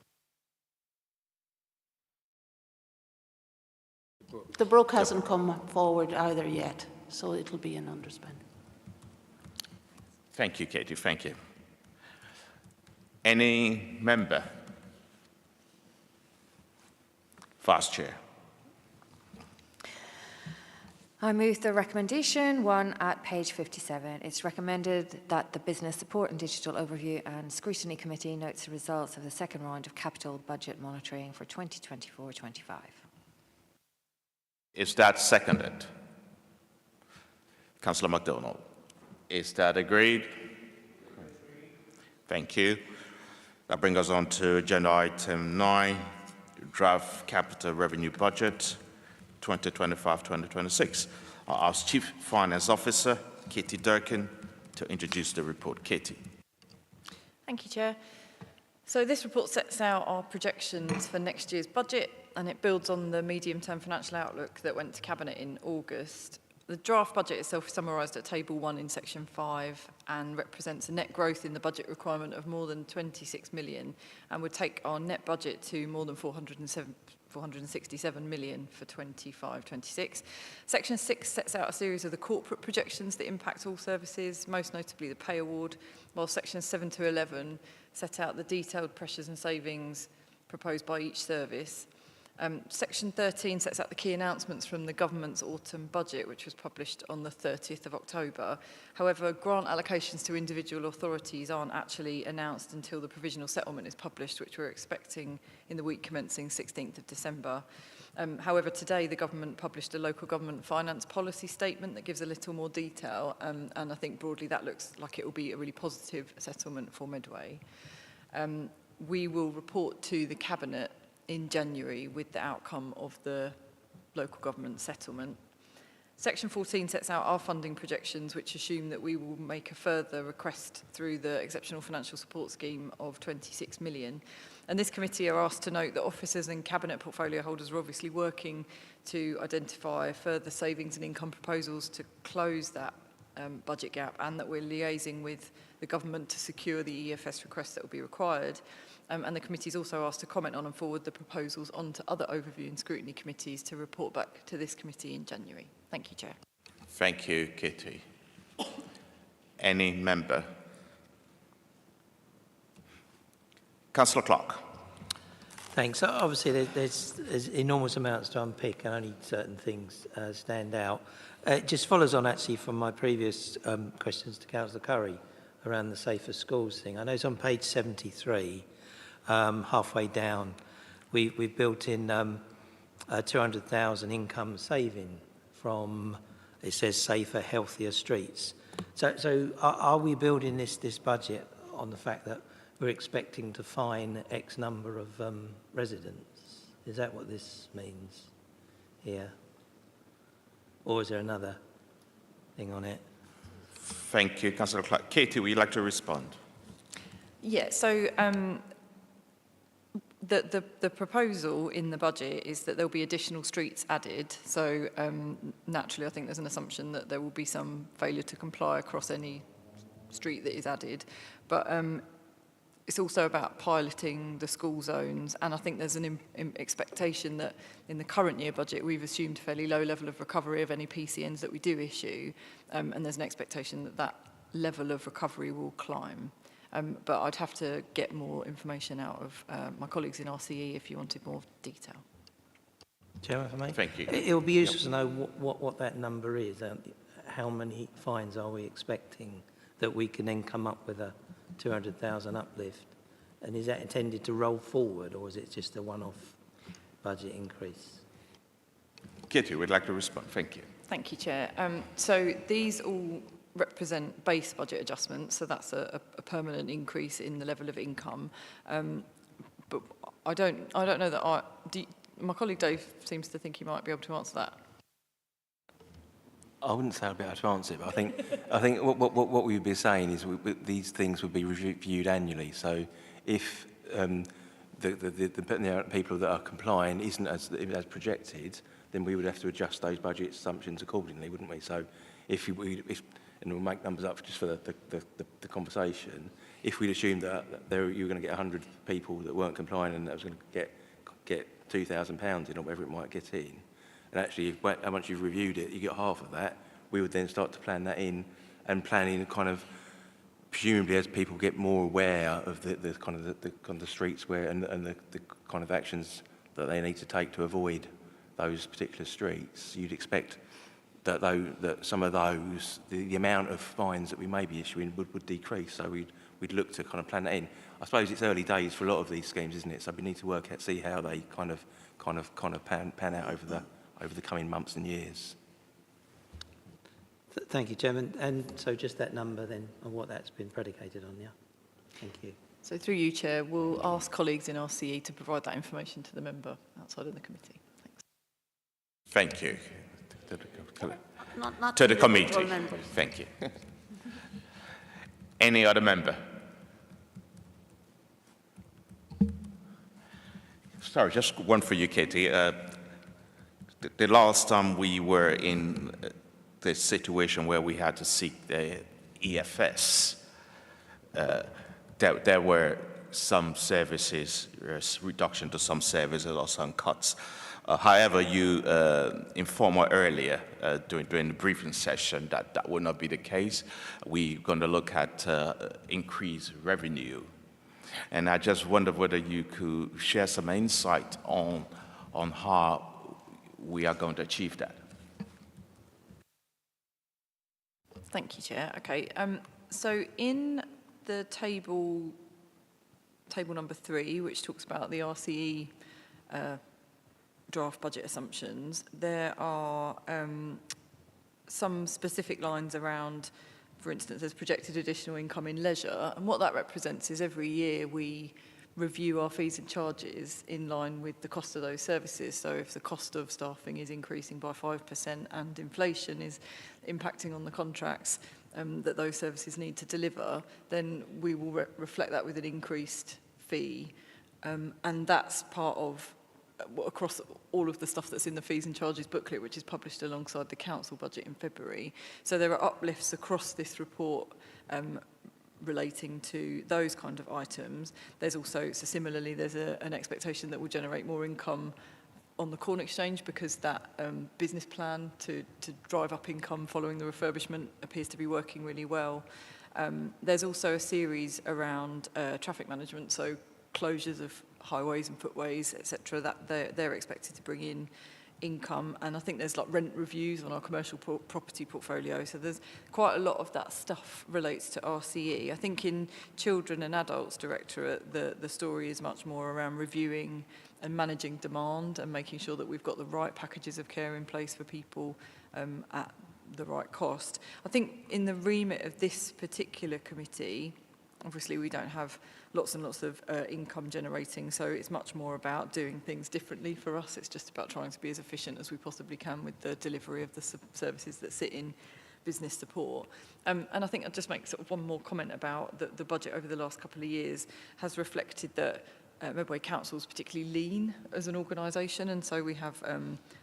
The Brook hasn't come forward either yet, so it'll be an underspend. Thank you, Katie, thank you. Any member? Vice Chair. I move the recommendation 1 at page 57. It's recommended that the Business Support and Digital Overview and Scrutiny Committee notes the results of the second round of capital budget monitoring for 2024-25. Is that seconded? Councillor MacDonald. Is that agreed? Thank you. That brings us on to agenda item 9, draft capital revenue budget 2025-2026. I'll ask Chief Finance Officer Katie Durkin to introduce the report. Katie. Thank you, Chair. So this report sets out our projections for next year's budget, and it builds on the medium-term financial outlook that went to Cabinet in August. The draft budget itself is summarised at Table 1 in Section 5 and represents a net growth in the budget requirement of more than 26 million and would take our net budget to more than 467 million for 25-26. Section 6 sets out a series of the corporate projections that impact all services, most notably the pay award, while Sections 7 to 11 set out the detailed pressures and savings proposed by each service. Section 13 sets out the key announcements from the government's autumn budget, which was published on the 30th of October. However, grant allocations to individual authorities aren't actually announced until the provisional settlement is published, which we're expecting in the week commencing 16th of December. However, today the government published a local government finance policy statement that gives a little more detail, and I think broadly that looks like it will be a really positive settlement for Medway. We will report to the Cabinet in January with the outcome of the local government settlement. Section 14 sets out our funding projections, which assume that we will make a further request through the Exceptional Financial Support Scheme of 26 million. And this committee are asked to note that officers and Cabinet portfolio holders are obviously working to identify further savings and income proposals to close that budget gap, and that we're liaising with the government to secure the EFS requests that will be required. And the committee is also asked to comment on and forward the proposals onto other overview and scrutiny committees to report back to this committee in January. Thank you, Chair. Thank you, Kitty. Any member? Councillor Clark. Thanks. Obviously, there's enormous amounts to unpick, and only certain things stand out. It just follows on, actually, from my previous questions to Councillor Curry around the Safer Schools thing. I know it's on page 73. Halfway down, we've built in 200,000 income saving from, it says, safer, healthier streets. So are we building this budget on the fact that we're expecting to fine X number of residents? Is that what this means here? Or is there another thing on it? Thank you, Councillor Clark. Katie, would you like to respond? Yeah, so The proposal in the budget is that there'll be additional streets added. So naturally, I think there's an assumption that there will be some failure to comply across any street that is added. But it's also about piloting the school zones. And I think there's an expectation that in the current year budget, we've assumed a fairly low level of recovery of any PCNs that we do issue. And there's an expectation that that level of recovery will climb. But I'd have to get more information out of my colleagues in RCE if you wanted more detail. Chairman, for me? Thank you. It would be useful to know what that number is. How many fines are we expecting that we can then come up with a 200,000 uplift? And is that intended to roll forward, or is it just a one-off budget increase? Kitty, would like to respond. Thank you. Thank you, Chair. So these all represent base budget adjustments, so that's a permanent increase in the level of income. But I don't know that my colleague Dave seems to think he might be able to answer that. I wouldn't say I'd be able to answer it, but I think what we would be saying is these things would be reviewed annually. So if the people that are complying isn't as projected, then we would have to adjust those budget assumptions accordingly, wouldn't we? So if and we'll make numbers up just for the conversation, if we'd assumed that you were going to get 100 people that weren't complying and that was going to get £2,000 in or whatever it might get in, and actually how much you've reviewed it, you get half of that, we would then start to plan that in, and planning kind of presumably as people get more aware of the kind of the streets where and the kind of actions that they need to take to avoid those particular streets, you'd expect that some of those, the amount of fines that we may be issuing would decrease. So we'd look to kind of plan that in. I suppose it's early days for a lot of these schemes, isn't it? So we need to see how they kind of pan out over the coming months and years. Thank you, Chairman. And so just that number then, and what that's been predicated on, yeah? Thank you. So through you, Chair, we'll ask colleagues in RCE to provide that information to the member outside of the committee. Thanks. Thank you. Not To the committee. members. Thank you. Any other member? Sorry, just one for you, Katie. The last time we were in the situation where we had to seek the EFS, there were some services, reduction to some services or some cuts. However, you informed earlier during the briefing session that would not be the case. We're going to look at increased revenue. And I just wonder whether you could share some insight on how we are going to achieve that. Thank you, Chair. Okay, so in the table number 3, which talks about the RCE draft budget assumptions, there are some specific lines around, for instance, there's projected additional income in leisure, and what that represents is every year we review our fees and charges in line with the cost of those services. So if the cost of staffing is increasing by 5% and inflation is impacting on the contracts that those services need to deliver, then we will reflect that with an increased fee. And that's part of across all of the stuff that's in the fees and charges booklet, which is published alongside the council budget in February. So there are uplifts across this report relating to those kind of items. There's also, so similarly, there's an expectation that will generate more income on the Corn Exchange because that business plan to drive up income following the refurbishment appears to be working really well. There's also a series around traffic management, so closures of highways and footways, etc., that they're expected to bring in income. And I think there's like rent reviews on our commercial property portfolio. So there's quite a lot of that stuff relates to RCE. I think in Children and Adults Directorate, the story is much more around reviewing and managing demand and making sure that we've got the right packages of care in place for people at the right cost. I think in the remit of this particular committee, obviously we don't have lots and lots of income generating, so it's much more about doing things differently for us. It's just about trying to be as efficient as we possibly can with the delivery of the services that sit in business support. And I think I'll just make sort of one more comment about the budget over the last couple of years has reflected that Medway Council is particularly lean as an organisation, and so we have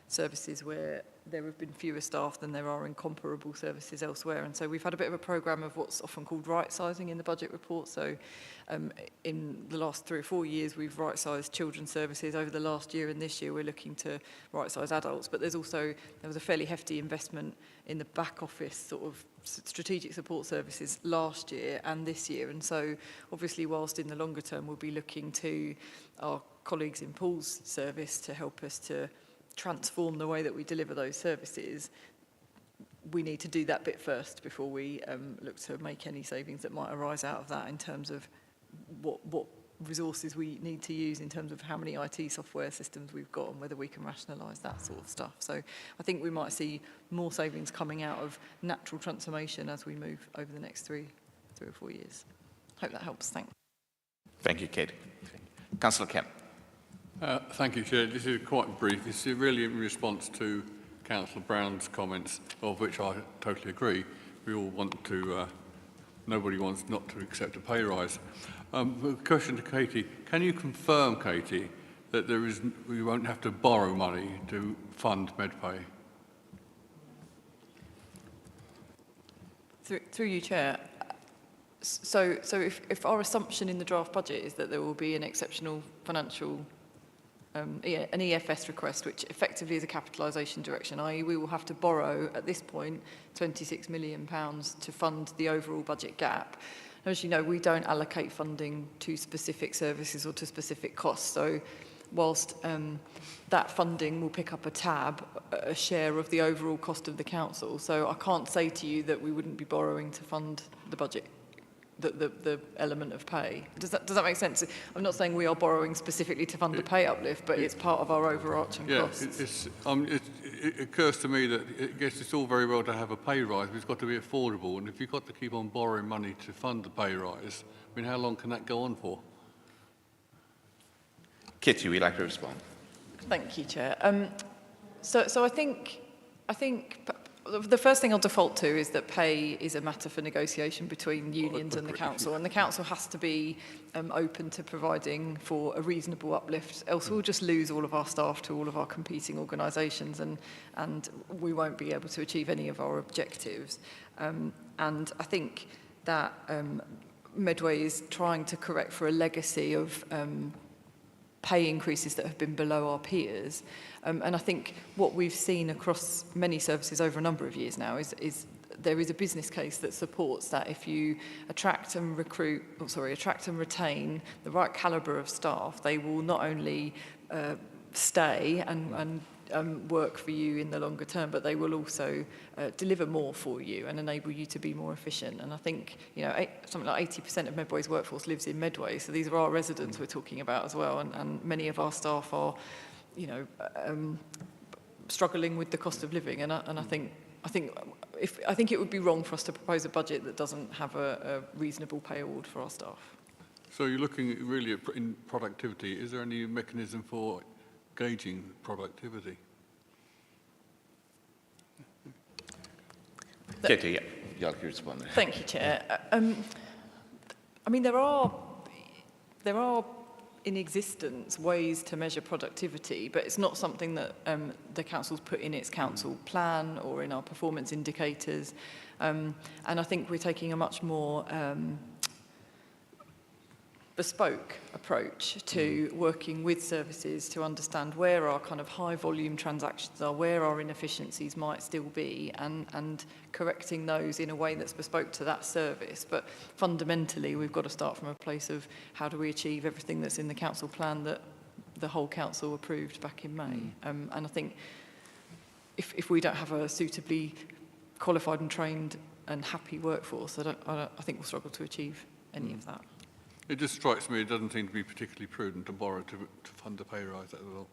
services where there have been fewer staff than there are in comparable services elsewhere. And so we've had a bit of a programme of what's often called right-sizing in the budget report. So in the last 3 or 4 years, we've right-sized children's services. Over the last year and this year, we're looking to right-size adults. But there was a fairly hefty investment in the back office sort of strategic support services last year and this year. And so obviously, whilst in the longer term, we'll be looking to our colleagues in Paul's service to help us to transform the way that we deliver those services, we need to do that bit first before we look to make any savings that might arise out of that in terms of what resources we need to use in terms of how many IT software systems we've got and whether we can rationalise that sort of stuff. So I think we might see more savings coming out of natural transformation as we move over the next 3 or 4 years. Hope that helps. Thanks. Thank you, Kate. Councillor Kemp. Thank you, Chair. This is quite brief. This is really in response to Councillor Brown's comments, of which I totally agree. We all want to, nobody wants not to accept a pay rise. Question to Katie. Can you confirm, Katie, that we won't have to borrow money to fund Medway? Through you, Chair. So if our assumption in the draft budget is that there will be an exceptional financial an EFS request, which effectively is a capitalisation direction, i.e. we will have to borrow, at this point, £26 million to fund the overall budget gap. As you know, we don't allocate funding to specific services or to specific costs, so whilst that funding will pick up a share of the overall cost of the council, so I can't say to you that we wouldn't be borrowing to fund the budget. The element of pay. Does that make sense? I'm not saying we are borrowing specifically to fund a pay uplift, but it's part of our overarching costs. It occurs to me that I guess it's all very well to have a pay rise, but it's got to be affordable. And if you've got to keep on borrowing money to fund the pay rise, I mean, how long can that go on for? Kitty, would you like to respond? Thank you, Chair. So I think the first thing I'll default to is that pay is a matter for negotiation between unions and the council, and the council has to be open to providing for a reasonable uplift, else we'll just lose all of our staff to all of our competing organisations, and we won't be able to achieve any of our objectives. And I think that Medway is trying to correct for a legacy of pay increases that have been below our peers. And I think what we've seen across many services over a number of years now is there is a business case that supports that if you attract and retain the right calibre of staff, they will not only stay and work for you in the longer term, but they will also deliver more for you and enable you to be more efficient. And I think, something like 80% of Medway's workforce lives in Medway, so these are our residents we're talking about as well, and many of our staff are, struggling with the cost of living. And I think it would be wrong for us to propose a budget that doesn't have a reasonable pay award for our staff. So you're looking really in productivity. Is there any mechanism for gauging productivity? Katie, yeah, you'll like to respond. Thank you, Chair. I mean, there are in existence ways to measure productivity, but it's not something that the council's put in its council plan or in our performance indicators. And I think we're taking a much more bespoke approach to working with services to understand where our kind of high volume transactions are, where our inefficiencies might still be, and correcting those in a way that's bespoke to that service. But fundamentally, we've got to start from a place of how do we achieve everything that's in the council plan that the whole council approved back in May. And I think if we don't have a suitably qualified and trained and happy workforce, I think we'll struggle to achieve any of that. It just strikes me it doesn't seem to be particularly prudent to borrow to fund a pay rise at all.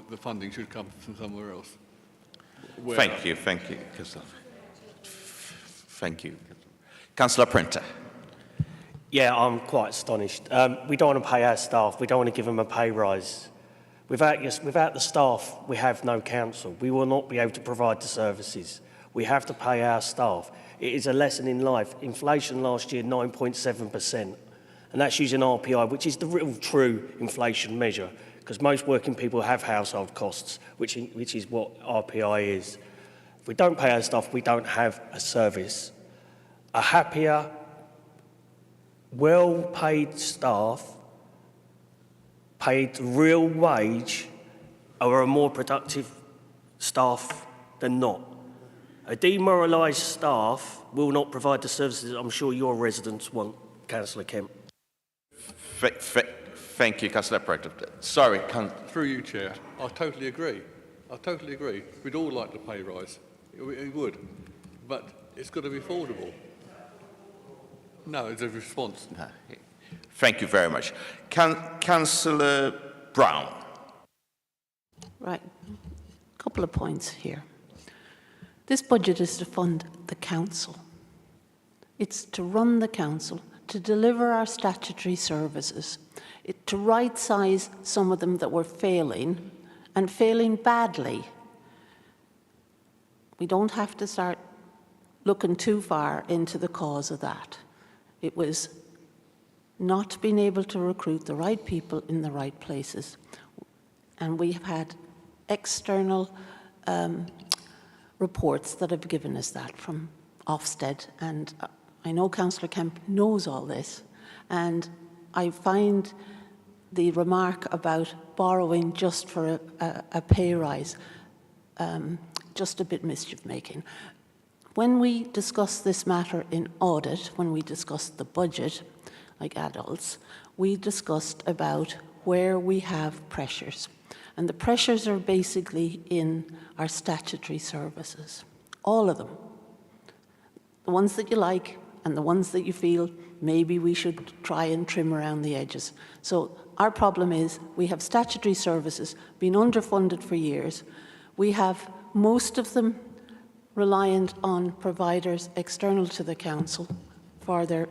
The funding should come from somewhere else. Thank you, Thank you. Councillor Printer. Yeah, I'm quite astonished. We don't want to pay our staff. We don't want to give them a pay rise. Without the staff, we have no council. We will not be able to provide the services. We have to pay our staff. It is a lesson in life. Inflation last year, 9.7%. and that's using RPI, which is the real true inflation measure, because most working people have household costs, which is what RPI is. If we don't pay our staff, we don't have a service. A happier, well-paid staff, paid real wage, are a more productive staff than not. A demoralised staff will not provide the services I'm sure your residents want, Councillor Kemp. Thank you, Councillor Pratt. Sorry, Through you, Chair. I totally agree. I totally agree. We'd all like the pay rise. We would. But it's got to be affordable. No, it's a response. No. Thank you very much. Councillor Brown. Right. A couple of points here. This budget is to fund the council. It's to run the council, to deliver our statutory services, to right-size some of them that were failing, and failing badly. We don't have to start looking too far into the cause of that. It was not being able to recruit the right people in the right places. And we have had external reports that have given us that from Ofsted, and I know Councillor Kemp knows all this, and I find the remark about borrowing just for a pay rise just a bit mischief-making. When we discuss this matter in audit, when we discussed the budget, like adults, we discussed about where we have pressures. And the pressures are basically in our statutory services, all of them. The ones that you like and the ones that you feel maybe we should try and trim around the edges. So our problem is we have statutory services being underfunded for years. We have most of them reliant on providers external to the council,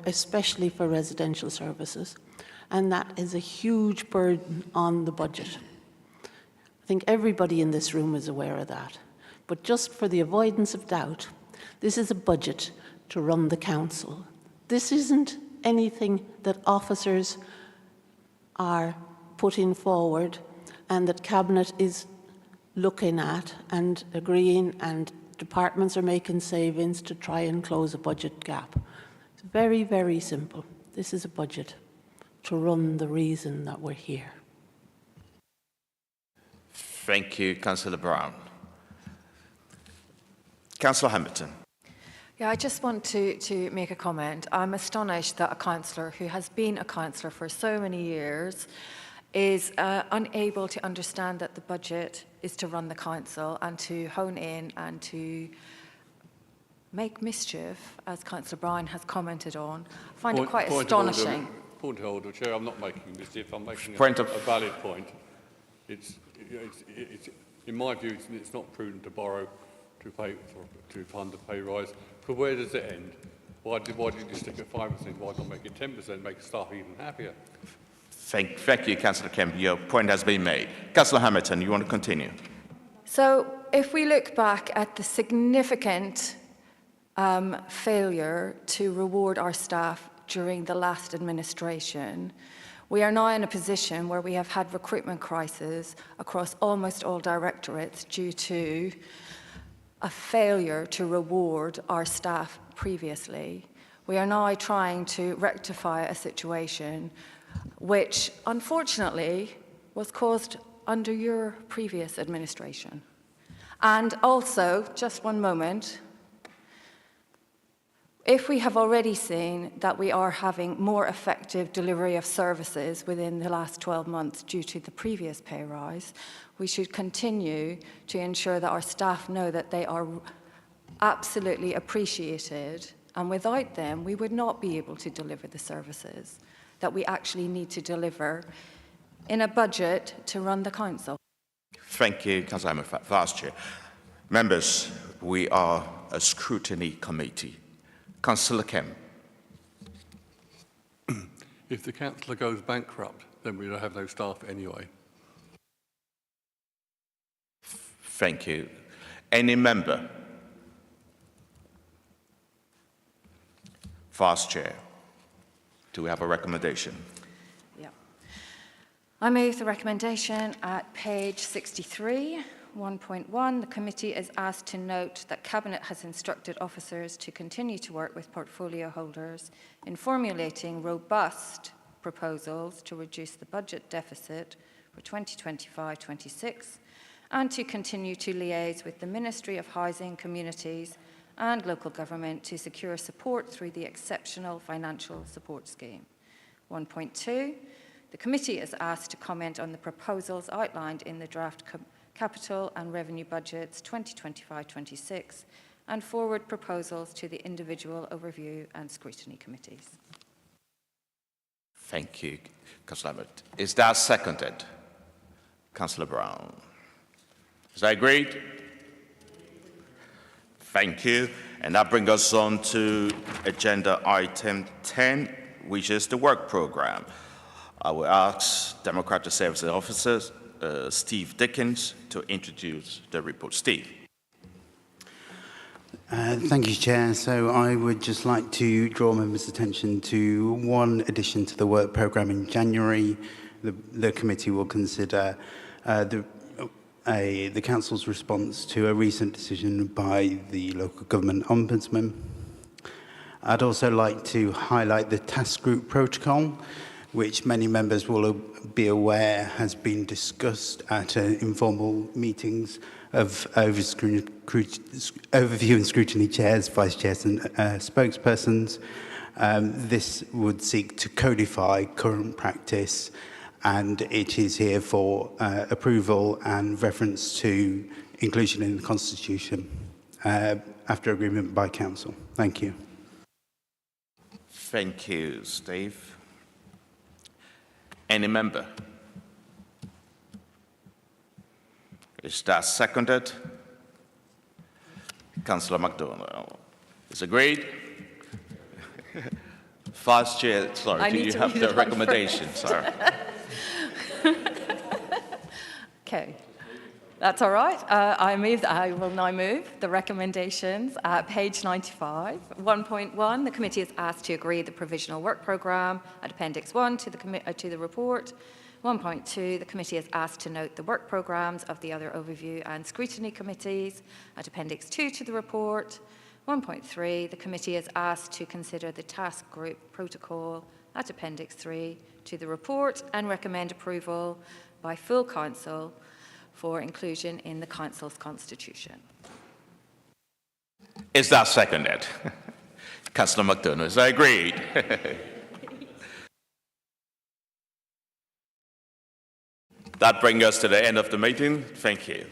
especially for residential services. And that is a huge burden on the budget. I think everybody in this room is aware of that. But just for the avoidance of doubt, this is a budget to run the council. This isn't anything that officers are putting forward and that Cabinet is looking at and agreeing, and departments are making savings to try and close a budget gap. It's very, very simple. This is a budget to run the reason that we're here. Thank you, Councillor Brown. Councillor Hamilton. Yeah, I just want to make a comment. I'm astonished that a councillor who has been a councillor for so many years is unable to understand that the budget is to run the council and to hone in and to make mischief, as Councillor Brown has commented on. I find it quite astonishing. Point of order, Chair. I'm not making mischief. I'm making a valid point. It's, in my view, it's not prudent to borrow to fund a pay rise. But where does it end? Why did you stick at 5%? Why not make it 10%? Make staff even happier? Thank you, Councillor Kemp. Your point has been made. Councillor Hamilton, you want to continue? So, if we look back at the significant failure to reward our staff during the last administration, we are now in a position where we have had recruitment crises across almost all directorates due to a failure to reward our staff previously. We are now trying to rectify a situation which, unfortunately, was caused under your previous administration. And also, just one moment, if we have already seen that we are having more effective delivery of services within the last 12 months due to the previous pay rise, we should continue to ensure that our staff know that they are absolutely appreciated, and without them, we would not be able to deliver the services that we actually need to deliver in a budget to run the council. Thank you, Councillor Hamilton. Vice Chair. Members, we are a scrutiny committee. Councillor Kemp. If the councillor goes bankrupt, then we'll have no staff anyway. Thank you. Any member? Vice Chair. Do we have a recommendation? Yeah. I move the recommendation at page 63. 1.1, the committee is asked to note that Cabinet has instructed officers to continue to work with portfolio holders in formulating robust proposals to reduce the budget deficit for 2025-26 and to continue to liaise with the Ministry of Housing, Communities and Local Government to secure support through the Exceptional Financial Support Scheme. 1.2, the committee is asked to comment on the proposals outlined in the draft Capital and Revenue Budgets 2025-26 and forward proposals to the individual overview and scrutiny committees. Thank you, Councillor Abbott. Is that seconded? Councillor Brown. Is that agreed? Thank you. And that brings us on to agenda item 10, which is the work program. I will ask Democratic Services Officer Steve Dickens to introduce the report. Steve. Thank you, Chair. So I would just like to draw members' attention to one addition to the work programme in January. The committee will consider the Council's response to a recent decision by the Local Government Ombudsman. I'd also like to highlight the task group protocol, which many members will be aware has been discussed at informal meetings of overview and scrutiny chairs, vice chairs and spokespersons. This would seek to codify current practice, and it is here for approval and reference to inclusion in the Constitution after agreement by Council. Thank you. Thank you, Steve. Any member? Is that seconded? Councillor MacDonald. Is agreed? Vice Chair, sorry, do you have the recommendation? Sorry. Okay. That's all right. I will now move the recommendations at page 95. 1.1, the committee is asked to agree the provisional work programme at Appendix 1 to the report. 1.2, the committee is asked to note the work programmes of the other overview and scrutiny committees at Appendix 2 to the report. 1.3, the committee is asked to consider the task group protocol at Appendix 3 to the report and recommend approval by full Council for inclusion in the Council's Constitution. Is that seconded? Councillor McDonough, is that agreed? That brings us to the end of the meeting. Thank you.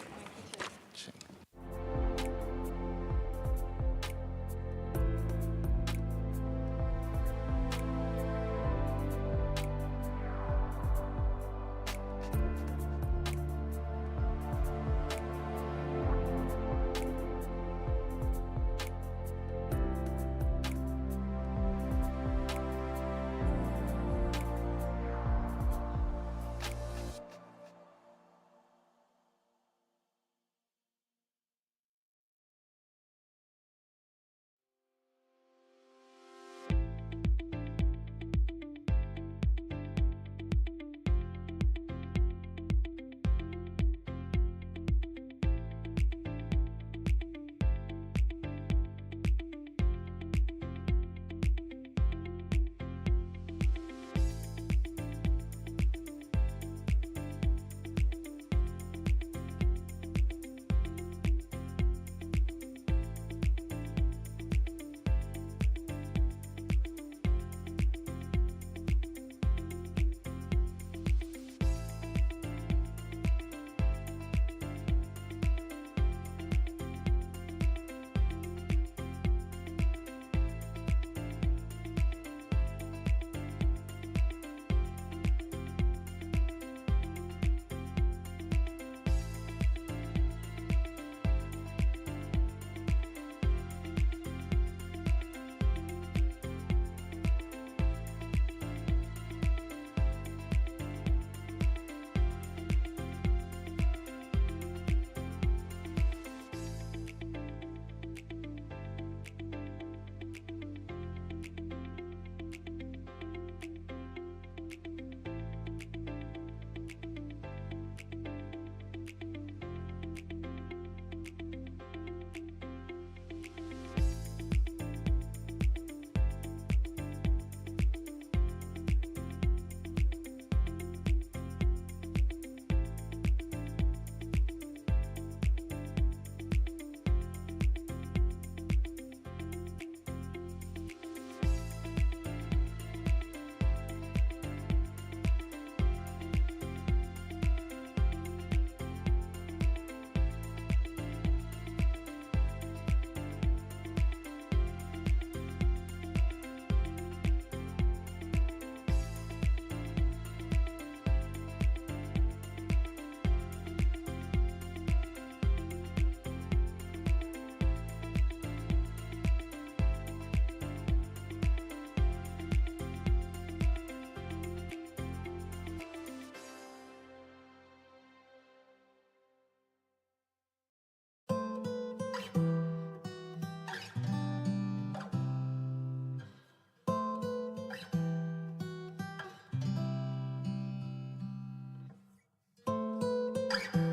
Thank you.